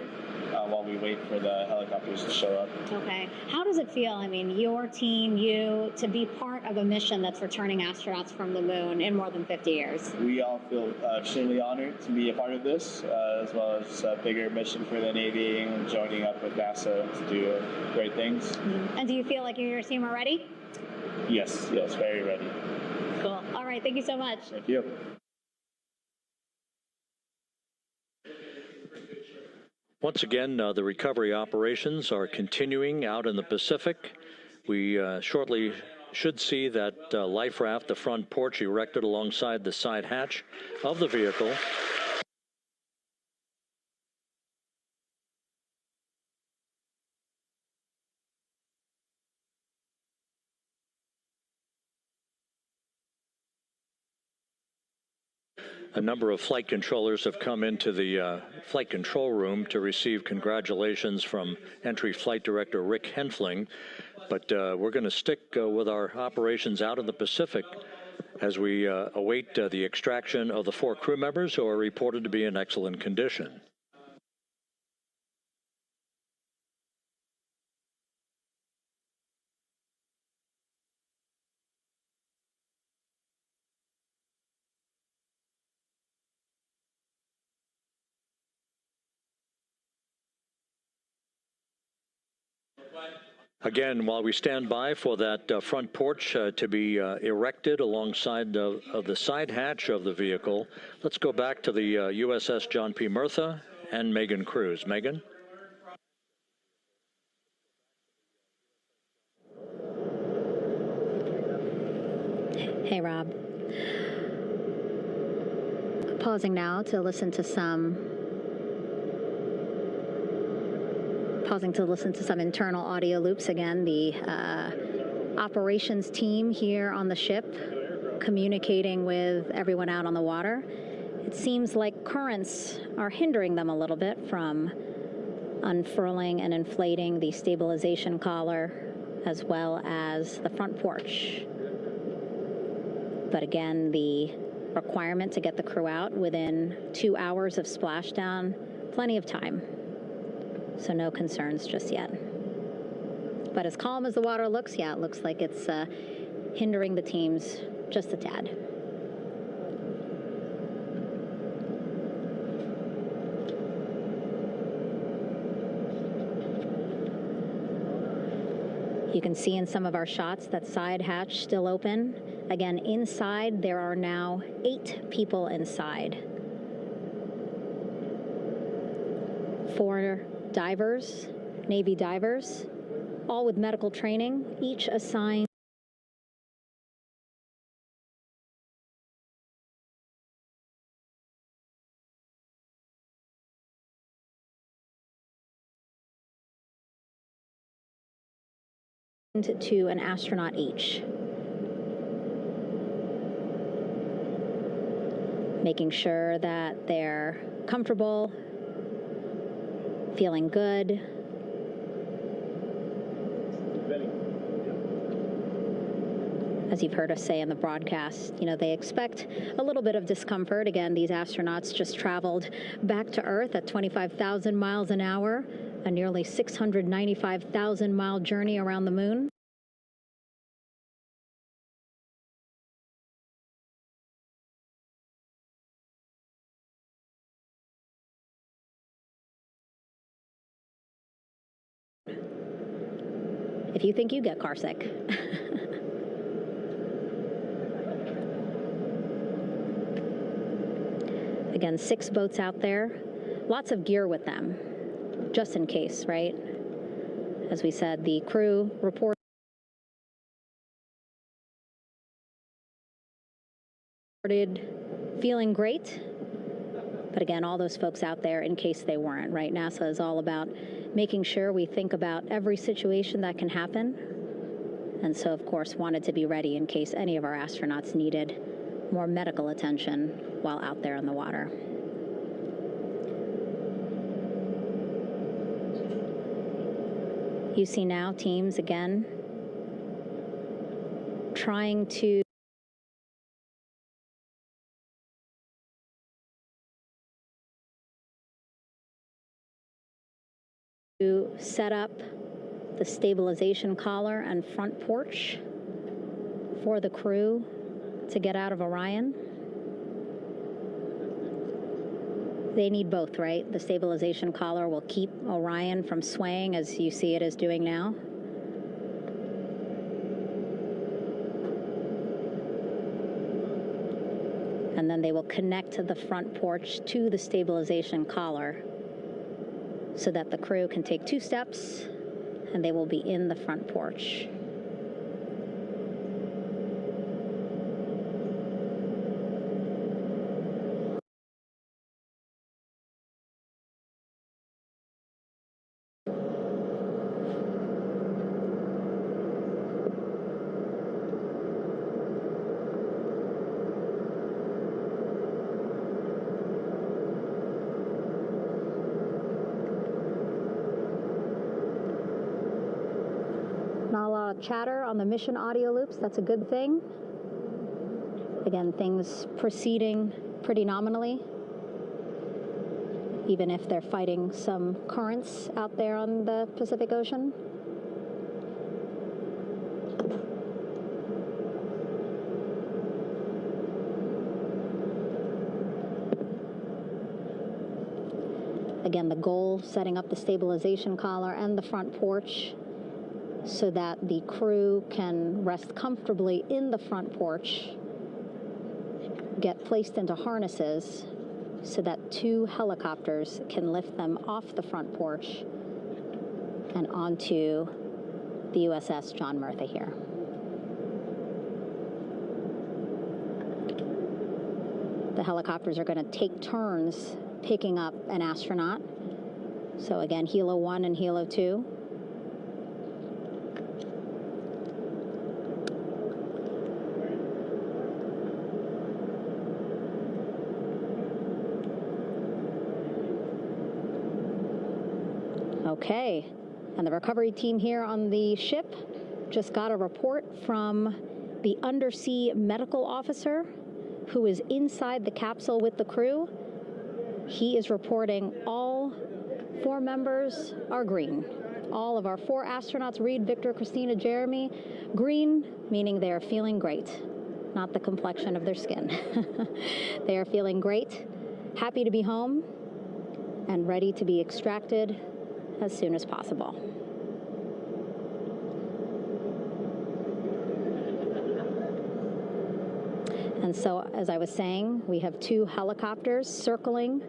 while we wait for the helicopters to show up. Okay. How does it feel, I mean, your team, you, to be part of a mission that's returning astronauts from the moon in more than 50 years? We all feel extremely honored to be a part of this, as well as a bigger mission for the Navy and joining up with NASA to do great things. Mm-hmm. And do you feel like you and your team are ready? Yes, very ready. Cool. All right, thank you so much. Thank you. Once again, the recovery operations are continuing out in the Pacific. We shortly should see that life raft, the front porch, erected alongside the side hatch of the vehicle. A number of flight controllers have come into the flight control room to receive congratulations from Entry Flight Director Rick Henfling. But we're going to stick with our operations out in the Pacific as we await the extraction of the 4 crew members who are reported to be in excellent condition. Again, while we stand by for that front porch to be erected alongside of the side hatch of the vehicle, let's go back to the USS John P. Murtha and Megan Cruz. Megan? Hey, Rob. Pausing now to listen to some internal audio loops. Again, the operations team here on the ship communicating with everyone out on the water. It seems like currents are hindering them a little bit from unfurling and inflating the stabilization collar as well as the front porch. But again, the requirement to get the crew out within 2 hours of splashdown, plenty of time. So no concerns just yet. But as calm as the water looks, yeah, it looks like it's hindering the teams just a tad. You can see in some of our shots that side hatch still open. Again, inside there are now 8 people inside. 4 divers, Navy divers, all with medical training, each assigned to an astronaut each. Making sure that they're comfortable, feeling good. As you've heard us say in the broadcast, you know, they expect a little bit of discomfort. Again, these astronauts just traveled back to Earth at 25,000 miles an hour, a nearly 695,000-mile journey around the moon. if you think you get car sick. Again, 6 boats out there, lots of gear with them, just in case, right? As we said, the crew reported feeling great. But again, all those folks out there in case they weren't, right? NASA is all about making sure we think about every situation that can happen. And so, of course, wanted to be ready in case any of our astronauts needed more medical attention while out there in the water. You see now teams, again, trying to set up the stabilization collar and front porch for the crew to get out of Orion. They need both, right? The stabilization collar will keep Orion from swaying as you see it is doing now. And then they will connect the front porch to the stabilization collar so that the crew can take 2 steps and they will be in the front porch. Not a lot of chatter on the mission audio loops. That's a good thing. Again, things proceeding pretty nominally, even if they're fighting some currents out there on the Pacific Ocean. Again, the goal, setting up the stabilization collar and the front porch so that the crew can rest comfortably in the front porch, get placed into harnesses so that 2 helicopters can lift them off the front porch and onto the USS John Murtha here. The helicopters are going to take turns picking up an astronaut. So again, Helo 1 and Helo 2. Okay, and the recovery team here on the ship just got a report from the undersea medical officer who is inside the capsule with the crew. He is reporting all 4 members are green. All of our 4 astronauts, Reed, Victor, Christina, Jeremy, green, meaning they are feeling great, not the complexion of their skin. They are feeling great, happy to be home, and ready to be extracted as soon as possible. And so, as I was saying, we have 2 helicopters circling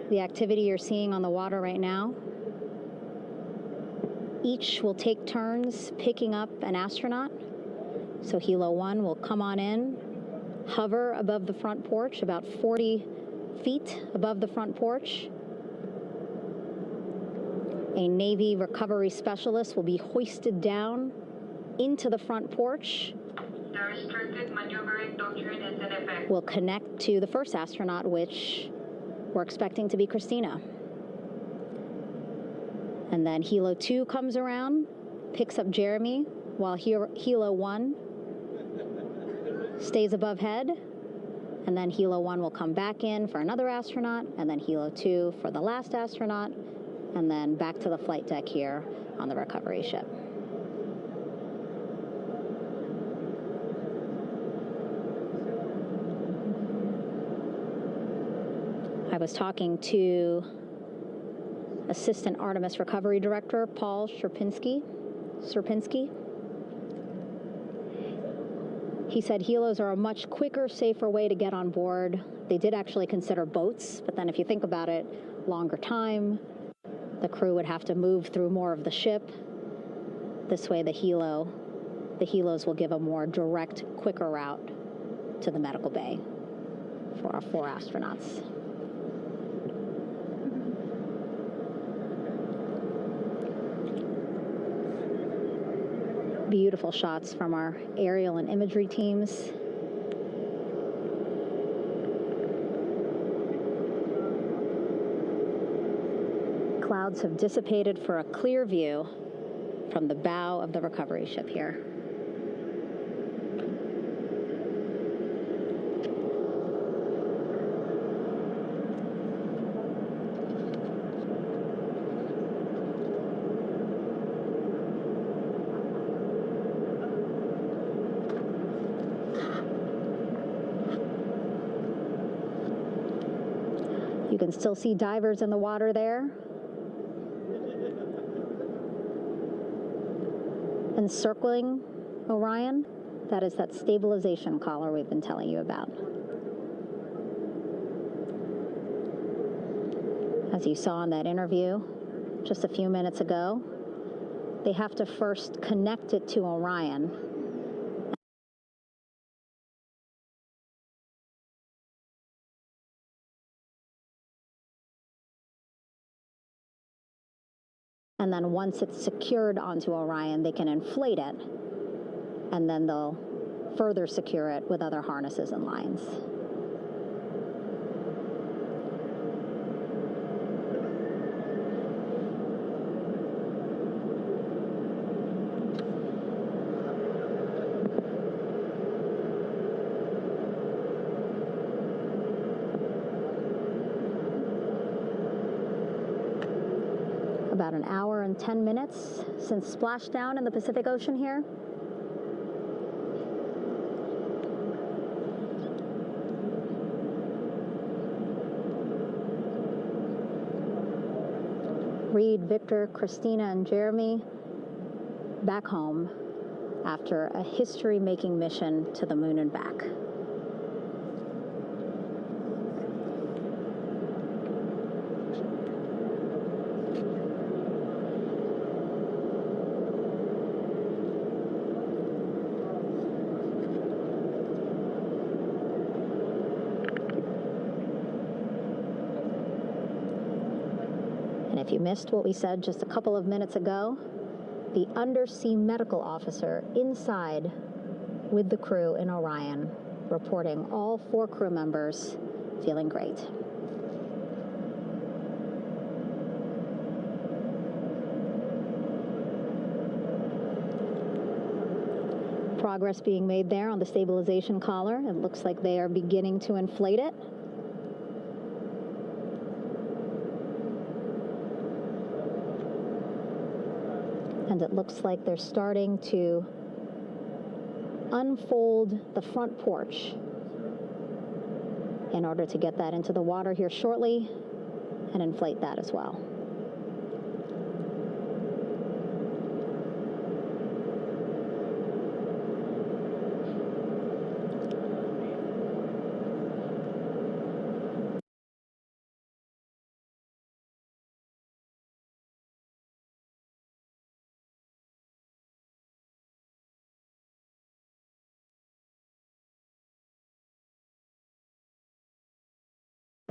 the activity you're seeing on the water right now. Each will take turns picking up an astronaut. So Helo 1 will come on in, hover above the front porch, about 40 feet above the front porch. A Navy recovery specialist will be hoisted down into the front porch. The restricted maneuvering doctrine is in effect. We'll connect to the first astronaut, which we're expecting to be Christina. And then Helo 2 comes around, picks up Jeremy, while Helo 1 stays above head. And then Helo 1 will come back in for another astronaut, and then Helo 2 for the last astronaut, and then back to the flight deck here on the recovery ship. I was talking to Assistant Artemis Recovery Director Paul Sierpinski. He said helos are a much quicker, safer way to get on board. They did actually consider boats, but then if you think about it, longer time, the crew would have to move through more of the ship. This way the helos will give a more direct, quicker route to the medical bay for our 4 astronauts. Beautiful shots from our aerial and imagery teams. Clouds have dissipated for a clear view from the bow of the recovery ship here. You can still see divers in the water there. Encircling Orion, that is that stabilization collar we've been telling you about. As you saw in that interview just a few minutes ago, they have to first connect it to Orion. And then once it's secured onto Orion, they can inflate it, and then they'll further secure it with other harnesses and lines. About an hour and 10 minutes since splashdown in the Pacific Ocean here. Reed, Victor, Christina, and Jeremy back home after a history-making mission to the moon and back. If you missed what we said just a couple of minutes ago, the undersea medical officer inside with the crew in Orion reporting all 4 crew members feeling great. Progress being made there on the stabilization collar. It looks like they are beginning to inflate it. And it looks like they're starting to unfold the front porch in order to get that into the water here shortly and inflate that as well.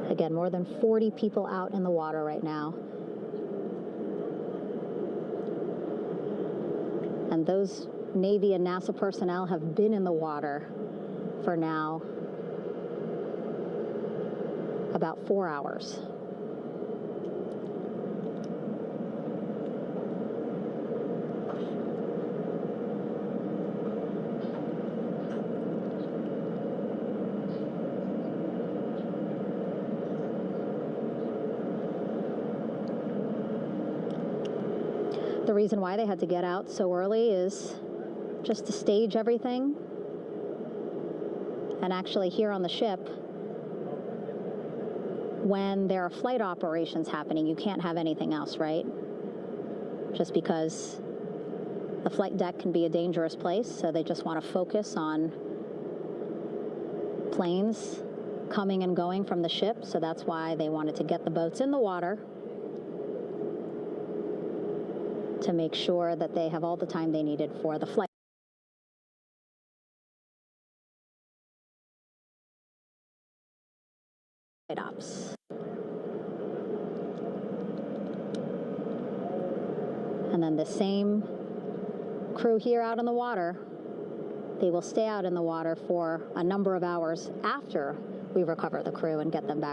Again, more than 40 people out in the water right now. And those Navy and NASA personnel have been in the water for now about 4 hours. The reason why they had to get out so early is just to stage everything. And actually here on the ship, when there are flight operations happening, you can't have anything else, right? Just because the flight deck can be a dangerous place, so they just want to focus on planes coming and going from the ship, so that's why they wanted to get the boats in the water to make sure that they have all the time they needed for the flight ops. And then the same crew here out in the water, they will stay out in the water for a number of hours after we recover the crew and get them back